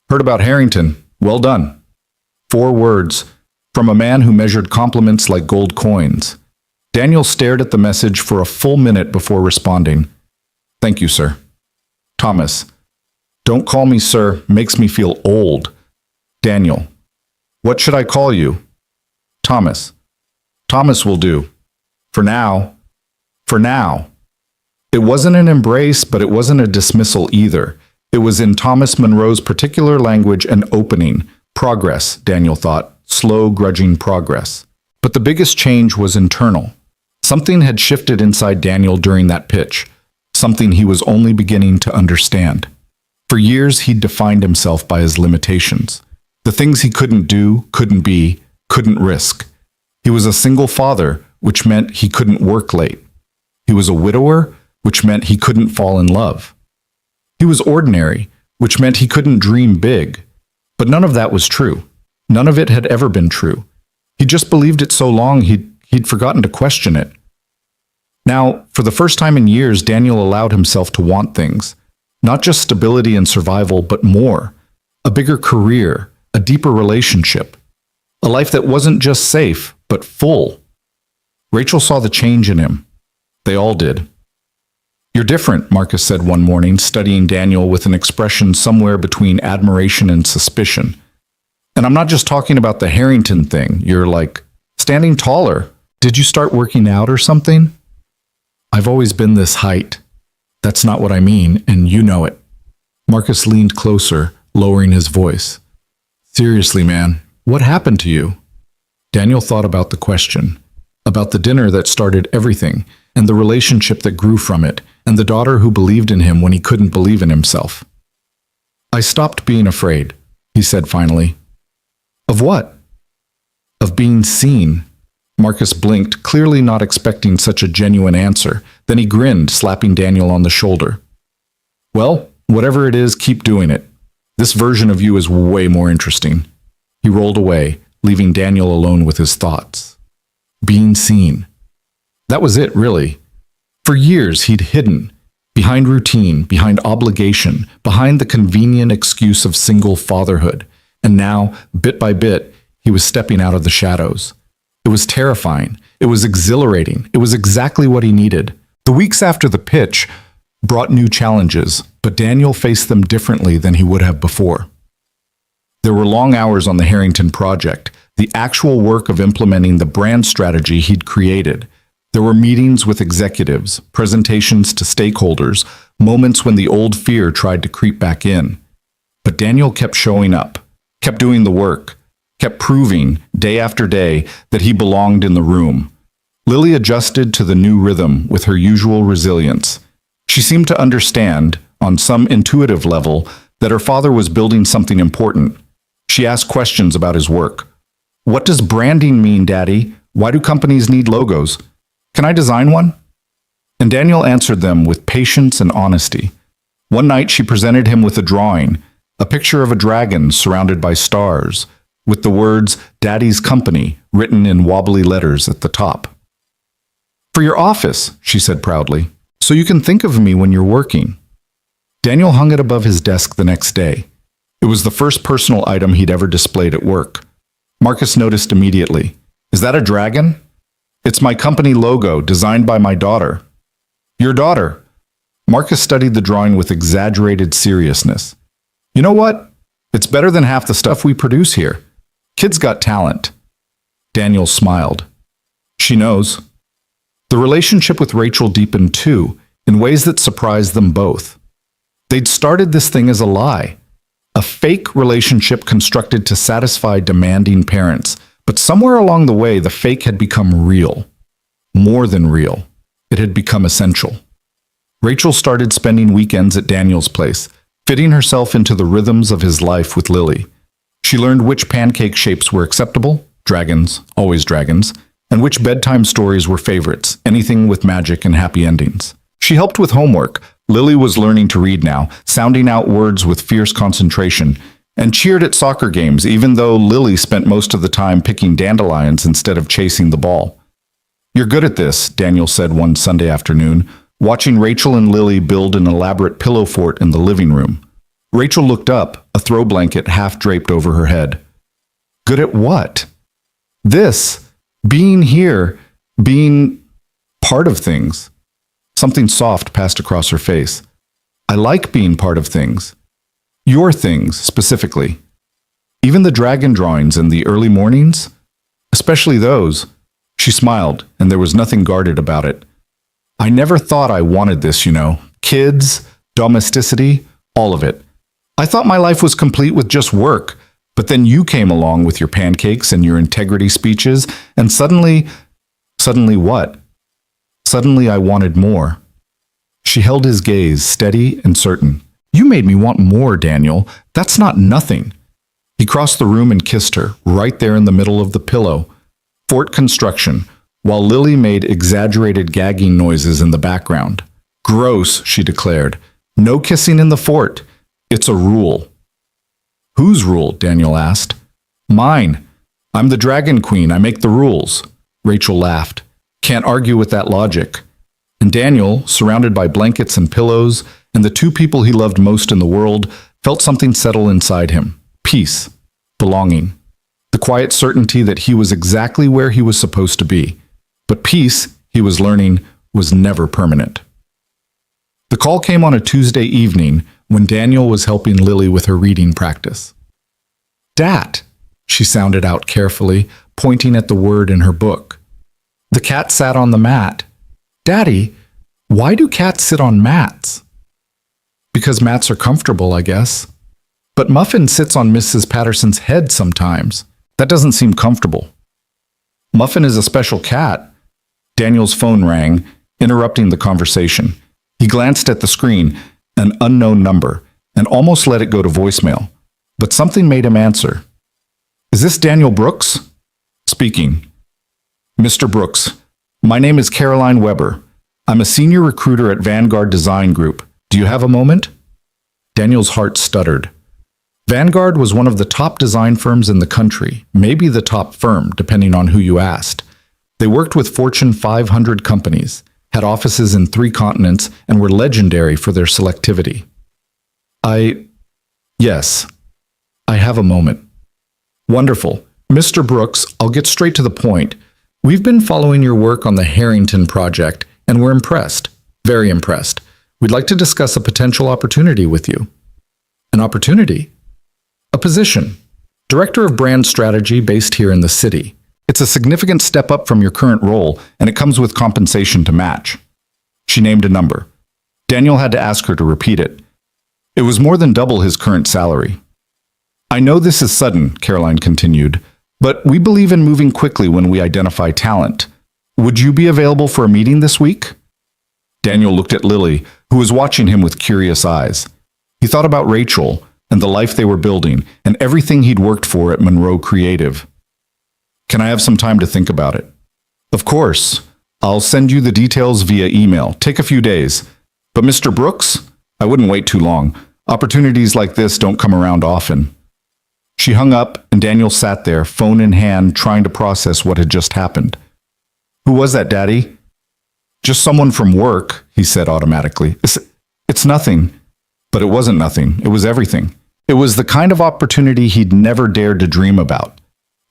Heard about Harrington. Well done. 4 words, from a man who measured compliments like gold coins. Daniel stared at the message for a full minute before responding. Thank you, sir. Thomas. Don't call me sir, makes me feel old. Daniel. What should I call you? Thomas. Thomas will do. For now. For now. It wasn't an embrace, but it wasn't a dismissal either. It was in Thomas Monroe's particular language an opening. Progress, Daniel thought. Slow, grudging progress. But the biggest change was internal. Something had shifted inside Daniel during that pitch. Something he was only beginning to understand. For years, he'd defined himself by his limitations. The things he couldn't do, couldn't be, couldn't risk. He was a single father, which meant he couldn't work late. He was a widower, which meant he couldn't fall in love. He was ordinary, which meant he couldn't dream big. But none of that was true. None of it had ever been true. He just believed it so long he'd forgotten to question it. Now, for the first time in years, Daniel allowed himself to want things. Not just stability and survival, but more. A bigger career, a deeper relationship. A life that wasn't just safe, but full. Rachel saw the change in him. They all did. You're different, Marcus said one morning, studying Daniel with an expression somewhere between admiration and suspicion. And I'm not just talking about the Harrington thing. You're like, standing taller. Did you start working out or something? I've always been this height. That's not what I mean, and you know it. Marcus leaned closer, lowering his voice. Seriously, man, what happened to you? Daniel thought about the question, about the dinner that started everything, and the relationship that grew from it, and the daughter who believed in him when he couldn't believe in himself. I stopped being afraid, he said finally. Of what? Of being seen. Marcus blinked, clearly not expecting such a genuine answer. Then he grinned, slapping Daniel on the shoulder. Well, whatever it is, keep doing it. This version of you is way more interesting. He rolled away, leaving Daniel alone with his thoughts. Being seen. That was it, really. For years, he'd hidden, behind routine, behind obligation, behind the convenient excuse of single fatherhood. And now, bit by bit, he was stepping out of the shadows. It was terrifying. It was exhilarating. It was exactly what he needed. The weeks after the pitch brought new challenges, but Daniel faced them differently than he would have before. There were long hours on the Harrington project, the actual work of implementing the brand strategy he'd created. There were meetings with executives, presentations to stakeholders, moments when the old fear tried to creep back in. But Daniel kept showing up, kept doing the work, kept proving, day after day, that he belonged in the room. Lily adjusted to the new rhythm with her usual resilience. She seemed to understand, on some intuitive level, that her father was building something important. She asked questions about his work. What does branding mean, Daddy? Why do companies need logos? Can I design one? And Daniel answered them with patience and honesty. One night she presented him with a drawing, a picture of a dragon surrounded by stars, with the words Daddy's Company written in wobbly letters at the top. For your office, she said proudly, so you can think of me when you're working. Daniel hung it above his desk the next day. It was the first personal item he'd ever displayed at work. Marcus noticed immediately. Is that a dragon? It's my company logo, designed by my daughter. Your daughter? Marcus studied the drawing with exaggerated seriousness. You know what? It's better than half the stuff we produce here. Kid's got talent. Daniel smiled. She knows. The relationship with Rachel deepened too, in ways that surprised them both. They'd started this thing as a lie, a fake relationship constructed to satisfy demanding parents, but somewhere along the way, the fake had become real. More than real. It had become essential. Rachel started spending weekends at Daniel's place, fitting herself into the rhythms of his life with Lily. She learned which pancake shapes were acceptable, dragons, always dragons, and which bedtime stories were favorites, anything with magic and happy endings. She helped with homework. Lily was learning to read now, sounding out words with fierce concentration, and cheered at soccer games, even though Lily spent most of the time picking dandelions instead of chasing the ball. "You're good at this," Daniel said one Sunday afternoon, watching Rachel and Lily build an elaborate pillow fort in the living room. Rachel looked up, a throw blanket half draped over her head. "Good at what?" "This. Being here. Being part of things." Something soft passed across her face. "I like being part of things. Your things, specifically. Even the dragon drawings in the early mornings? Especially those." She smiled, and there was nothing guarded about it. "I never thought I wanted this, you know. Kids, domesticity, all of it. I thought my life was complete with just work, but then you came along with your pancakes and your integrity speeches, and suddenly what? Suddenly I wanted more." She held his gaze, steady and certain. "You made me want more, Daniel. That's not nothing." He crossed the room and kissed her, right there in the middle of the pillow. Fort construction, while Lily made exaggerated gagging noises in the background. "Gross," she declared. "No kissing in the fort. It's a rule." "Whose rule?" Daniel asked. "Mine. I'm the Dragon Queen. I make the rules." Rachel laughed. "Can't argue with that logic." And Daniel, surrounded by blankets and pillows, and the two people he loved most in the world, felt something settle inside him. Peace. Belonging. The quiet certainty that he was exactly where he was supposed to be. But peace, he was learning, was never permanent. The call came on a Tuesday evening when Daniel was helping Lily with her reading practice. "Dat," she sounded out carefully, pointing at the word in her book. The cat sat on the mat. "Daddy, why do cats sit on mats?" "Because mats are comfortable, I guess." "But Muffin sits on Mrs. Patterson's head sometimes. That doesn't seem comfortable." "Muffin is a special cat." Daniel's phone rang, interrupting the conversation. He glanced at the screen, an unknown number, and almost let it go to voicemail. But something made him answer. "Is this Daniel Brooks?" "Speaking." "Mr. Brooks, my name is Caroline Weber. I'm a senior recruiter at Vanguard Design Group. Do you have a moment?" Daniel's heart stuttered. Vanguard was one of the top design firms in the country, maybe the top firm, depending on who you asked. They worked with Fortune 500 companies, had offices in 3 continents, and were legendary for their selectivity. Yes, I have a moment." "Wonderful. Mr. Brooks, I'll get straight to the point. We've been following your work on the Harrington project, and we're impressed, very impressed. We'd like to discuss a potential opportunity with you." "An opportunity?" "A position. Director of Brand Strategy based here in the city. It's a significant step up from your current role, and it comes with compensation to match." She named a number. Daniel had to ask her to repeat it. It was more than double his current salary. "I know this is sudden," Caroline continued, "but we believe in moving quickly when we identify talent. Would you be available for a meeting this week?" Daniel looked at Lily, who was watching him with curious eyes. He thought about Rachel and the life they were building and everything he'd worked for at Monroe Creative. "Can I have some time to think about it?" "Of course. I'll send you the details via email. Take a few days. But Mr. Brooks, I wouldn't wait too long. Opportunities like this don't come around often." She hung up, and Daniel sat there, phone in hand, trying to process what had just happened. "Who was that, Daddy?" "Just someone from work," he said automatically. It's nothing." But it wasn't nothing. It was everything. It was the kind of opportunity he'd never dared to dream about.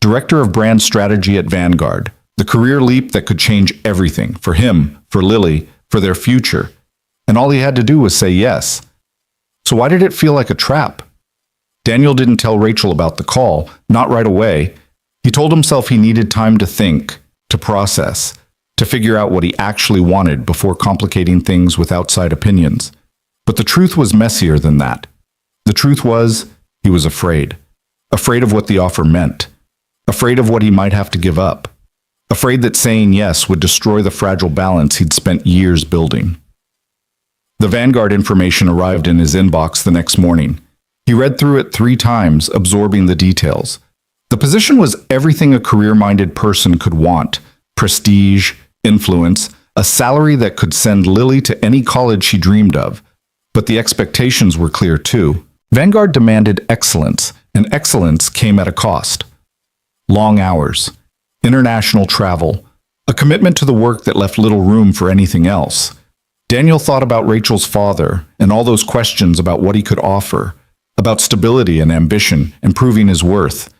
Director of Brand Strategy at Vanguard. The career leap that could change everything, for him, for Lily, for their future. And all he had to do was say yes. So why did it feel like a trap? Daniel didn't tell Rachel about the call, not right away. He told himself he needed time to think, to process. to figure out what he actually wanted before complicating things with outside opinions. But the truth was messier than that. The truth was, he was afraid. Afraid of what the offer meant. Afraid of what he might have to give up. Afraid that saying yes would destroy the fragile balance he'd spent years building. The Vanguard information arrived in his inbox the next morning. He read through it 3 times, absorbing the details. The position was everything a career-minded person could want: prestige, influence, a salary that could send Lily to any college she dreamed of. But the expectations were clear too. Vanguard demanded excellence, and excellence came at a cost. Long hours, international travel, a commitment to the work that left little room for anything else. Daniel thought about Rachel's father and all those questions about what he could offer, about stability and ambition and proving his worth.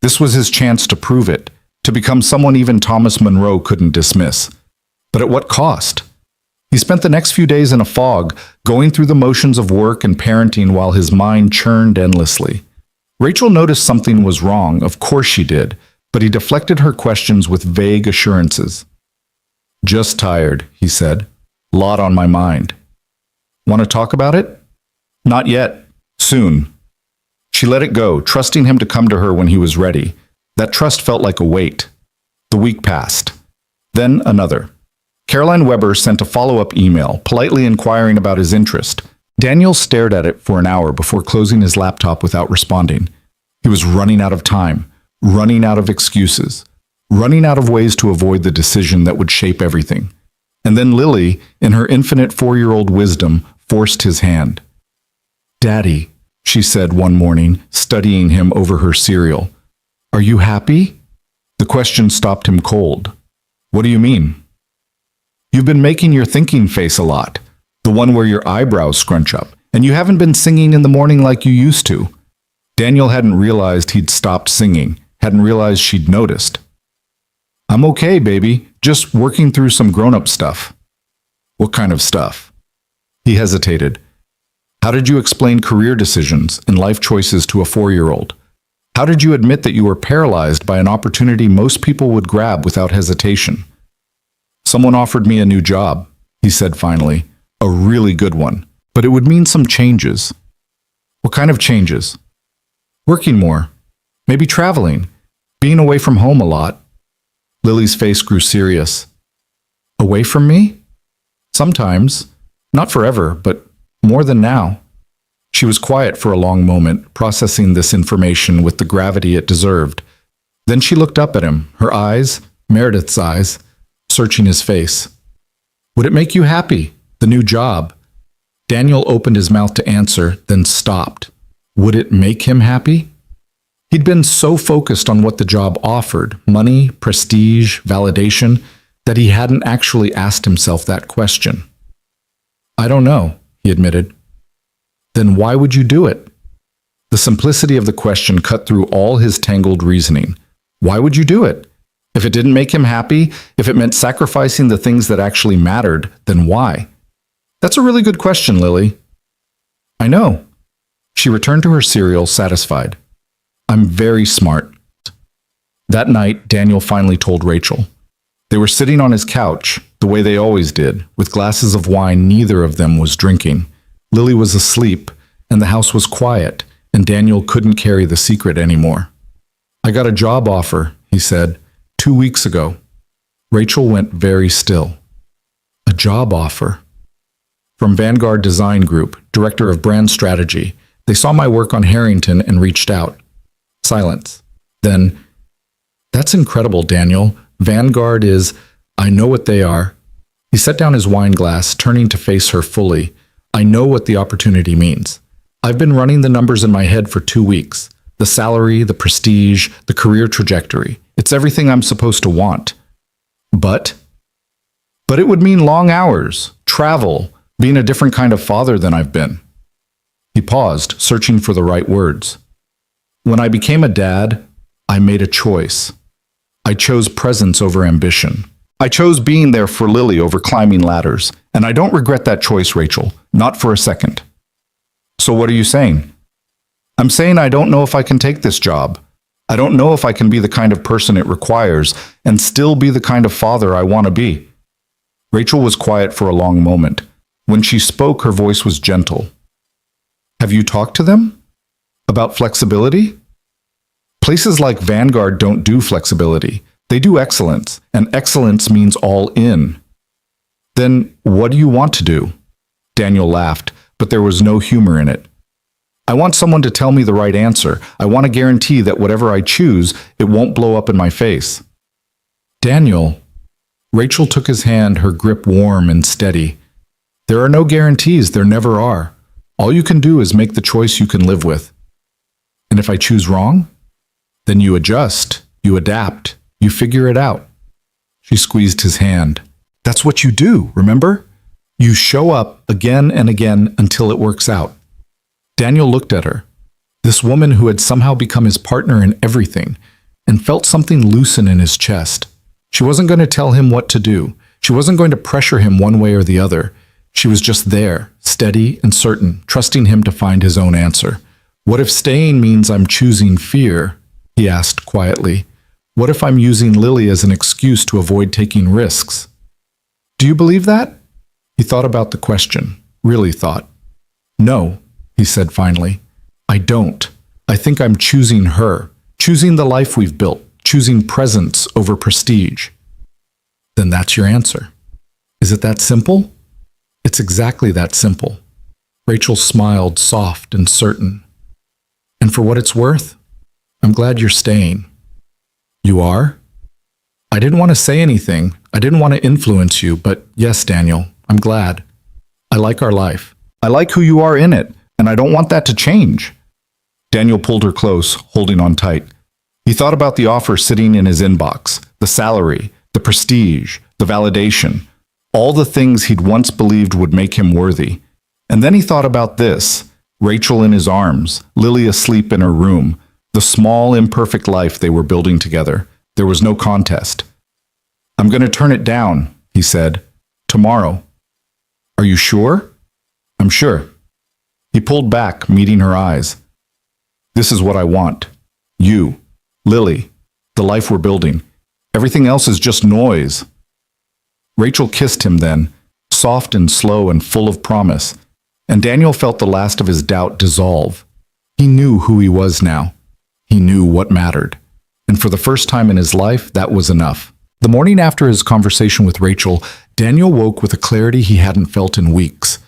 This was his chance to prove it, to become someone even Thomas Monroe couldn't dismiss. But at what cost? He spent the next few days in a fog, going through the motions of work and parenting while his mind churned endlessly. Rachel noticed something was wrong, of course she did, but he deflected her questions with vague assurances. "Just tired," he said. "Lot on my mind." "Want to talk about it?" "Not yet. Soon." She let it go, trusting him to come to her when he was ready. That trust felt like a weight. The week passed. Then another. Caroline Weber sent a follow-up email, politely inquiring about his interest. Daniel stared at it for an hour before closing his laptop without responding. He was running out of time, running out of excuses, running out of ways to avoid the decision that would shape everything. And then Lily, in her infinite 4-year-old wisdom, forced his hand. "Daddy," she said one morning, studying him over her cereal. "Are you happy?" The question stopped him cold. "What do you mean?" "You've been making your thinking face a lot, the one where your eyebrows scrunch up, and you haven't been singing in the morning like you used to." Daniel hadn't realized he'd stopped singing, hadn't realized she'd noticed. "I'm okay, baby, just working through some grown-up stuff." "What kind of stuff?" He hesitated. "How did you explain career decisions and life choices to a 4-year-old? How did you admit that you were paralyzed by an opportunity most people would grab without hesitation?" "Someone offered me a new job," he said finally. "A really good one. But it would mean some changes." "What kind of changes?" "Working more. Maybe traveling. Being away from home a lot." Lily's face grew serious. "Away from me?" "Sometimes. Not forever, but more than now." She was quiet for a long moment, processing this information with the gravity it deserved. Then she looked up at him, her eyes, Meredith's eyes, searching his face. "Would it make you happy, the new job?" Daniel opened his mouth to answer, then stopped. Would it make him happy? He'd been so focused on what the job offered, money, prestige, validation, that he hadn't actually asked himself that question. "I don't know," he admitted. "Then why would you do it?" The simplicity of the question cut through all his tangled reasoning. Why would you do it? If it didn't make him happy, if it meant sacrificing the things that actually mattered, then why? "That's a really good question, Lily." "I know." She returned to her cereal, satisfied. "I'm very smart." That night, Daniel finally told Rachel. They were sitting on his couch, the way they always did, with glasses of wine neither of them was drinking. Lily was asleep, and the house was quiet, and Daniel couldn't carry the secret anymore. "I got a job offer," he said, 2 weeks ago. Rachel went very still. "A job offer?" "From Vanguard Design Group, Director of Brand Strategy. They saw my work on Harrington and reached out." Silence. Then, "That's incredible, Daniel. Vanguard is, I know what they are." He set down his wine glass, turning to face her fully. "I know what the opportunity means. I've been running the numbers in my head for 2 weeks. The salary, the prestige, the career trajectory. It's everything I'm supposed to want. But it would mean long hours, travel, being a different kind of father than I've been." He paused, searching for the right words. "When I became a dad, I made a choice. I chose presence over ambition. I chose being there for Lily over climbing ladders, and I don't regret that choice, Rachel, not for a second." "So what are you saying?" "I'm saying I don't know if I can take this job. I don't know if I can be the kind of person it requires and still be the kind of father I want to be. Rachel was quiet for a long moment. When she spoke, her voice was gentle. Have you talked to them? About flexibility? Places like Vanguard don't do flexibility. They do excellence, and excellence means all in. Then what do you want to do? Daniel laughed, but there was no humor in it. I want someone to tell me the right answer. I want to guarantee that whatever I choose, it won't blow up in my face. Daniel. Rachel took his hand, her grip warm and steady. There are no guarantees, there never are. All you can do is make the choice you can live with. And if I choose wrong? Then you adjust, you adapt, you figure it out. She squeezed his hand. That's what you do, remember? You show up again and again until it works out. Daniel looked at her, this woman who had somehow become his partner in everything, and felt something loosen in his chest. She wasn't going to tell him what to do. She wasn't going to pressure him one way or the other. She was just there, steady and certain, trusting him to find his own answer. What if staying means I'm choosing fear? He asked quietly. What if I'm using Lily as an excuse to avoid taking risks? Do you believe that? He thought about the question, really thought. No, he said finally. I don't. I think I'm choosing her, choosing the life we've built, choosing presence over prestige. Then that's your answer. Is it that simple? It's exactly that simple. Rachel smiled, soft and certain. And for what it's worth, I'm glad you're staying. You are? I didn't want to say anything. I didn't want to influence you, but yes, Daniel, I'm glad. I like our life. I like who you are in it, and I don't want that to change. Daniel pulled her close, holding on tight. He thought about the offer sitting in his inbox, the salary, the prestige, the validation, all the things he'd once believed would make him worthy. And then he thought about this, Rachel in his arms, Lily asleep in her room, the small, imperfect life they were building together. There was no contest. I'm going to turn it down, he said. Tomorrow. Are you sure? I'm sure. He pulled back, meeting her eyes. This is what I want. You, Lily, the life we're building. Everything else is just noise. Rachel kissed him then, soft and slow and full of promise, and Daniel felt the last of his doubt dissolve. He knew who he was now. He knew what mattered. And for the first time in his life, that was enough. The morning after his conversation with Rachel, Daniel woke with a clarity he hadn't felt in weeks.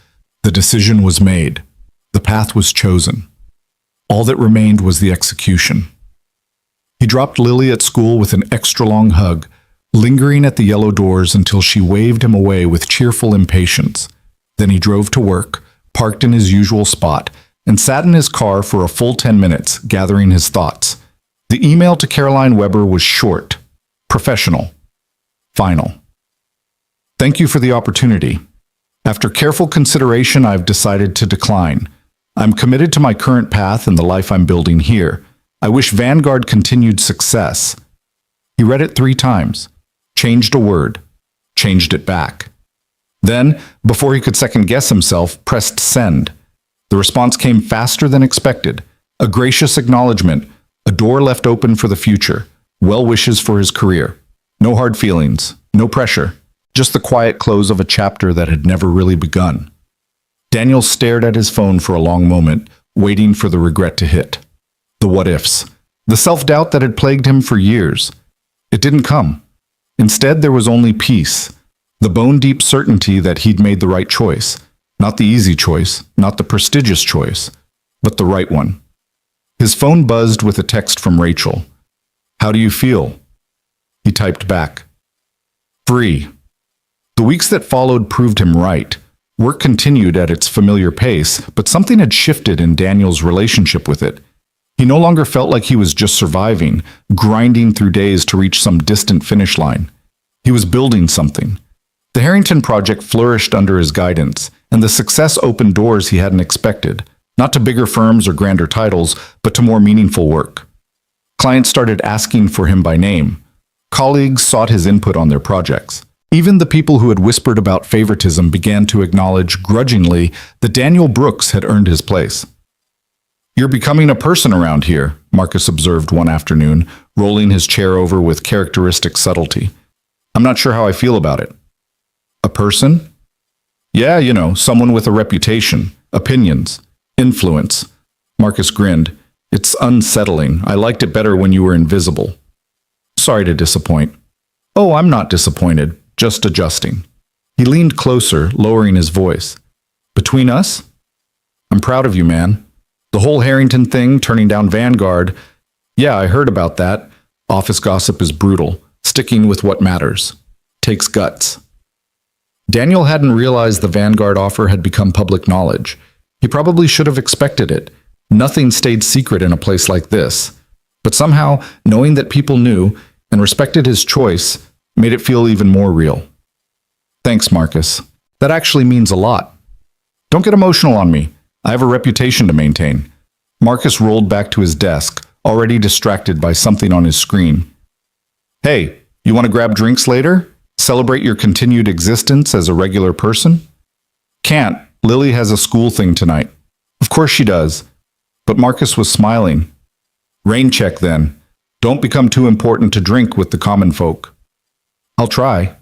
The decision was made. The path was chosen. All that remained was the execution. He dropped Lily at school with an extra-long hug, lingering at the yellow doors until she waved him away with cheerful impatience. Then he drove to work, parked in his usual spot, and sat in his car for a full 10 minutes, gathering his thoughts. The email to Caroline Weber was short, professional, final. Thank you for the opportunity. After careful consideration, I've decided to decline. I'm committed to my current path and the life I'm building here. I wish Vanguard continued success. He read it 3 times, changed a word, changed it back. Then, before he could second-guess himself, pressed send. The response came faster than expected. A gracious acknowledgement, a door left open for the future, well wishes for his career. No hard feelings, no pressure, just the quiet close of a chapter that had never really begun. Daniel stared at his phone for a long moment, waiting for the regret to hit. The what-ifs, the self-doubt that had plagued him for years. It didn't come. Instead, there was only peace, the bone-deep certainty that he'd made the right choice. Not the easy choice, not the prestigious choice, but the right one. His phone buzzed with a text from Rachel. How do you feel? He typed back. Free. The weeks that followed proved him right. Work continued at its familiar pace, but something had shifted in Daniel's relationship with it. He no longer felt like he was just surviving, grinding through days to reach some distant finish line. He was building something. The Harrington project flourished under his guidance, and the success opened doors he hadn't expected, not to bigger firms or grander titles, but to more meaningful work. Clients started asking for him by name. Colleagues sought his input on their projects. Even the people who had whispered about favoritism began to acknowledge grudgingly that Daniel Brooks had earned his place. You're becoming a person around here, Marcus observed one afternoon, rolling his chair over with characteristic subtlety. I'm not sure how I feel about it. A person? Yeah, someone with a reputation, opinions, influence. Marcus grinned. It's unsettling. I liked it better when you were invisible. Sorry to disappoint. Oh, I'm not disappointed, just adjusting. He leaned closer, lowering his voice. Between us? I'm proud of you, man. The whole Harrington thing, turning down Vanguard. Yeah, I heard about that. Office gossip is brutal. Sticking with what matters. Takes guts. Daniel hadn't realized the Vanguard offer had become public knowledge. He probably should have expected it. Nothing stayed secret in a place like this. But somehow, knowing that people knew and respected his choice made it feel even more real. Thanks, Marcus. That actually means a lot. Don't get emotional on me. I have a reputation to maintain. Marcus rolled back to his desk, already distracted by something on his screen. Hey, you want to grab drinks later? Celebrate your continued existence as a regular person? Can't. Lily has a school thing tonight. Of course she does. But Marcus was smiling. Rain check then. Don't become too important to drink with the common folk. I'll try.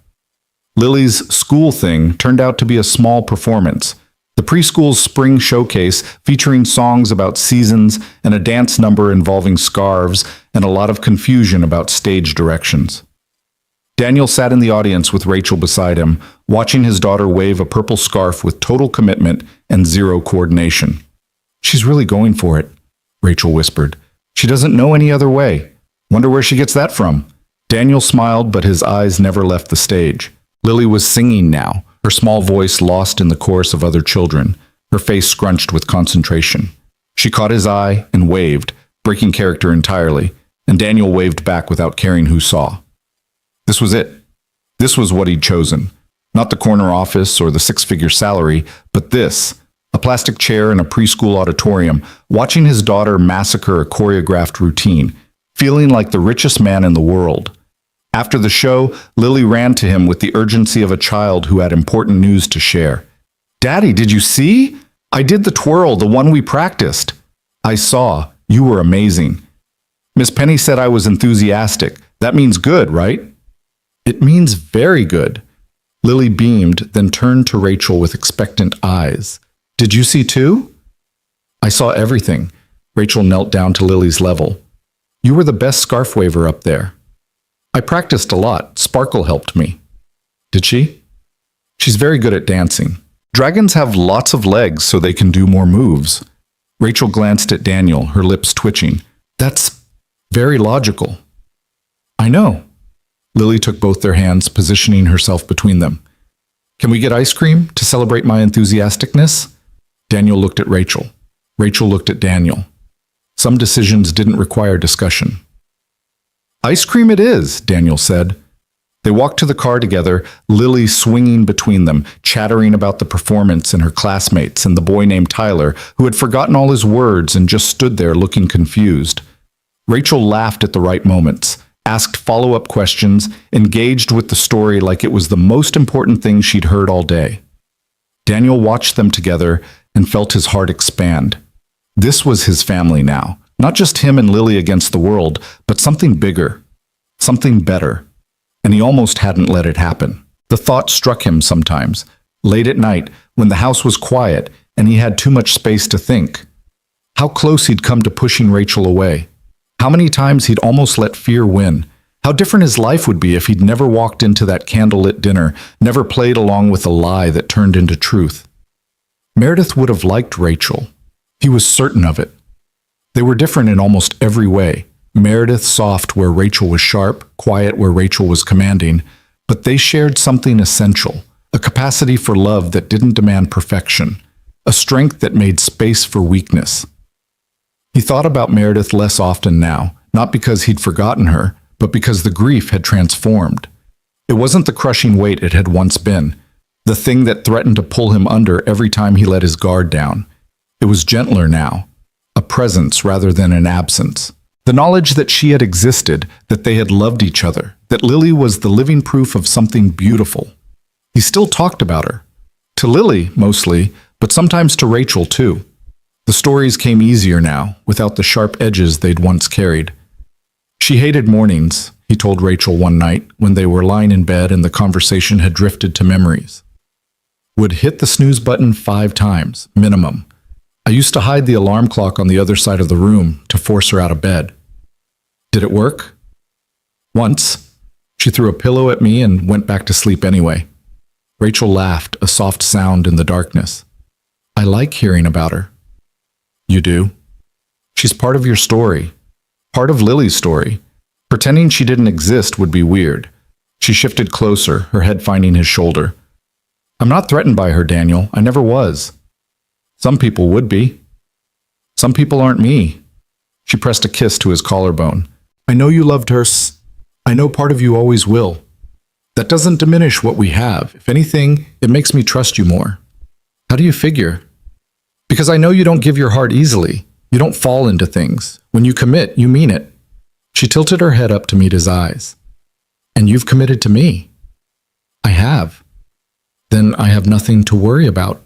Lily's school thing turned out to be a small performance. The preschool's spring showcase featuring songs about seasons and a dance number involving scarves and a lot of confusion about stage directions. Daniel sat in the audience with Rachel beside him, watching his daughter wave a purple scarf with total commitment and zero coordination. She's really going for it, Rachel whispered. She doesn't know any other way. Wonder where she gets that from. Daniel smiled, but his eyes never left the stage. Lily was singing now, her small voice lost in the chorus of other children, her face scrunched with concentration. She caught his eye and waved, breaking character entirely, and Daniel waved back without caring who saw. This was it. This was what he'd chosen. Not the corner office or the six-figure salary, but this, a plastic chair in a preschool auditorium, watching his daughter massacre a choreographed routine, feeling like the richest man in the world. After the show, Lily ran to him with the urgency of a child who had important news to share. Daddy, did you see? I did the twirl, the one we practiced. I saw. You were amazing. Miss Penny said I was enthusiastic. That means good, right? It means very good. Lily beamed, then turned to Rachel with expectant eyes. Did you see too? I saw everything. Rachel knelt down to Lily's level. You were the best scarf waver up there. I practiced a lot. Sparkle helped me. Did she? She's very good at dancing. Dragons have lots of legs so they can do more moves. Rachel glanced at Daniel, her lips twitching. That's very logical. I know. Lily took both their hands, positioning herself between them. Can we get ice cream to celebrate my enthusiasticness? Daniel looked at Rachel. Rachel looked at Daniel. Some decisions didn't require discussion. Ice cream it is, Daniel said. They walked to the car together, Lily swinging between them, chattering about the performance and her classmates and the boy named Tyler, who had forgotten all his words and just stood there looking confused. Rachel laughed at the right moments, asked follow-up questions, engaged with the story like it was the most important thing she'd heard all day. Daniel watched them together and felt his heart expand. This was his family now. Not just him and Lily against the world, but something bigger, something better. And he almost hadn't let it happen. The thought struck him sometimes, late at night, when the house was quiet and he had too much space to think. How close he'd come to pushing Rachel away. How many times he'd almost let fear win. How different his life would be if he'd never walked into that candlelit dinner, never played along with a lie that turned into truth. Meredith would have liked Rachel. He was certain of it. They were different in almost every way. Meredith soft where Rachel was sharp, quiet where Rachel was commanding, but they shared something essential, a capacity for love that didn't demand perfection, a strength that made space for weakness. He thought about Meredith less often now, not because he'd forgotten her, but because the grief had transformed. It wasn't the crushing weight it had once been, the thing that threatened to pull him under every time he let his guard down. It was gentler now. A presence rather than an absence. The knowledge that she had existed, that they had loved each other, that Lily was the living proof of something beautiful. He still talked about her. To Lily, mostly, but sometimes to Rachel, too. The stories came easier now, without the sharp edges they'd once carried. She hated mornings, he told Rachel one night when they were lying in bed and the conversation had drifted to memories. Would hit the snooze button 5 times, minimum. I used to hide the alarm clock on the other side of the room to force her out of bed. Did it work? Once. She threw a pillow at me and went back to sleep anyway. Rachel laughed, a soft sound in the darkness. I like hearing about her. You do? She's part of your story. Part of Lily's story. Pretending she didn't exist would be weird. She shifted closer, her head finding his shoulder. I'm not threatened by her, Daniel. I never was. Some people would be. Some people aren't me. She pressed a kiss to his collarbone. I know you loved her. I know part of you always will. That doesn't diminish what we have. If anything, it makes me trust you more. How do you figure? Because I know you don't give your heart easily. You don't fall into things. When you commit, you mean it. She tilted her head up to meet his eyes. And you've committed to me. I have. Then I have nothing to worry about.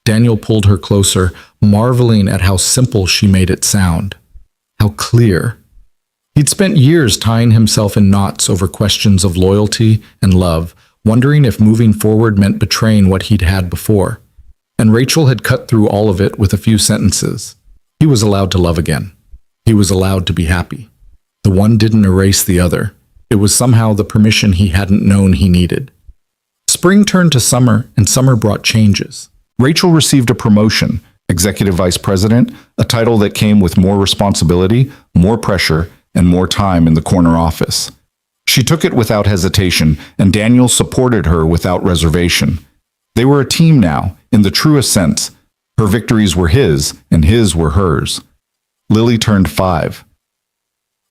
Daniel pulled her closer, marveling at how simple she made it sound. How clear. He'd spent years tying himself in knots over questions of loyalty and love, wondering if moving forward meant betraying what he'd had before. And Rachel had cut through all of it with a few sentences. He was allowed to love again. He was allowed to be happy. The one didn't erase the other. It was somehow the permission he hadn't known he needed. Spring turned to summer, and summer brought changes. Rachel received a promotion, executive vice president, a title that came with more responsibility, more pressure, and more time in the corner office. She took it without hesitation, and Daniel supported her without reservation. They were a team now, in the truest sense. Her victories were his, and his were hers. Lily turned 5.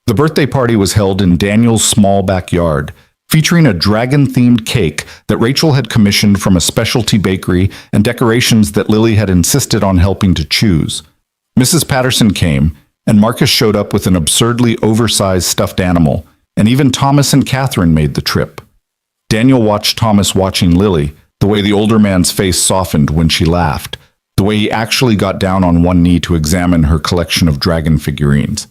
The birthday party was held in Daniel's small backyard, featuring a dragon-themed cake that Rachel had commissioned from a specialty bakery and decorations that Lily had insisted on helping to choose. Mrs. Patterson came, and Marcus showed up with an absurdly oversized stuffed animal, and even Thomas and Catherine made the trip. Daniel watched Thomas watching Lily, the way the older man's face softened when she laughed, the way he actually got down on one knee to examine her collection of dragon figurines,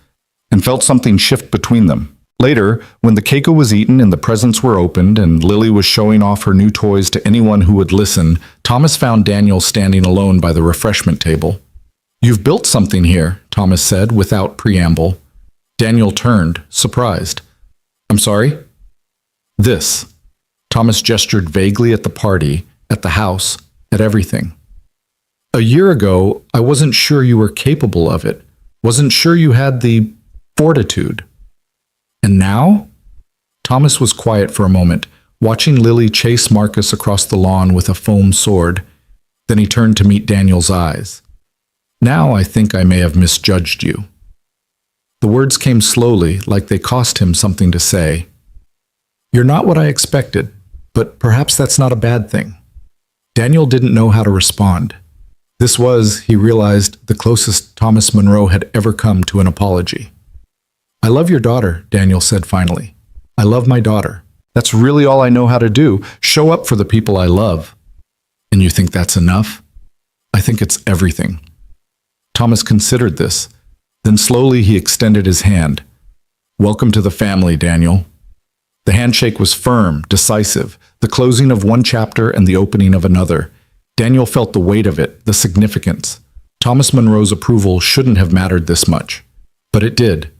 and felt something shift between them. Later, when the cake was eaten and the presents were opened and Lily was showing off her new toys to anyone who would listen, Thomas found Daniel standing alone by the refreshment table. You've built something here, Thomas said without preamble. Daniel turned, surprised. I'm sorry? This. Thomas gestured vaguely at the party, at the house, at everything. A year ago, I wasn't sure you were capable of it. Wasn't sure you had the fortitude. And now? Thomas was quiet for a moment, watching Lily chase Marcus across the lawn with a foam sword. Then he turned to meet Daniel's eyes. Now I think I may have misjudged you. The words came slowly, like they cost him something to say. You're not what I expected, but perhaps that's not a bad thing. Daniel didn't know how to respond. This was, he realized, the closest Thomas Monroe had ever come to an apology. I love your daughter, Daniel said finally. I love my daughter. That's really all I know how to do, show up for the people I love. And you think that's enough? I think it's everything. Thomas considered this. Then slowly he extended his hand. Welcome to the family, Daniel. The handshake was firm, decisive, the closing of one chapter and the opening of another. Daniel felt the weight of it, the significance. Thomas Monroe's approval shouldn't have mattered this much. But it did.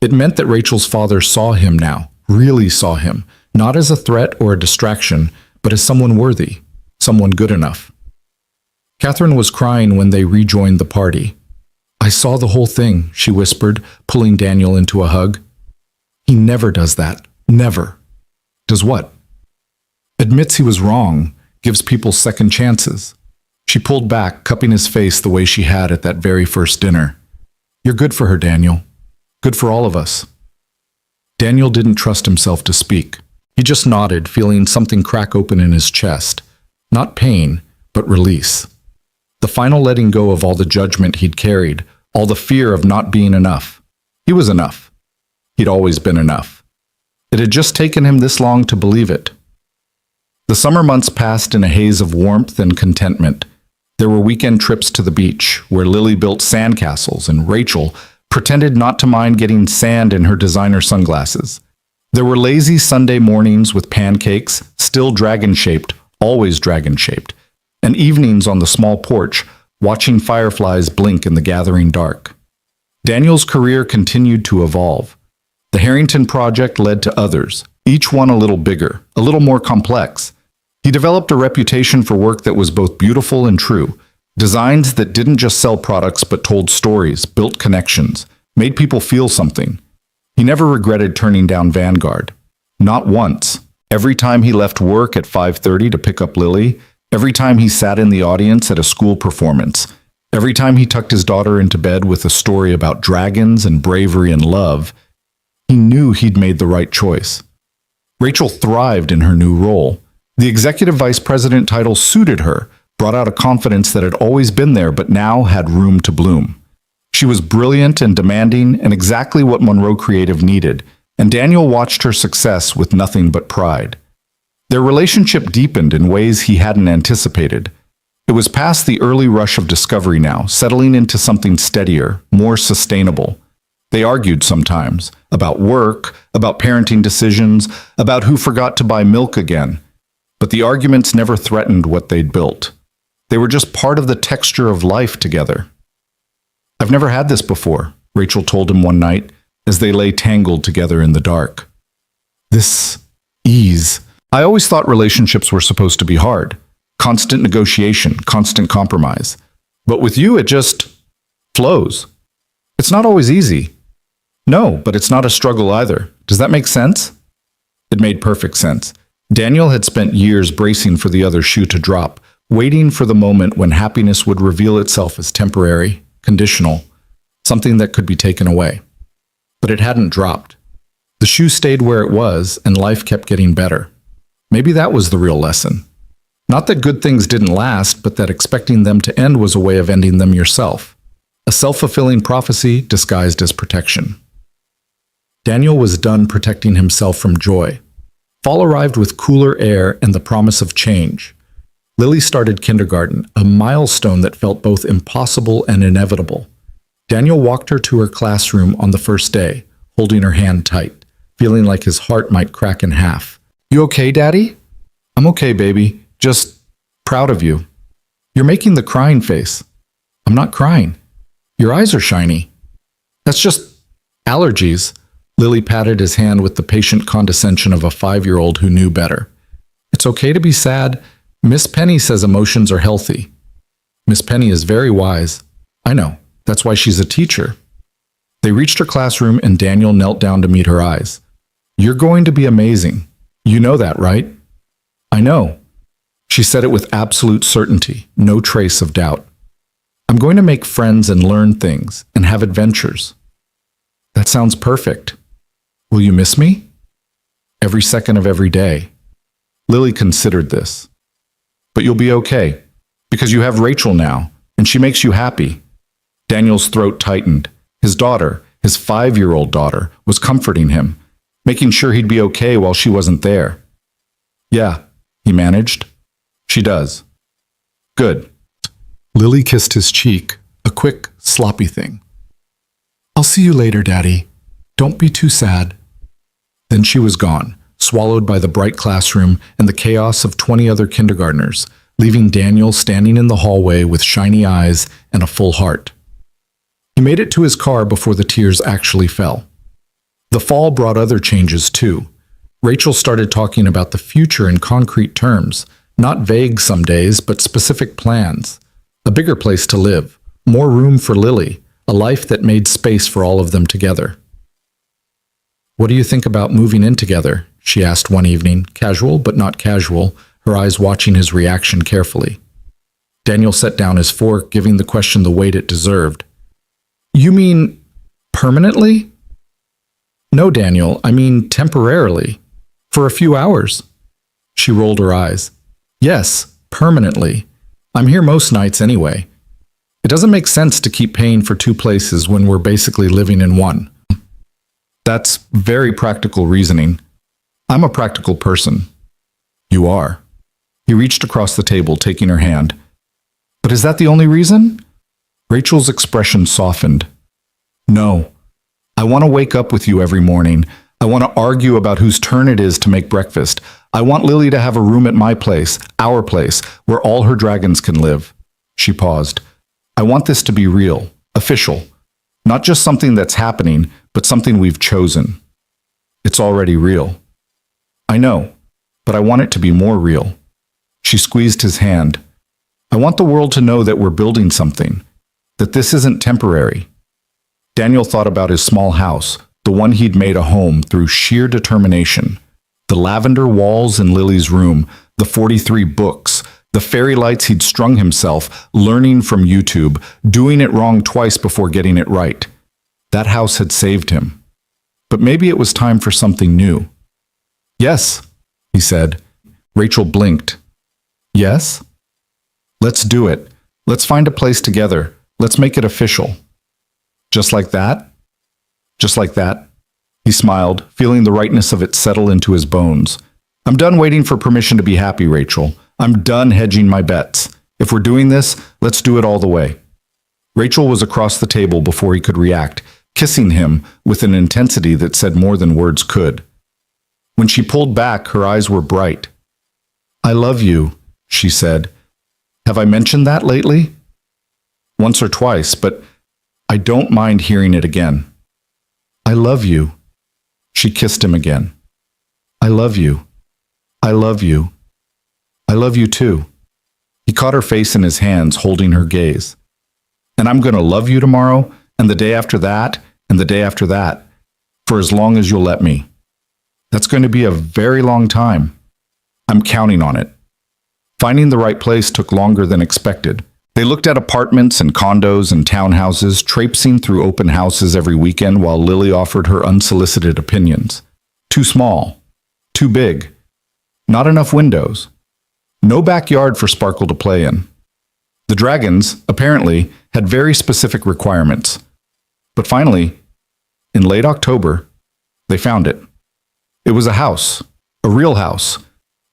It meant that Rachel's father saw him now, really saw him, not as a threat or a distraction, but as someone worthy, someone good enough. Catherine was crying when they rejoined the party. I saw the whole thing, she whispered, pulling Daniel into a hug. He never does that. Never. Does what? Admits he was wrong, gives people second chances. She pulled back, cupping his face the way she had at that very first dinner. You're good for her, Daniel. Good for all of us. Daniel didn't trust himself to speak. He just nodded, feeling something crack open in his chest. Not pain, but release. The final letting go of all the judgment he'd carried, all the fear of not being enough. He was enough. He'd always been enough. It had just taken him this long to believe it. The summer months passed in a haze of warmth and contentment. There were weekend trips to the beach, where Lily built sandcastles and Rachel pretended not to mind getting sand in her designer sunglasses. There were lazy Sunday mornings with pancakes, still dragon-shaped, always dragon-shaped, and evenings on the small porch, watching fireflies blink in the gathering dark. Daniel's career continued to evolve. The Harrington Project led to others, each one a little bigger, a little more complex. He developed a reputation for work that was both beautiful and true, designs that didn't just sell products but told stories, built connections, made people feel something. He never regretted turning down Vanguard. Not once. Every time he left work at 5:30 to pick up Lily, every time he sat in the audience at a school performance, every time he tucked his daughter into bed with a story about dragons and bravery and love, he knew he'd made the right choice. Rachel thrived in her new role. The executive vice president title suited her, brought out a confidence that had always been there but now had room to bloom. She was brilliant and demanding and exactly what Monroe Creative needed, and Daniel watched her success with nothing but pride. Their relationship deepened in ways he hadn't anticipated. It was past the early rush of discovery now, settling into something steadier, more sustainable. They argued sometimes, about work, about parenting decisions, about who forgot to buy milk again. But the arguments never threatened what they'd built. They were just part of the texture of life together. "I've never had this before," Rachel told him one night, as they lay tangled together in the dark. "This ease. I always thought relationships were supposed to be hard. Constant negotiation, constant compromise. But with you, it just flows. It's not always easy. No, but it's not a struggle either. Does that make sense?" It made perfect sense. Daniel had spent years bracing for the other shoe to drop, waiting for the moment when happiness would reveal itself as temporary, conditional, something that could be taken away. But it hadn't dropped. The shoe stayed where it was, and life kept getting better. Maybe that was the real lesson. Not that good things didn't last, but that expecting them to end was a way of ending them yourself. A self-fulfilling prophecy disguised as protection. Daniel was done protecting himself from joy. Fall arrived with cooler air and the promise of change. Lily started kindergarten, a milestone that felt both impossible and inevitable. Daniel walked her to her classroom on the first day, holding her hand tight, feeling like his heart might crack in half. "You okay, Daddy?" "I'm okay, baby. Just proud of you." "You're making the crying face." "I'm not crying. Your eyes are shiny." "That's just allergies." Lily patted his hand with the patient condescension of a 5-year-old who knew better. "It's okay to be sad. Miss Penny says emotions are healthy." "Miss Penny is very wise." "I know. That's why she's a teacher." They reached her classroom and Daniel knelt down to meet her eyes. "You're going to be amazing. You know that, right?" "I know." She said it with absolute certainty, no trace of doubt. "I'm going to make friends and learn things and have adventures." "That sounds perfect." "Will you miss me?" "Every second of every day." Lily considered this. "But you'll be okay, because you have Rachel now, and she makes you happy." Daniel's throat tightened. His daughter, his 5-year-old daughter, was comforting him, making sure he'd be okay while she wasn't there. "Yeah," he managed. "She does." "Good." Lily kissed his cheek, a quick, sloppy thing. "I'll see you later, Daddy. Don't be too sad." Then she was gone, swallowed by the bright classroom and the chaos of 20 other kindergartners, leaving Daniel standing in the hallway with shiny eyes and a full heart. He made it to his car before the tears actually fell. The fall brought other changes too. Rachel started talking about the future in concrete terms, not vague some days, but specific plans. A bigger place to live, more room for Lily, a life that made space for all of them together. "What do you think about moving in together?" she asked one evening, casual but not casual, her eyes watching his reaction carefully. Daniel set down his fork, giving the question the weight it deserved. "You mean permanently?" "No, Daniel, I mean temporarily. For a few hours." She rolled her eyes. "Yes, permanently. I'm here most nights anyway. It doesn't make sense to keep paying for 2 places when we're basically living in one." "That's very practical reasoning. I'm a practical person." "You are." He reached across the table, taking her hand. But is that the only reason? Rachel's expression softened. No. I want to wake up with you every morning. I want to argue about whose turn it is to make breakfast. I want Lily to have a room at my place, our place, where all her dragons can live. She paused. I want this to be real, official. Not just something that's happening, but something we've chosen. It's already real. I know, but I want it to be more real. She squeezed his hand. I want the world to know that we're building something, that this isn't temporary. Daniel thought about his small house, the one he'd made a home through sheer determination. The lavender walls in Lily's room, the 43 books, the fairy lights he'd strung himself, learning from YouTube, doing it wrong twice before getting it right. That house had saved him. But maybe it was time for something new. Yes, he said. Rachel blinked. Yes? Let's do it. Let's find a place together. Let's make it official. Just like that? Just like that? He smiled, feeling the rightness of it settle into his bones. I'm done waiting for permission to be happy, Rachel. I'm done hedging my bets. If we're doing this, let's do it all the way. Rachel was across the table before he could react, kissing him with an intensity that said more than words could. When she pulled back, her eyes were bright. I love you, she said. Have I mentioned that lately? Once or twice, but I don't mind hearing it again. I love you. She kissed him again. I love you. I love you. I love you too. He caught her face in his hands, holding her gaze. And I'm going to love you tomorrow, and the day after that, and the day after that, for as long as you'll let me. That's going to be a very long time. I'm counting on it. Finding the right place took longer than expected. They looked at apartments and condos and townhouses, traipsing through open houses every weekend while Lily offered her unsolicited opinions. Too small. Too big. Not enough windows. No backyard for Sparkle to play in. The dragons, apparently, had very specific requirements. But finally, in late October, they found it. It was a house, a real house,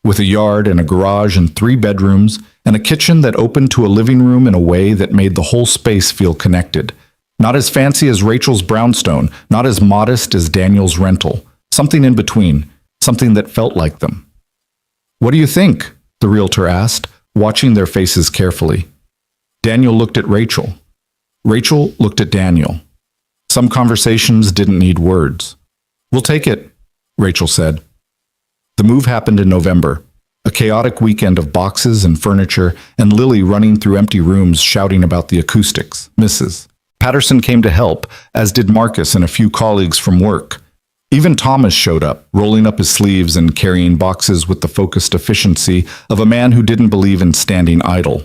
with a yard and a garage and 3 bedrooms, and a kitchen that opened to a living room in a way that made the whole space feel connected. Not as fancy as Rachel's brownstone, not as modest as Daniel's rental. Something in between, something that felt like them. What do you think? The realtor asked, watching their faces carefully. Daniel looked at Rachel. Rachel looked at Daniel. Some conversations didn't need words. We'll take it, Rachel said. The move happened in November. A chaotic weekend of boxes and furniture, and Lily running through empty rooms shouting about the acoustics. Mrs. Patterson came to help, as did Marcus and a few colleagues from work. Even Thomas showed up, rolling up his sleeves and carrying boxes with the focused efficiency of a man who didn't believe in standing idle.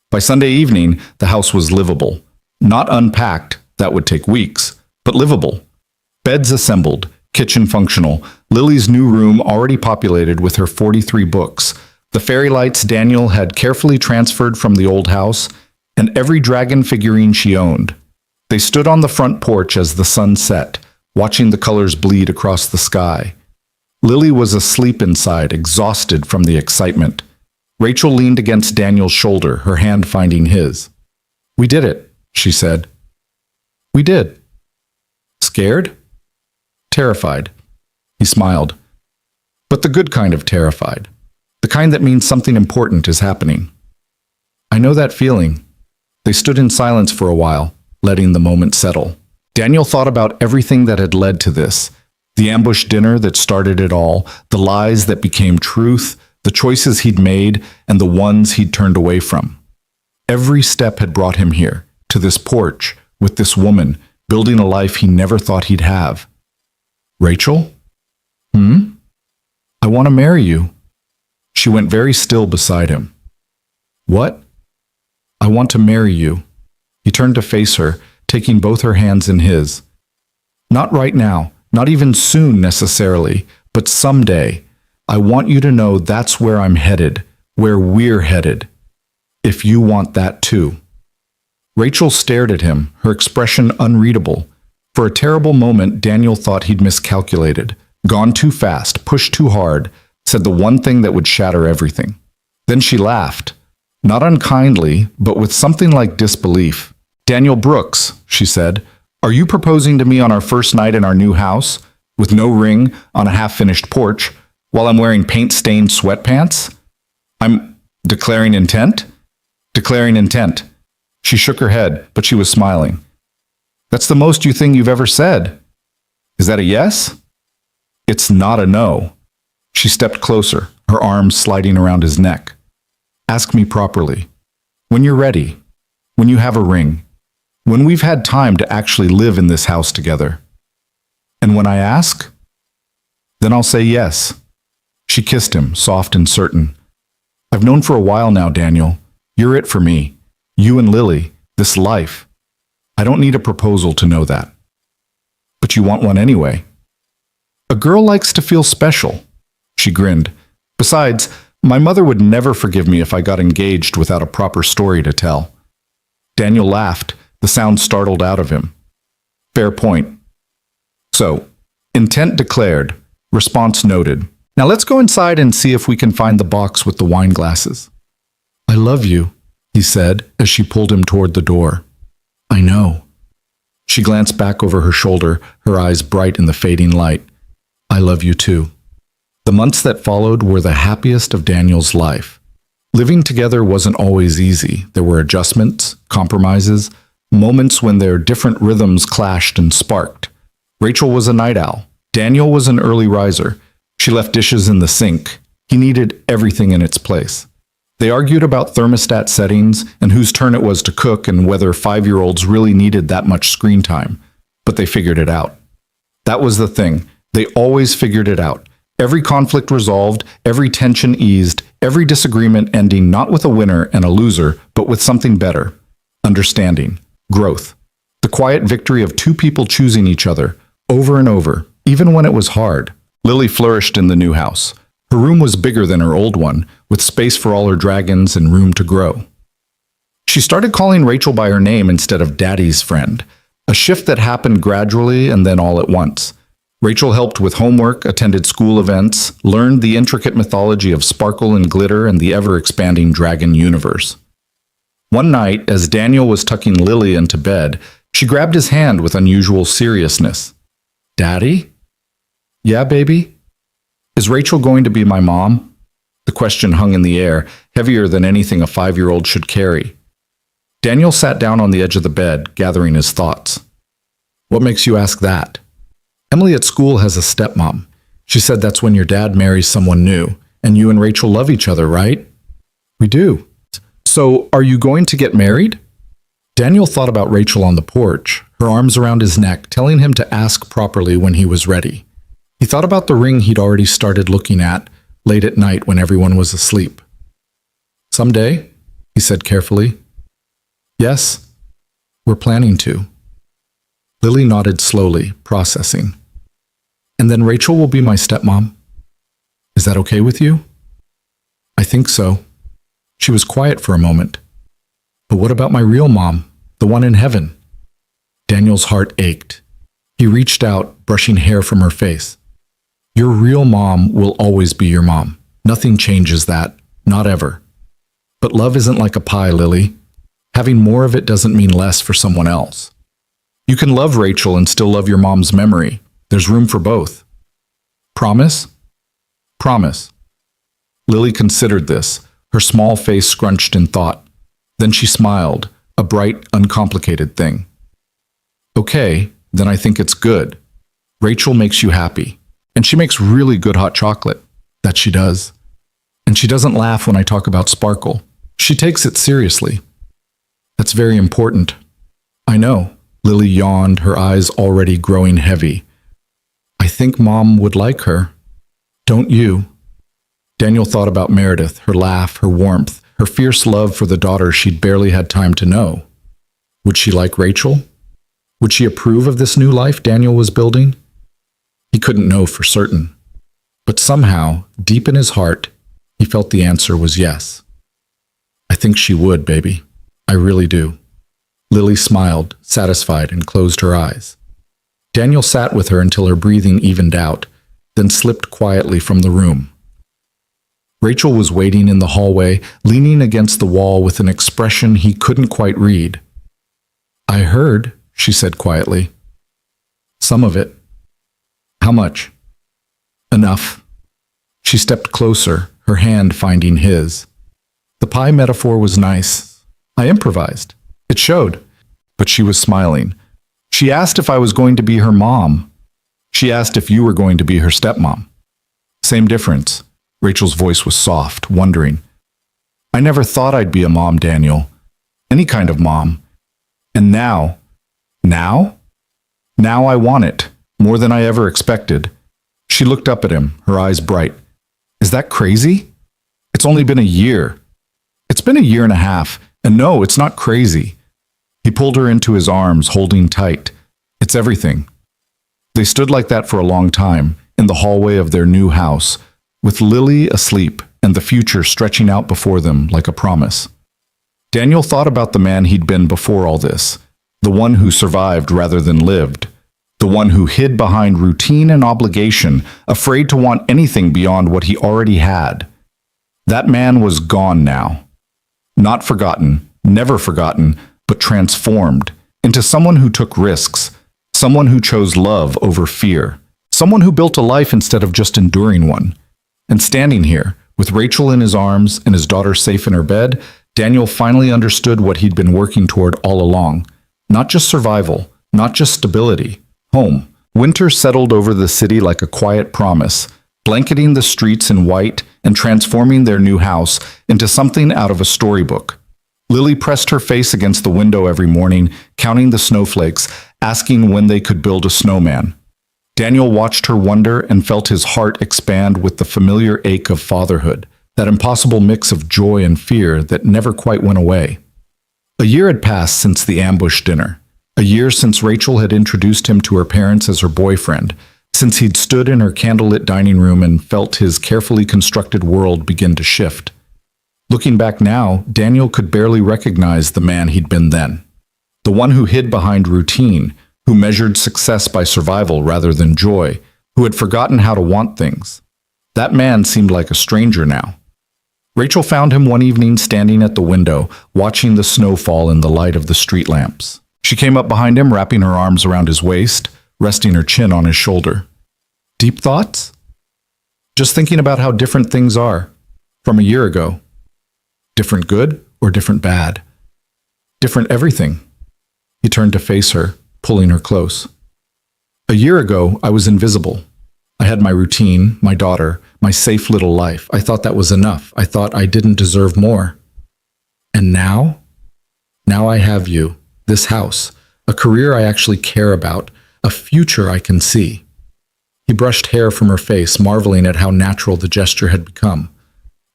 By Sunday evening, the house was livable. Not unpacked, that would take weeks, but livable. Beds assembled, kitchen functional, Lily's new room already populated with her 43 books, the fairy lights Daniel had carefully transferred from the old house, and every dragon figurine she owned. They stood on the front porch as the sun set, watching the colors bleed across the sky. Lily was asleep inside, exhausted from the excitement. Rachel leaned against Daniel's shoulder, her hand finding his. We did it, she said. We did. Scared? Terrified. He smiled. But the good kind of terrified. The kind that means something important is happening. I know that feeling. They stood in silence for a while, letting the moment settle. Daniel thought about everything that had led to this. The ambush dinner that started it all, the lies that became truth, the choices he'd made, and the ones he'd turned away from. Every step had brought him here, to this porch, with this woman, building a life he never thought he'd have. Rachel? I want to marry you. She went very still beside him. What? I want to marry you. He turned to face her, taking both her hands in his. Not right now, not even soon necessarily, but someday. I want you to know that's where I'm headed, where we're headed. If you want that too. Rachel stared at him, her expression unreadable. For a terrible moment, Daniel thought he'd miscalculated, gone too fast, pushed too hard, said the one thing that would shatter everything. Then she laughed, Not unkindly, but with something like disbelief. "Daniel Brooks," she said, "are you proposing to me on our first night in our new house, with no ring, on a half-finished porch, while I'm wearing paint-stained sweatpants? I'm declaring intent?" "Declaring intent." She shook her head, but she was smiling. "That's the most you think you've ever said. Is that a yes?" "It's not a no." She stepped closer, her arms sliding around his neck. "Ask me properly. When you're ready. When you have a ring. When we've had time to actually live in this house together. And when I ask, then I'll say yes." She kissed him, soft and certain. "I've known for a while now, Daniel. You're it for me. You and Lily. This life. I don't need a proposal to know that." "But you want one anyway." "A girl likes to feel special." She grinned. "Besides, my mother would never forgive me if I got engaged without a proper story to tell." Daniel laughed, the sound startled out of him. "Fair point. So, intent declared, response noted. Now let's go inside and see if we can find the box with the wine glasses." "I love you," he said as she pulled him toward the door. "I know." She glanced back over her shoulder, her eyes bright in the fading light. "I love you too." The months that followed were the happiest of Daniel's life. Living together wasn't always easy. There were adjustments, compromises, moments when their different rhythms clashed and sparked. Rachel was a night owl. Daniel was an early riser. She left dishes in the sink. He needed everything in its place. They argued about thermostat settings and whose turn it was to cook and whether 5-year-olds really needed that much screen time. But they figured it out. That was the thing. They always figured it out. Every conflict resolved, every tension eased, every disagreement ending not with a winner and a loser, but with something better. Understanding. Growth. The quiet victory of two people choosing each other, over and over, even when it was hard. Lily flourished in the new house. Her room was bigger than her old one, with space for all her dragons and room to grow. She started calling Rachel by her name instead of Daddy's friend, a shift that happened gradually and then all at once. Rachel helped with homework, attended school events, learned the intricate mythology of sparkle and glitter and the ever-expanding dragon universe. One night, as Daniel was tucking Lily into bed, she grabbed his hand with unusual seriousness. "Daddy?" "Yeah, baby?" "Is Rachel going to be my mom?" The question hung in the air, heavier than anything a 5-year-old should carry. Daniel sat down on the edge of the bed, gathering his thoughts. "What makes you ask that?" "Emily at school has a stepmom. She said that's when your dad marries someone new, and you and Rachel love each other, right?" "We do." "So, are you going to get married?" Daniel thought about Rachel on the porch, her arms around his neck, telling him to ask properly when he was ready. He thought about the ring he'd already started looking at, late at night when everyone was asleep. "Someday," he said carefully. "Yes, we're planning to." Lily nodded slowly, processing. "And then Rachel will be my stepmom. Is that okay with you?" "I think so." She was quiet for a moment. "But what about my real mom, the one in heaven?" Daniel's heart ached. He reached out, brushing hair from her face. "Your real mom will always be your mom. Nothing changes that, not ever. But love isn't like a pie, Lily. Having more of it doesn't mean less for someone else. You can love Rachel and still love your mom's memory. There's room for both. Promise?" "Promise." Lily considered this, her small face scrunched in thought. Then she smiled, a bright, uncomplicated thing. "Okay, then I think it's good. Rachel makes you happy. And she makes really good hot chocolate. That she does. And she doesn't laugh when I talk about sparkle. She takes it seriously. That's very important." "I know." Lily yawned, her eyes already growing heavy. "I think Mom would like her. Don't you?" Daniel thought about Meredith, her laugh, her warmth, her fierce love for the daughter she'd barely had time to know. Would she like Rachel? Would she approve of this new life Daniel was building? He couldn't know for certain. But somehow, deep in his heart, he felt the answer was yes. "I think she would, baby. I really do." Lily smiled, satisfied, and closed her eyes. Daniel sat with her until her breathing evened out, then slipped quietly from the room. Rachel was waiting in the hallway, leaning against the wall with an expression he couldn't quite read. "I heard," she said quietly. "Some of it." "How much?" "Enough." She stepped closer, her hand finding his. The pie metaphor was nice. I improvised. It showed. But she was smiling. She asked if I was going to be her mom. She asked if you were going to be her stepmom. Same difference. Rachel's voice was soft, wondering. "I never thought I'd be a mom, Daniel. Any kind of mom. And now I want it, more than I ever expected." She looked up at him, her eyes bright. "Is that crazy? It's only been a year. It's been a year and a half, and no, it's not crazy." He pulled her into his arms, holding tight. "It's everything." They stood like that for a long time, in the hallway of their new house, with Lily asleep and the future stretching out before them like a promise. Daniel thought about the man he'd been before all this, the one who survived rather than lived, the one who hid behind routine and obligation, afraid to want anything beyond what he already had. That man was gone now. Not forgotten, never forgotten, but transformed into someone who took risks, someone who chose love over fear, someone who built a life instead of just enduring one. And standing here, with Rachel in his arms and his daughter safe in her bed, Daniel finally understood what he'd been working toward all along. Not just survival, not just stability. Home. Winter settled over the city like a quiet promise, blanketing the streets in white and transforming their new house into something out of a storybook. Lily pressed her face against the window every morning, counting the snowflakes, asking when they could build a snowman. Daniel watched her wonder and felt his heart expand with the familiar ache of fatherhood, that impossible mix of joy and fear that never quite went away. A year had passed since the ambush dinner. A year since Rachel had introduced him to her parents as her boyfriend, since he'd stood in her candlelit dining room and felt his carefully constructed world begin to shift. Looking back now, Daniel could barely recognize the man he'd been then. The one who hid behind routine, who measured success by survival rather than joy, who had forgotten how to want things. That man seemed like a stranger now. Rachel found him one evening standing at the window, watching the snow fall in the light of the street lamps. She came up behind him, wrapping her arms around his waist, resting her chin on his shoulder. "Deep thoughts?" "Just thinking about how different things are from a year ago." "Different good or different bad?" "Different everything." He turned to face her, pulling her close. "A year ago, I was invisible. I had my routine, my daughter, my safe little life. I thought that was enough. I thought I didn't deserve more. And now? Now I have you, this house, a career I actually care about, a future I can see." He brushed hair from her face, marveling at how natural the gesture had become.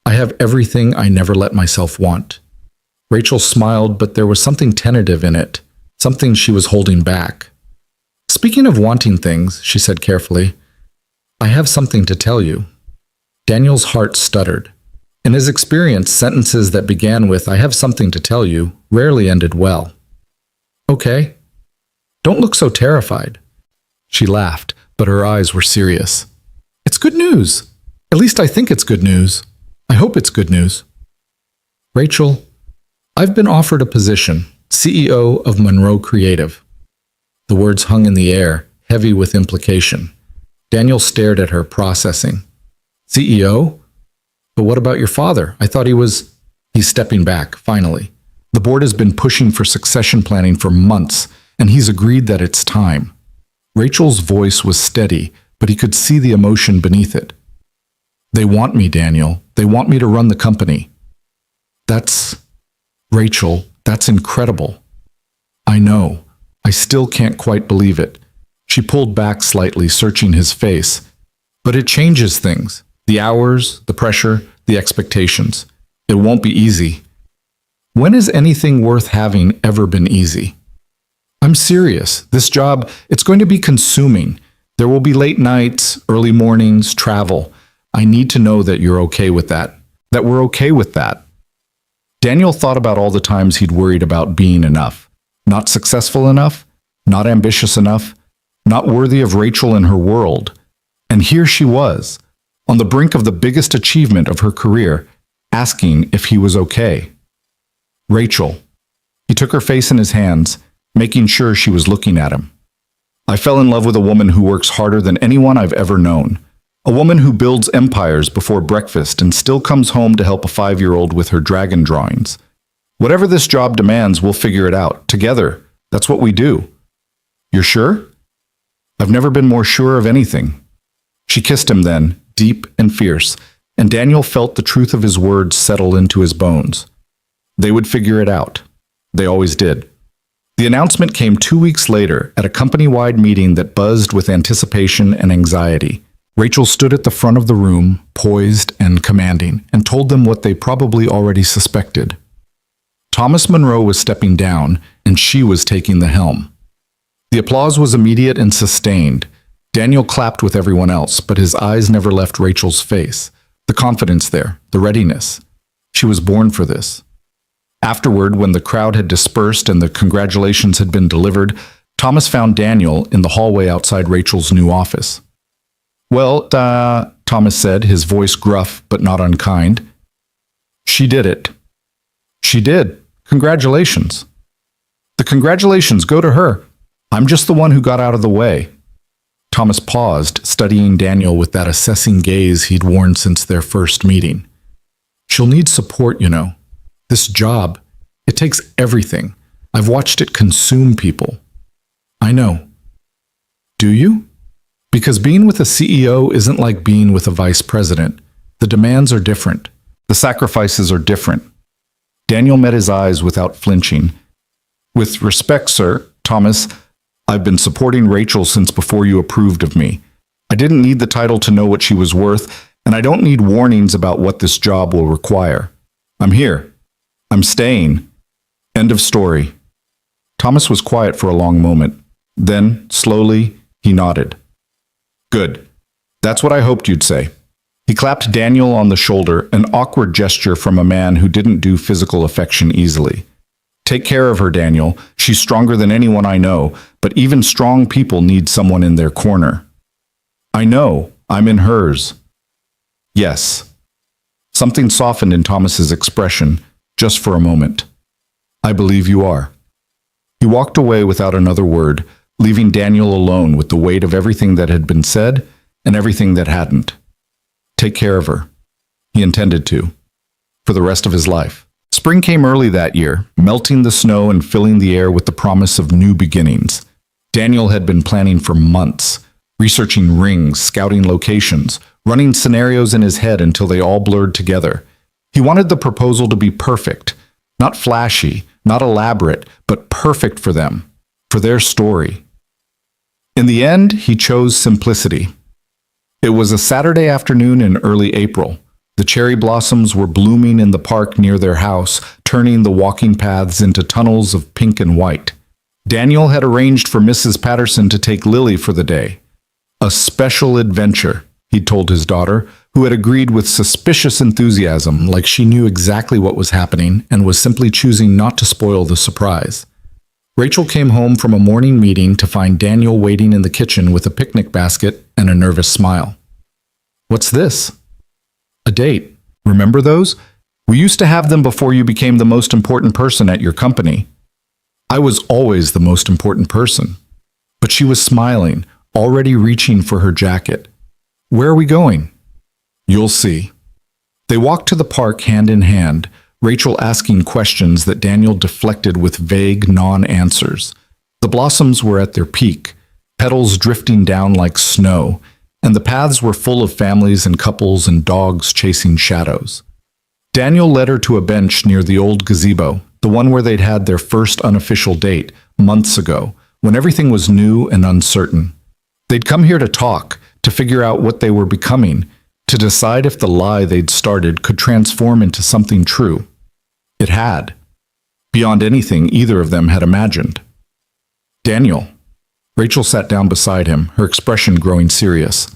"I have everything I never let myself want." Rachel smiled, but there was something tentative in it, something she was holding back. "Speaking of wanting things," she said carefully, "I have something to tell you." Daniel's heart stuttered. In his experience, sentences that began with, "I have something to tell you," rarely ended well. "Okay. Don't look so terrified." She laughed, but her eyes were serious. "It's good news. At least I think it's good news. I hope it's good news." "Rachel, I've been offered a position, CEO of Monroe Creative." The words hung in the air, heavy with implication. Daniel stared at her, processing. "CEO? But what about your father? I thought he was—" He's stepping back, finally. "The board has been pushing for succession planning for months, and he's agreed that it's time." Rachel's voice was steady, but he could see the emotion beneath it. "They want me, Daniel. They want me to run the company." Rachel, that's incredible." "I know. I still can't quite believe it." She pulled back slightly, searching his face. "But it changes things. The hours, the pressure, the expectations. It won't be easy." "When has anything worth having ever been easy?" "I'm serious. This job, it's going to be consuming. There will be late nights, early mornings, travel. I need to know that you're okay with that. That we're okay with that." Daniel thought about all the times he'd worried about being enough. Not successful enough, not ambitious enough, not worthy of Rachel and her world. And here she was, on the brink of the biggest achievement of her career, asking if he was okay. Rachel. He took her face in his hands, making sure she was looking at him. I fell in love with a woman who works harder than anyone I've ever known. A woman who builds empires before breakfast and still comes home to help a 5-year-old with her dragon drawings. Whatever this job demands, we'll figure it out. Together. That's what we do. You're sure? I've never been more sure of anything. She kissed him then, deep and fierce, and Daniel felt the truth of his words settle into his bones. They would figure it out. They always did. The announcement came 2 weeks later at a company-wide meeting that buzzed with anticipation and anxiety. Rachel stood at the front of the room, poised and commanding, and told them what they probably already suspected. Thomas Monroe was stepping down, and she was taking the helm. The applause was immediate and sustained. Daniel clapped with everyone else, but his eyes never left Rachel's face. The confidence there, the readiness. She was born for this. Afterward, when the crowd had dispersed and the congratulations had been delivered, Thomas found Daniel in the hallway outside Rachel's new office. Well, Thomas said, his voice gruff but not unkind. She did it. She did. Congratulations. The congratulations go to her. I'm just the one who got out of the way. Thomas paused, studying Daniel with that assessing gaze he'd worn since their first meeting. She'll need support, you know. This job, it takes everything. I've watched it consume people. I know. Do you? Because being with a CEO isn't like being with a vice president. The demands are different. The sacrifices are different. Daniel met his eyes without flinching. With respect, sir, Thomas, I've been supporting Rachel since before you approved of me. I didn't need the title to know what she was worth, and I don't need warnings about what this job will require. I'm here. I'm staying. End of story. Thomas was quiet for a long moment. Then, slowly, he nodded. Good. That's what I hoped you'd say. He clapped Daniel on the shoulder, an awkward gesture from a man who didn't do physical affection easily. Take care of her, Daniel. She's stronger than anyone I know, but even strong people need someone in their corner. I know. I'm in hers. Yes. Something softened in Thomas's expression, just for a moment. I believe you are. He walked away without another word, leaving Daniel alone with the weight of everything that had been said and everything that hadn't. Take care of her. He intended to. For the rest of his life. Spring came early that year, melting the snow and filling the air with the promise of new beginnings. Daniel had been planning for months, researching rings, scouting locations, running scenarios in his head until they all blurred together. He wanted the proposal to be perfect, not flashy, not elaborate, but perfect for them, for their story. In the end, he chose simplicity. It was a Saturday afternoon in early April. The cherry blossoms were blooming in the park near their house, turning the walking paths into tunnels of pink and white. Daniel had arranged for Mrs. Patterson to take Lily for the day. A special adventure, he'd told his daughter, who had agreed with suspicious enthusiasm, like she knew exactly what was happening and was simply choosing not to spoil the surprise. Rachel came home from a morning meeting to find Daniel waiting in the kitchen with a picnic basket and a nervous smile. What's this? A date. Remember those? We used to have them before you became the most important person at your company. I was always the most important person. But she was smiling, already reaching for her jacket. Where are we going? You'll see. They walked to the park hand in hand, Rachel asking questions that Daniel deflected with vague non-answers. The blossoms were at their peak, petals drifting down like snow, and the paths were full of families and couples and dogs chasing shadows. Daniel led her to a bench near the old gazebo, the one where they'd had their first unofficial date, months ago, when everything was new and uncertain. They'd come here to talk, to figure out what they were becoming, to decide if the lie they'd started could transform into something true. It had. Beyond anything either of them had imagined. Daniel. Rachel sat down beside him, her expression growing serious.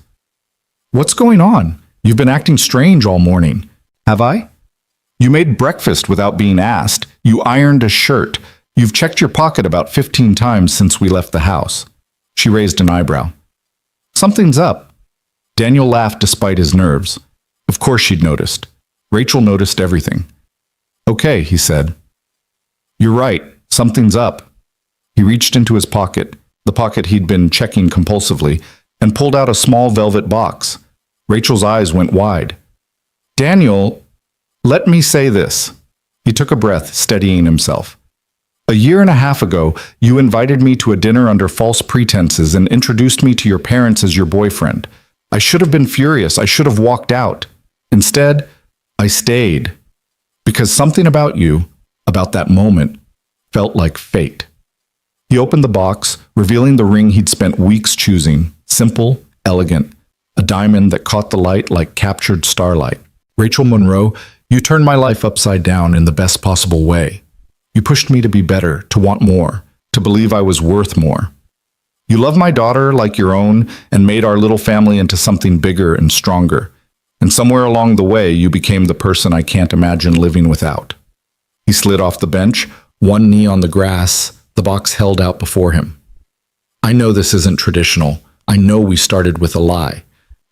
What's going on? You've been acting strange all morning. Have I? You made breakfast without being asked. You ironed a shirt. You've checked your pocket about 15 times since we left the house. She raised an eyebrow. Something's up. Daniel laughed despite his nerves. Of course she'd noticed. Rachel noticed everything. Okay, he said. You're right, something's up. He reached into his pocket, the pocket he'd been checking compulsively, and pulled out a small velvet box. Rachel's eyes went wide. Daniel, let me say this. He took a breath, steadying himself. A year and a half ago, you invited me to a dinner under false pretenses and introduced me to your parents as your boyfriend. I should have been furious. I should have walked out. Instead, I stayed. Because something about you, about that moment, felt like fate. He opened the box, revealing the ring he'd spent weeks choosing. Simple, elegant, a diamond that caught the light like captured starlight. Rachel Monroe, you turned my life upside down in the best possible way. You pushed me to be better, to want more, to believe I was worth more. You loved my daughter like your own and made our little family into something bigger and stronger. And somewhere along the way, you became the person I can't imagine living without. He slid off the bench, one knee on the grass, the box held out before him. I know this isn't traditional. I know we started with a lie.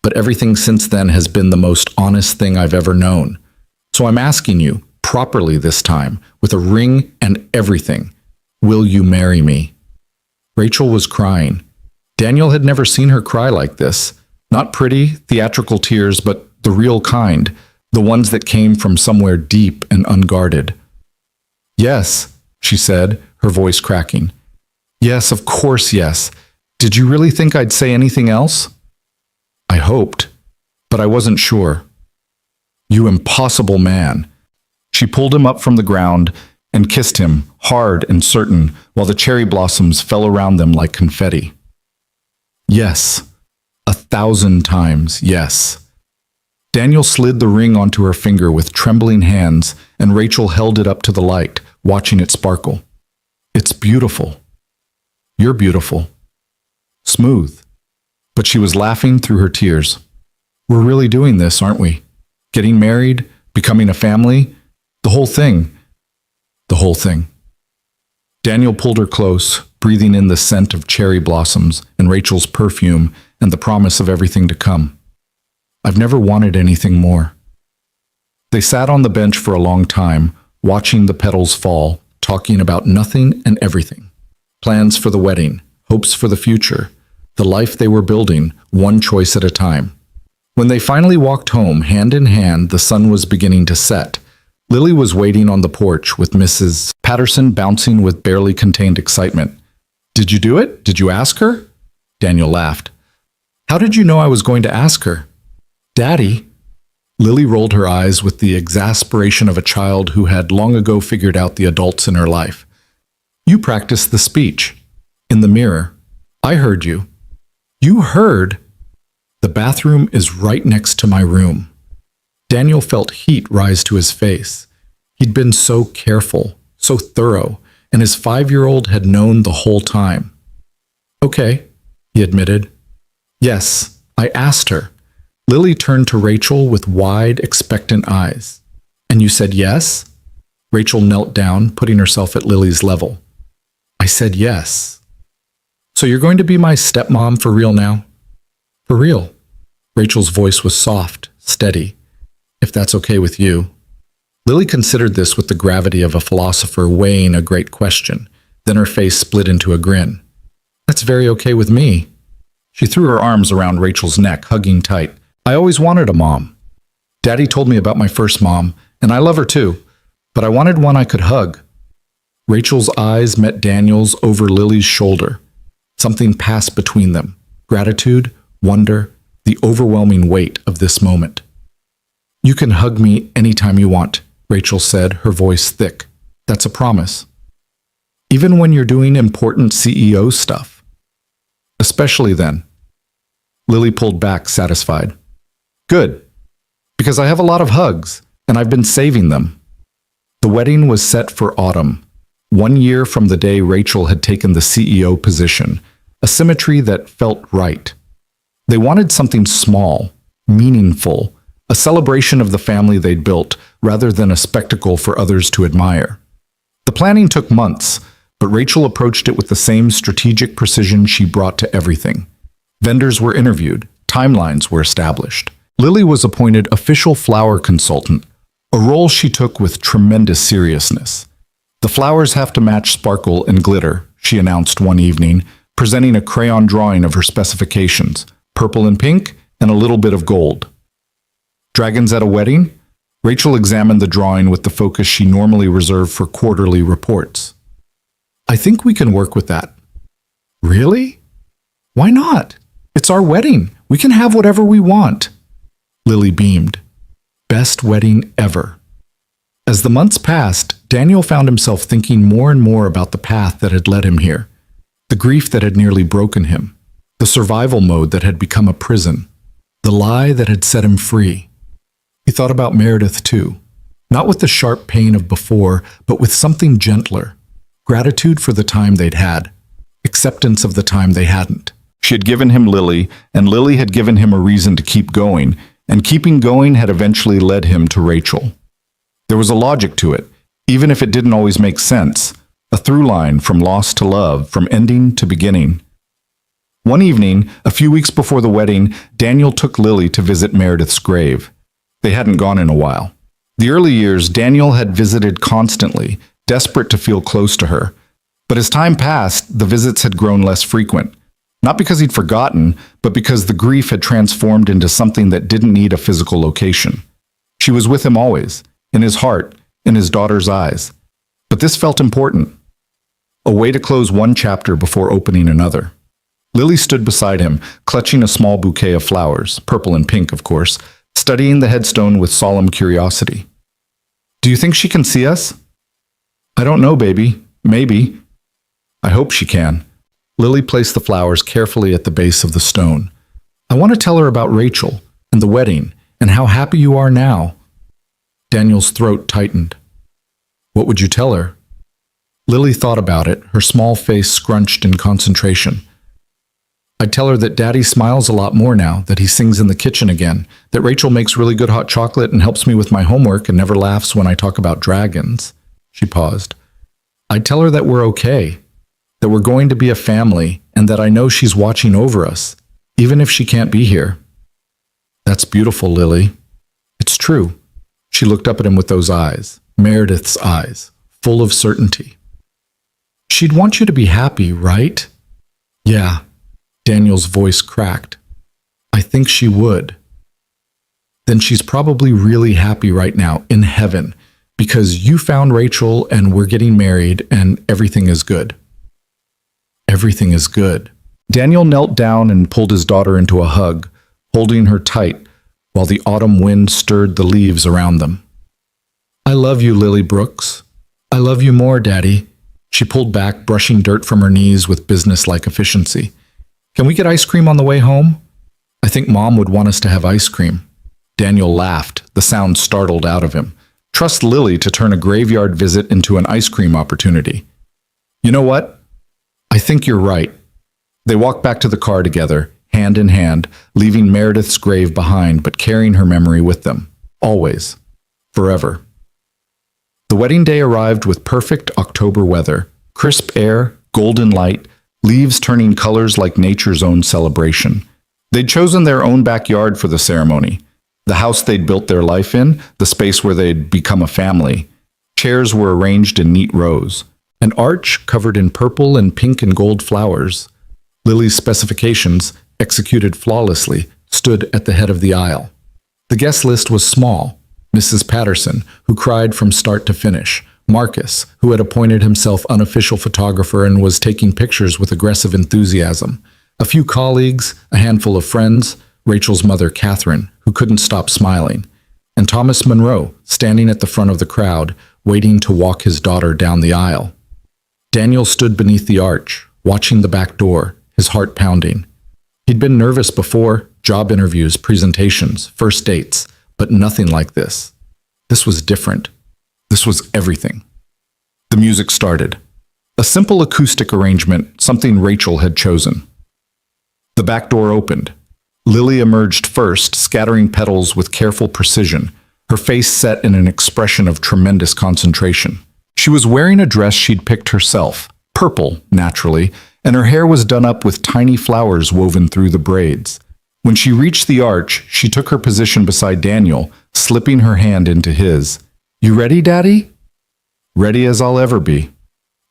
But everything since then has been the most honest thing I've ever known. So I'm asking you, properly this time, with a ring and everything, will you marry me? Rachel was crying. Daniel had never seen her cry like this. Not pretty, theatrical tears, but the real kind, the ones that came from somewhere deep and unguarded. Yes, she said, her voice cracking. Yes, of course, yes. Did you really think I'd say anything else? I hoped, but I wasn't sure. You impossible man. She pulled him up from the ground and kissed him, hard and certain, while the cherry blossoms fell around them like confetti. Yes, 1,000 times yes. Daniel slid the ring onto her finger with trembling hands, and Rachel held it up to the light, watching it sparkle. It's beautiful. You're beautiful. Smooth. But she was laughing through her tears. We're really doing this, aren't we? Getting married, becoming a family, the whole thing. The whole thing. Daniel pulled her close, breathing in the scent of cherry blossoms and Rachel's perfume and the promise of everything to come. I've never wanted anything more. They sat on the bench for a long time, watching the petals fall, talking about nothing and everything. Plans for the wedding, hopes for the future, the life they were building, one choice at a time. When they finally walked home, hand in hand, the sun was beginning to set. Lily was waiting on the porch with Mrs. Patterson bouncing with barely contained excitement. Did you do it? Did you ask her? Daniel laughed. How did you know I was going to ask her? Daddy. Lily rolled her eyes with the exasperation of a child who had long ago figured out the adults in her life. You practiced the speech. In the mirror. I heard you. You heard? The bathroom is right next to my room. Daniel felt heat rise to his face. He'd been so careful, so thorough, and his 5-year-old had known the whole time. Okay, he admitted. Yes, I asked her. Lily turned to Rachel with wide, expectant eyes. And you said yes? Rachel knelt down, putting herself at Lily's level. I said yes. So you're going to be my stepmom for real now? For real. Rachel's voice was soft, steady. If that's okay with you. Lily considered this with the gravity of a philosopher weighing a great question. Then her face split into a grin. That's very okay with me. She threw her arms around Rachel's neck, hugging tight. I always wanted a mom. Daddy told me about my first mom, and I love her too, but I wanted one I could hug. Rachel's eyes met Daniel's over Lily's shoulder. Something passed between them. Gratitude, wonder, the overwhelming weight of this moment. You can hug me anytime you want, Rachel said, her voice thick. That's a promise. Even when you're doing important CEO stuff. Especially then. Lily pulled back, satisfied. Good, because I have a lot of hugs, and I've been saving them. The wedding was set for autumn, 1 year from the day Rachel had taken the CEO position, a symmetry that felt right. They wanted something small, meaningful, a celebration of the family they'd built, rather than a spectacle for others to admire. The planning took months, but Rachel approached it with the same strategic precision she brought to everything. Vendors were interviewed, Timelines were established. Lily was appointed official flower consultant, a role she took with tremendous seriousness. The flowers have to match sparkle and glitter, she announced one evening, presenting a crayon drawing of her specifications, purple and pink, and a little bit of gold. Dragons at a wedding? Rachel examined the drawing with the focus she normally reserved for quarterly reports. I think we can work with that. Really? Why not? It's our wedding. We can have whatever we want. Lily beamed. Best wedding ever. As the months passed, Daniel found himself thinking more and more about the path that had led him here, the grief that had nearly broken him, the survival mode that had become a prison, the lie that had set him free. He thought about Meredith too, not with the sharp pain of before, but with something gentler, gratitude for the time they'd had, acceptance of the time they hadn't. She had given him Lily, and Lily had given him a reason to keep going, and keeping going had eventually led him to Rachel. There was a logic to it, even if it didn't always make sense, a through line from loss to love, from ending to beginning. One evening, a few weeks before the wedding, Daniel took Lily to visit Meredith's grave. They hadn't gone in a while. The early years, Daniel had visited constantly, desperate to feel close to her. But as time passed, the visits had grown less frequent. Not because he'd forgotten, but because the grief had transformed into something that didn't need a physical location. She was with him always, in his heart, in his daughter's eyes. But this felt important. A way to close one chapter before opening another. Lily stood beside him, clutching a small bouquet of flowers, purple and pink, of course, studying the headstone with solemn curiosity. Do you think she can see us? I don't know, baby. Maybe. I hope she can. Lily placed the flowers carefully at the base of the stone. I want to tell her about Rachel and the wedding and how happy you are now. Daniel's throat tightened. What would you tell her? Lily thought about it, her small face scrunched in concentration. I'd tell her that Daddy smiles a lot more now, that he sings in the kitchen again, that Rachel makes really good hot chocolate and helps me with my homework and never laughs when I talk about dragons. She paused. I'd tell her that we're okay, that we're going to be a family, and that I know she's watching over us, even if she can't be here. That's beautiful, Lily. It's true. She looked up at him with those eyes, Meredith's eyes, full of certainty. She'd want you to be happy, right? Yeah. Daniel's voice cracked. I think she would. Then she's probably really happy right now, in heaven, because you found Rachel and we're getting married and everything is good. Everything is good. Daniel knelt down and pulled his daughter into a hug, holding her tight while the autumn wind stirred the leaves around them. I love you, Lily Brooks. I love you more, Daddy. She pulled back, brushing dirt from her knees with business-like efficiency. Can we get ice cream on the way home? I think Mom would want us to have ice cream. Daniel laughed, the sound startled out of him. Trust Lily to turn a graveyard visit into an ice cream opportunity. You know what? I think you're right. They walked back to the car together, hand in hand, leaving Meredith's grave behind but carrying her memory with them. Always. Forever. The wedding day arrived with perfect October weather, crisp air, golden light, leaves turning colors like nature's own celebration. They'd chosen their own backyard for the ceremony, the house they'd built their life in, the space where they'd become a family. Chairs were arranged in neat rows, an arch covered in purple and pink and gold flowers. Lily's specifications, executed flawlessly, stood at the head of the aisle. The guest list was small. Mrs. Patterson, who cried from start to finish. Marcus, who had appointed himself unofficial photographer and was taking pictures with aggressive enthusiasm. A few colleagues, a handful of friends, Rachel's mother, Catherine, who couldn't stop smiling, and Thomas Monroe, standing at the front of the crowd, waiting to walk his daughter down the aisle. Daniel stood beneath the arch, watching the back door, his heart pounding. He'd been nervous before, job interviews, presentations, first dates, but nothing like this. This was different. This was everything. The music started. A simple acoustic arrangement, something Rachel had chosen. The back door opened. Lily emerged first, scattering petals with careful precision, her face set in an expression of tremendous concentration. She was wearing a dress she'd picked herself, purple, naturally, and her hair was done up with tiny flowers woven through the braids. When she reached the arch, she took her position beside Daniel, slipping her hand into his. "You ready, Daddy?" "Ready as I'll ever be."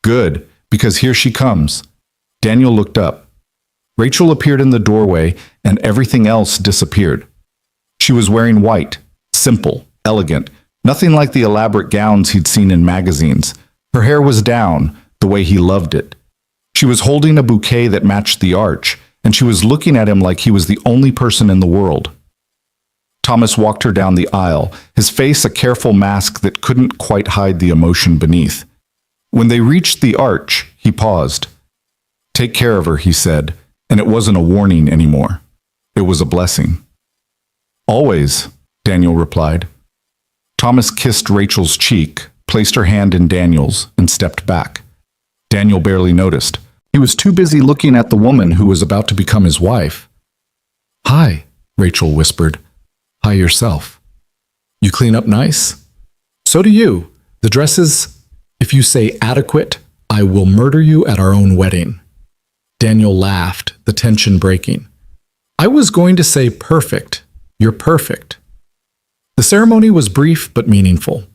"Good, because here she comes." Daniel looked up. Rachel appeared in the doorway, and everything else disappeared. She was wearing white, simple, elegant, nothing like the elaborate gowns he'd seen in magazines. Her hair was down, the way he loved it. She was holding a bouquet that matched the arch, and she was looking at him like he was the only person in the world. Thomas walked her down the aisle, his face a careful mask that couldn't quite hide the emotion beneath. When they reached the arch, he paused. "Take care of her," he said, and it wasn't a warning anymore. It was a blessing. "Always," Daniel replied. Thomas kissed Rachel's cheek, placed her hand in Daniel's, and stepped back. Daniel barely noticed. He was too busy looking at the woman who was about to become his wife. "Hi," Rachel whispered. "Hi yourself. You clean up nice?" "So do you. The dress is, if you say adequate, I will murder you at our own wedding." Daniel laughed, the tension breaking. "I was going to say perfect. You're perfect." The ceremony was brief but meaningful.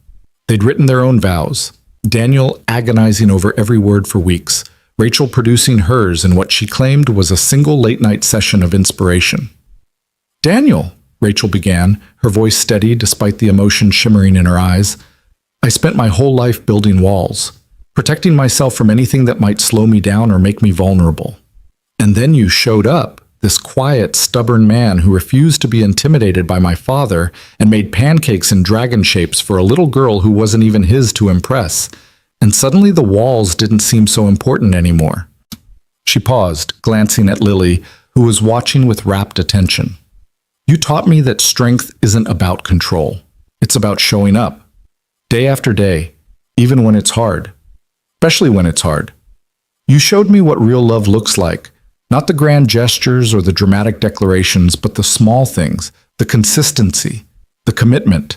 They'd written their own vows, Daniel agonizing over every word for weeks, Rachel producing hers in what she claimed was a single late-night session of inspiration. "Daniel," Rachel began, her voice steady despite the emotion shimmering in her eyes, "I spent my whole life building walls, protecting myself from anything that might slow me down or make me vulnerable. And then you showed up, this quiet, stubborn man who refused to be intimidated by my father and made pancakes in dragon shapes for a little girl who wasn't even his to impress. And suddenly the walls didn't seem so important anymore." She paused, glancing at Lily, who was watching with rapt attention. "You taught me that strength isn't about control. It's about showing up. Day after day, even when it's hard. Especially when it's hard. You showed me what real love looks like. Not the grand gestures or the dramatic declarations, but the small things, the consistency, the commitment."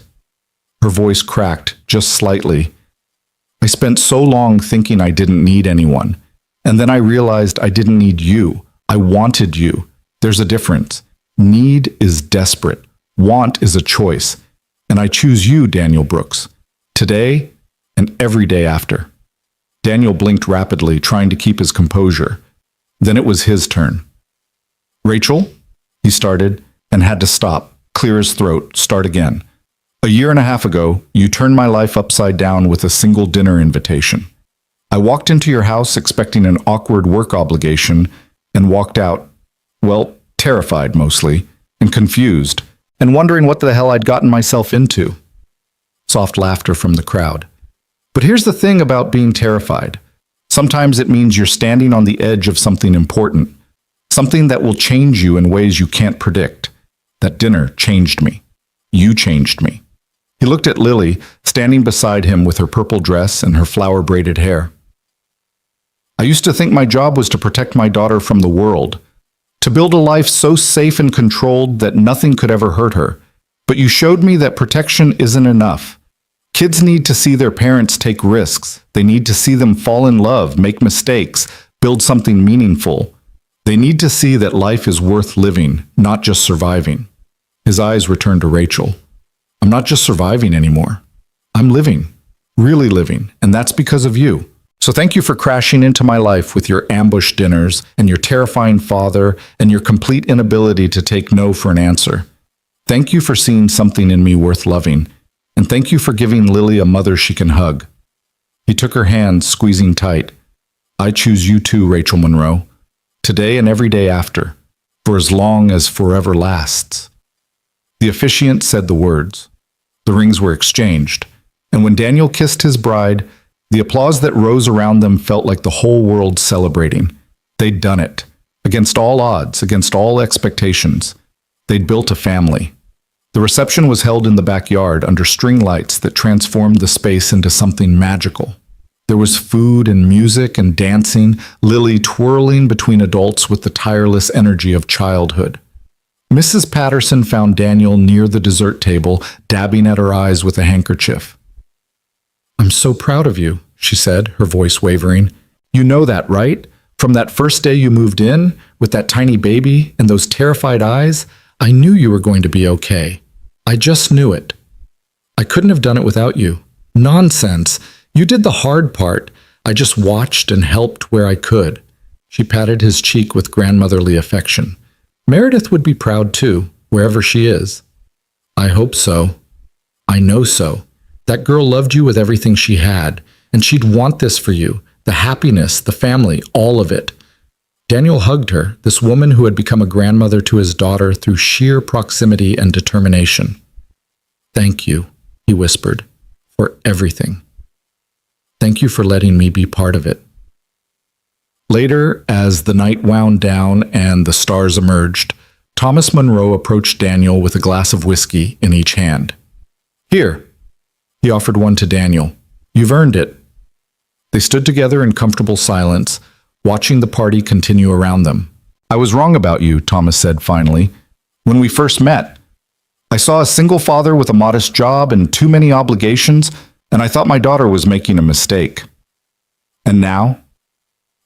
Her voice cracked, just slightly. "I spent so long thinking I didn't need anyone. And then I realized I didn't need you. I wanted you. There's a difference. Need is desperate. Want is a choice. And I choose you, Daniel Brooks. Today and every day after." Daniel blinked rapidly, trying to keep his composure. Then it was his turn. "Rachel," he started, and had to stop, clear his throat, start again. "A year and a half ago, you turned my life upside down with a single dinner invitation. I walked into your house expecting an awkward work obligation and walked out, well, terrified mostly, and confused, and wondering what the hell I'd gotten myself into." Soft laughter from the crowd. "But here's the thing about being terrified. Sometimes it means you're standing on the edge of something important, something that will change you in ways you can't predict. That dinner changed me. You changed me." He looked at Lily, standing beside him with her purple dress and her flower-braided hair. "I used to think my job was to protect my daughter from the world, to build a life so safe and controlled that nothing could ever hurt her. But you showed me that protection isn't enough. Kids need to see their parents take risks. They need to see them fall in love, make mistakes, build something meaningful. They need to see that life is worth living, not just surviving." His eyes returned to Rachel. "I'm not just surviving anymore. I'm living, really living, and that's because of you. So thank you for crashing into my life with your ambush dinners and your terrifying father and your complete inability to take no for an answer. Thank you for seeing something in me worth loving. And thank you for giving Lily a mother she can hug." He took her hand, squeezing tight. "I choose you too, Rachel Monroe. Today and every day after. For as long as forever lasts." The officiant said the words. The rings were exchanged. And when Daniel kissed his bride, the applause that rose around them felt like the whole world celebrating. They'd done it. Against all odds, against all expectations. They'd built a family. The reception was held in the backyard under string lights that transformed the space into something magical. There was food and music and dancing, Lily twirling between adults with the tireless energy of childhood. Mrs. Patterson found Daniel near the dessert table, dabbing at her eyes with a handkerchief. "I'm so proud of you," she said, her voice wavering. "You know that, right? From that first day you moved in, with that tiny baby and those terrified eyes, I knew you were going to be okay. I just knew it. I couldn't have done it without you. Nonsense. You did the hard part. I just watched and helped where I could. She patted his cheek with grandmotherly affection. Meredith would be proud too, wherever she is. I hope so. I know so. That girl loved you with everything she had, and she'd want this for you. The happiness, the family, all of it. Daniel hugged her, this woman who had become a grandmother to his daughter through sheer proximity and determination. Thank you, he whispered, for everything. Thank you for letting me be part of it. Later, as the night wound down and the stars emerged, Thomas Monroe approached Daniel with a glass of whiskey in each hand. Here, he offered one to Daniel. You've earned it. They stood together in comfortable silence, watching the party continue around them. I was wrong about you, Thomas said finally. When we first met, I saw a single father with a modest job and too many obligations, and I thought my daughter was making a mistake. And now?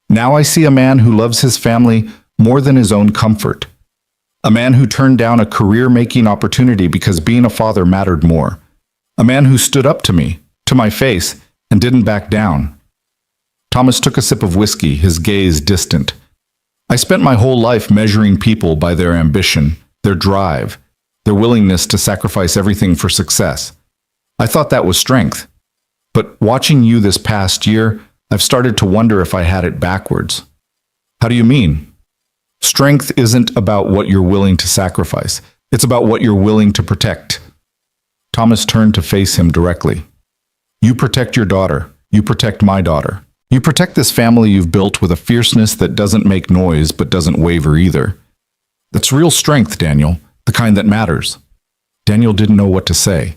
Now I see a man who loves his family more than his own comfort. A man who turned down a career-making opportunity because being a father mattered more. A man who stood up to me, to my face, and didn't back down. Thomas took a sip of whiskey, his gaze distant. I spent my whole life measuring people by their ambition, their drive, their willingness to sacrifice everything for success. I thought that was strength. But watching you this past year, I've started to wonder if I had it backwards. How do you mean? Strength isn't about what you're willing to sacrifice. It's about what you're willing to protect. Thomas turned to face him directly. You protect your daughter. You protect my daughter. You protect this family you've built with a fierceness that doesn't make noise but doesn't waver either. That's real strength, Daniel, the kind that matters. Daniel didn't know what to say.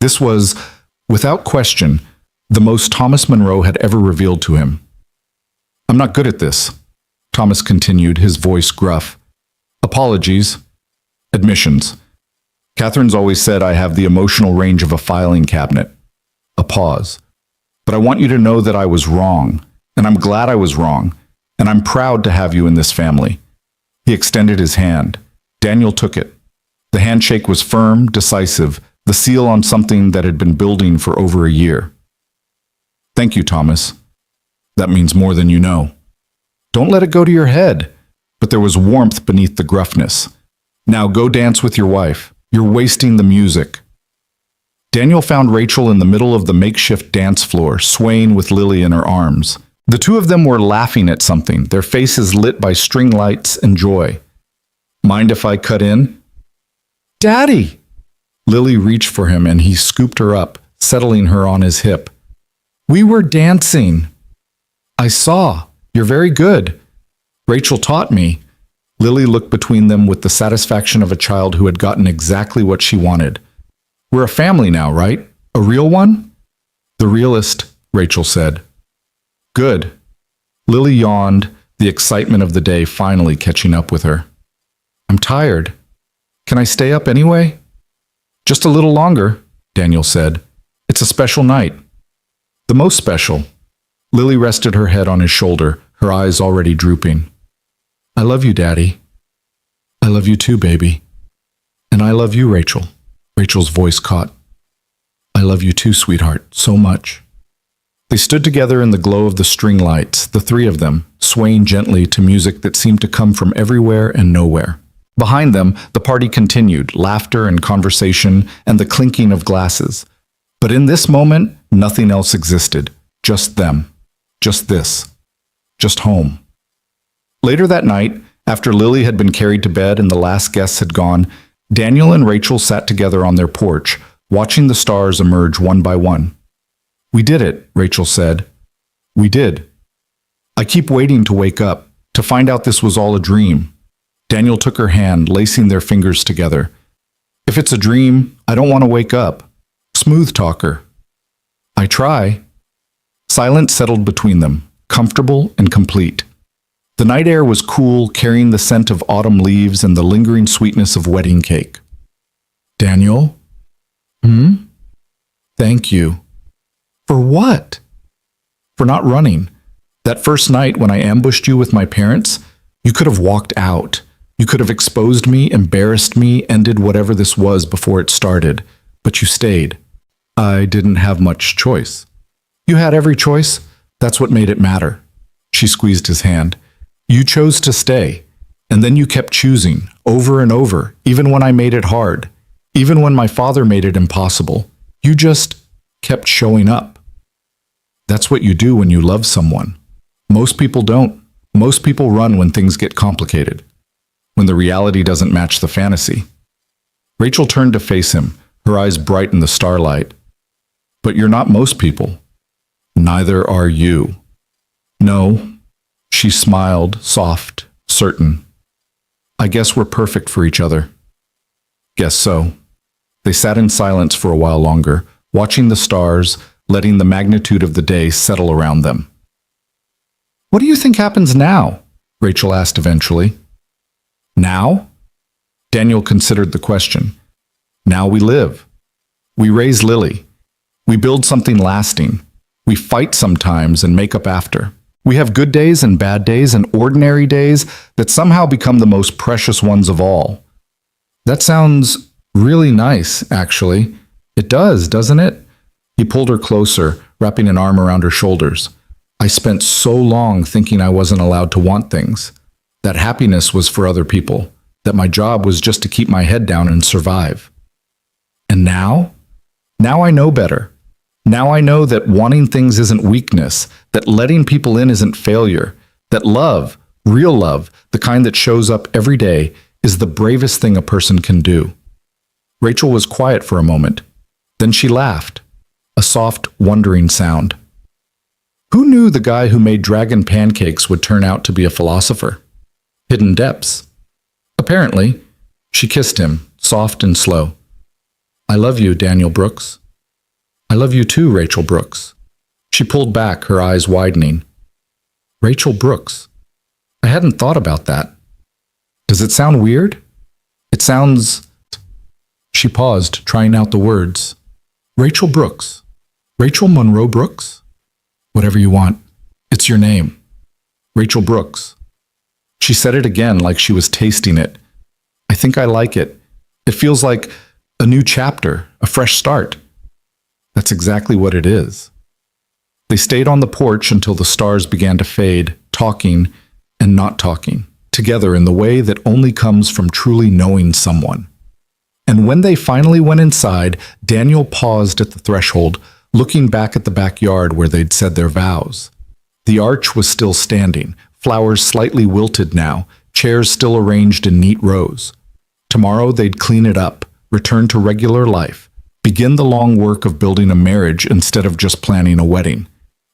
This was, without question, the most Thomas Monroe had ever revealed to him. I'm not good at this, Thomas continued, his voice gruff. Apologies. Admissions. Catherine's always said I have the emotional range of a filing cabinet. A pause. But I want you to know that I was wrong, and I'm glad I was wrong, and I'm proud to have you in this family. He extended his hand. Daniel took it. The handshake was firm, decisive, the seal on something that had been building for over a year. Thank you, Thomas. That means more than you know. Don't let it go to your head. But there was warmth beneath the gruffness. Now go dance with your wife. You're wasting the music. Daniel found Rachel in the middle of the makeshift dance floor, swaying with Lily in her arms. The two of them were laughing at something, their faces lit by string lights and joy. Mind if I cut in? Daddy! Lily reached for him and he scooped her up, settling her on his hip. We were dancing. I saw. You're very good. Rachel taught me. Lily looked between them with the satisfaction of a child who had gotten exactly what she wanted. We're a family now, right? A real one? The realest, Rachel said. Good. Lily yawned, the excitement of the day finally catching up with her. I'm tired. Can I stay up anyway? Just a little longer, Daniel said. It's a special night. The most special. Lily rested her head on his shoulder, her eyes already drooping. I love you, Daddy. I love you too, baby. And I love you, Rachel. Rachel's voice caught. I love you too, sweetheart, so much. They stood together in the glow of the string lights, the three of them, swaying gently to music that seemed to come from everywhere and nowhere. Behind them, the party continued, laughter and conversation and the clinking of glasses. But in this moment, nothing else existed. Just them. Just this. Just home. Later that night, after Lily had been carried to bed and the last guests had gone, Daniel and Rachel sat together on their porch, watching the stars emerge one by one. We did it, Rachel said. We did. I keep waiting to wake up, to find out this was all a dream. Daniel took her hand, lacing their fingers together. If it's a dream, I don't want to wake up. Smooth talker. I try. Silence settled between them, comfortable and complete. The night air was cool, carrying the scent of autumn leaves and the lingering sweetness of wedding cake. Daniel? Thank you. For what? For not running. That first night when I ambushed you with my parents, you could have walked out. You could have exposed me, embarrassed me, ended whatever this was before it started. But you stayed. I didn't have much choice. You had every choice. That's what made it matter. She squeezed his hand. You chose to stay. And then you kept choosing, over and over, even when I made it hard. Even when my father made it impossible. You just kept showing up. That's what you do when you love someone. Most people don't. Most people run when things get complicated. When the reality doesn't match the fantasy. Rachel turned to face him, her eyes bright in the starlight. But you're not most people. Neither are you. No. She smiled, soft, certain. I guess we're perfect for each other. Guess so. They sat in silence for a while longer, watching the stars, letting the magnitude of the day settle around them. What do you think happens now? Rachel asked eventually. Now? Daniel considered the question. Now we live. We raise Lily. We build something lasting. We fight sometimes and make up after. We have good days and bad days and ordinary days that somehow become the most precious ones of all. That sounds really nice, actually. It does, doesn't it? He pulled her closer, wrapping an arm around her shoulders. I spent so long thinking I wasn't allowed to want things. That happiness was for other people. That my job was just to keep my head down and survive. And now? Now I know better. Now I know that wanting things isn't weakness, that letting people in isn't failure, that love, real love, the kind that shows up every day, is the bravest thing a person can do. Rachel was quiet for a moment. Then she laughed, a soft, wondering sound. Who knew the guy who made dragon pancakes would turn out to be a philosopher? Hidden depths. Apparently, she kissed him, soft and slow. I love you, Daniel Brooks. I love you too, Rachel Brooks. She pulled back, her eyes widening. Rachel Brooks. I hadn't thought about that. Does it sound weird? It sounds... She paused, trying out the words. Rachel Brooks. Rachel Monroe Brooks? Whatever you want. It's your name. Rachel Brooks. She said it again like she was tasting it. I think I like it. It feels like a new chapter, a fresh start. That's exactly what it is. They stayed on the porch until the stars began to fade, talking and not talking, together in the way that only comes from truly knowing someone. And when they finally went inside, Daniel paused at the threshold, looking back at the backyard where they'd said their vows. The arch was still standing, flowers slightly wilted now, chairs still arranged in neat rows. Tomorrow they'd clean it up, return to regular life, begin the long work of building a marriage instead of just planning a wedding.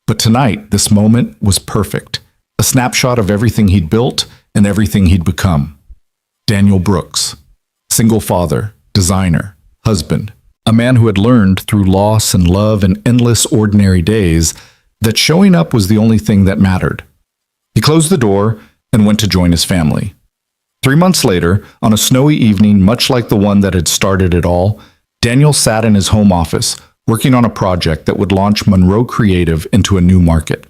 But tonight, this moment was perfect, a snapshot of everything he'd built and everything he'd become. Daniel Brooks, single father, designer, husband, a man who had learned through loss and love and endless ordinary days that showing up was the only thing that mattered. He closed the door and went to join his family. 3 months later, on a snowy evening much like the one that had started it all, Daniel sat in his home office, working on a project that would launch Monroe Creative into a new market.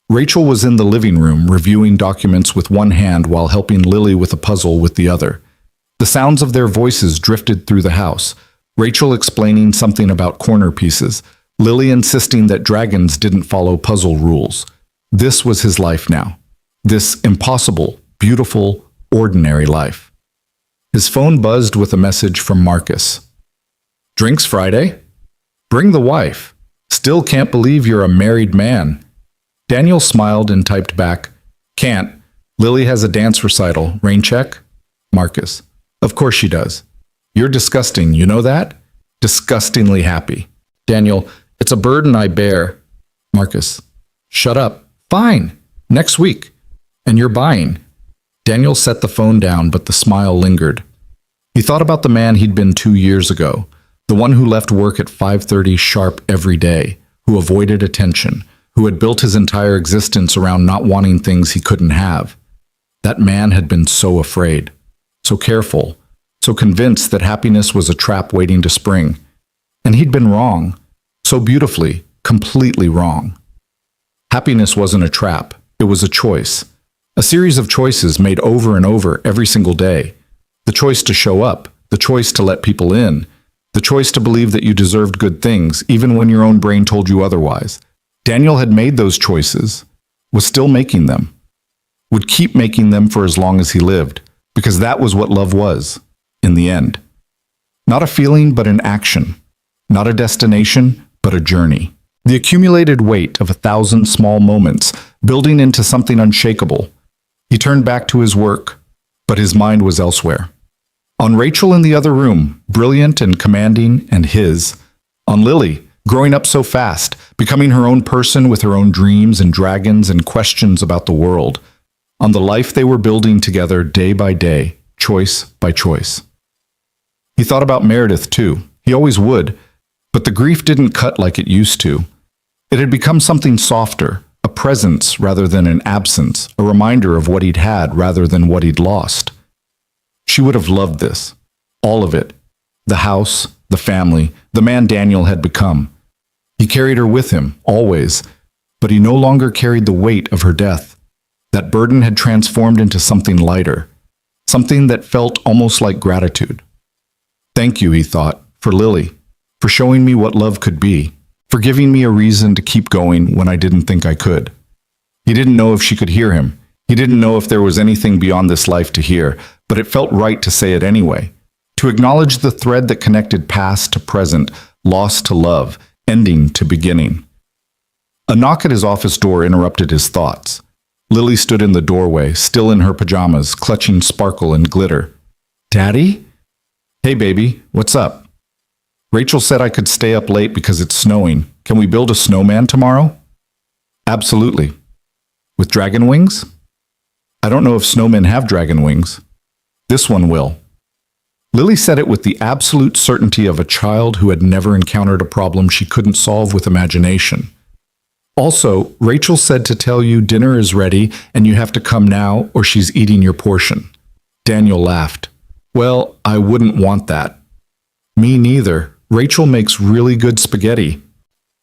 Rachel was in the living room reviewing documents with one hand while helping Lily with a puzzle with the other. The sounds of their voices drifted through the house, Rachel explaining something about corner pieces, Lily insisting that dragons didn't follow puzzle rules. This was his life now. This impossible, beautiful, ordinary life. His phone buzzed with a message from Marcus. Drinks Friday? Bring the wife. Still can't believe you're a married man. Daniel smiled and typed back, Can't. Lily has a dance recital. Rain check? Marcus. Of course she does. You're disgusting, you know that? Disgustingly happy. Daniel. It's a burden I bear. Marcus. Shut up. Fine. Next week. And you're buying. Daniel set the phone down, but the smile lingered. He thought about the man he'd been 2 years ago, the one who left work at 5:30 sharp every day, who avoided attention, who had built his entire existence around not wanting things he couldn't have. That man had been so afraid, so careful, so convinced that happiness was a trap waiting to spring. And he'd been wrong, so beautifully, completely wrong. Happiness wasn't a trap, it was a choice. A series of choices made over and over every single day. The choice to show up, the choice to let people in, the choice to believe that you deserved good things even when your own brain told you otherwise. Daniel had made those choices, was still making them, would keep making them for as long as he lived, because that was what love was, in the end. Not a feeling, but an action. Not a destination, but a journey. The accumulated weight of 1,000 small moments, building into something unshakable. He turned back to his work, but his mind was elsewhere. On Rachel in the other room, brilliant and commanding, and his. On Lily, growing up so fast, becoming her own person with her own dreams and dragons and questions about the world. On the life they were building together day by day, choice by choice. He thought about Meredith too. He always would, but the grief didn't cut like it used to. It had become something softer, a presence rather than an absence, a reminder of what he'd had rather than what he'd lost. She would have loved this. All of it. The house, the family, the man Daniel had become. He carried her with him, always, but he no longer carried the weight of her death. That burden had transformed into something lighter, something that felt almost like gratitude. Thank you, he thought, for Lily, for showing me what love could be, for giving me a reason to keep going when I didn't think I could. He didn't know if she could hear him. He didn't know if there was anything beyond this life to hear, but it felt right to say it anyway. To acknowledge the thread that connected past to present, lost to love, ending to beginning. A knock at his office door interrupted his thoughts. Lily stood in the doorway, still in her pajamas, clutching sparkle and glitter. Daddy? Hey, baby, what's up? Rachel said I could stay up late because it's snowing. Can we build a snowman tomorrow? Absolutely. With dragon wings? I don't know if snowmen have dragon wings. This one will. Lily said it with the absolute certainty of a child who had never encountered a problem she couldn't solve with imagination. Also, Rachel said to tell you dinner is ready and you have to come now or she's eating your portion. Daniel laughed. Well, I wouldn't want that. Me neither. Rachel makes really good spaghetti.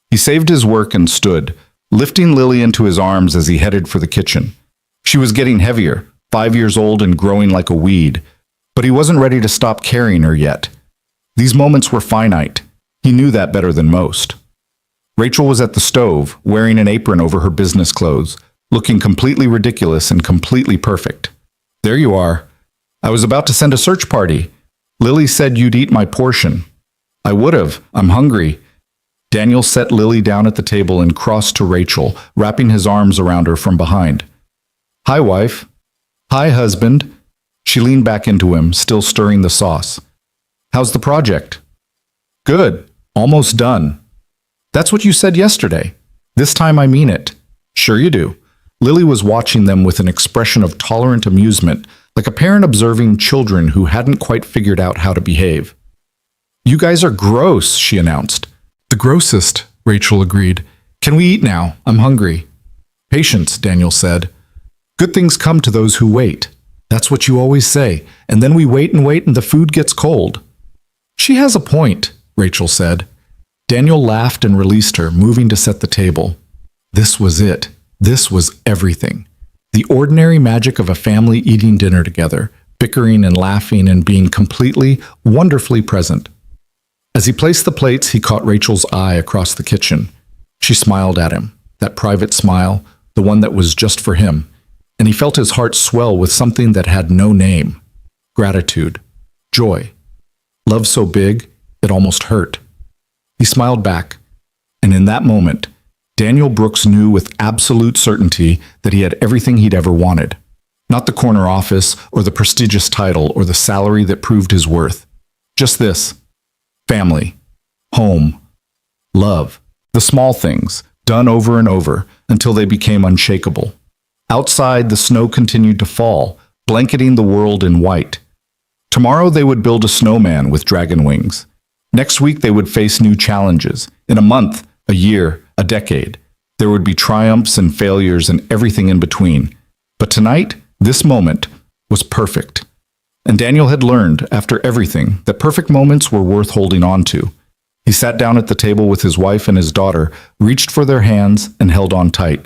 He saved his work and stood, lifting Lily into his arms as he headed for the kitchen. She was getting heavier, 5 years old and growing like a weed, but he wasn't ready to stop carrying her yet. These moments were finite. He knew that better than most. Rachel was at the stove, wearing an apron over her business clothes, looking completely ridiculous and completely perfect. There you are. I was about to send a search party. Lily said you'd eat my portion. I would have. I'm hungry. Daniel set Lily down at the table and crossed to Rachel, wrapping his arms around her from behind. Hi, wife. Hi, husband. She leaned back into him, still stirring the sauce. How's the project? Good. Almost done. That's what you said yesterday. This time I mean it. Sure you do. Lily was watching them with an expression of tolerant amusement, like a parent observing children who hadn't quite figured out how to behave. You guys are gross, she announced. The grossest, Rachel agreed. Can we eat now? I'm hungry. Patience, Daniel said. Good things come to those who wait. That's what you always say, and then we wait and the food gets cold. She has a point, Rachel said. Daniel laughed and released her, moving to set the table. This was it. This was everything. The ordinary magic of a family eating dinner together, bickering and laughing and being completely, wonderfully present. As he placed the plates, he caught Rachel's eye across the kitchen. She smiled at him, that private smile, the one that was just for him, and he felt his heart swell with something that had no name. Gratitude. Joy. Love so big, it almost hurt. He smiled back, and in that moment, Daniel Brooks knew with absolute certainty that he had everything he'd ever wanted. Not the corner office, or the prestigious title, or the salary that proved his worth. Just this. Family. Home. Love. The small things, done over and over, until they became unshakable. Outside, the snow continued to fall, blanketing the world in white. Tomorrow they would build a snowman with dragon wings. Next week they would face new challenges. In a month, a year, a decade, there would be triumphs and failures and everything in between. But tonight, this moment, was perfect. And Daniel had learned, after everything, that perfect moments were worth holding on to. He sat down at the table with his wife and his daughter, reached for their hands, and held on tight.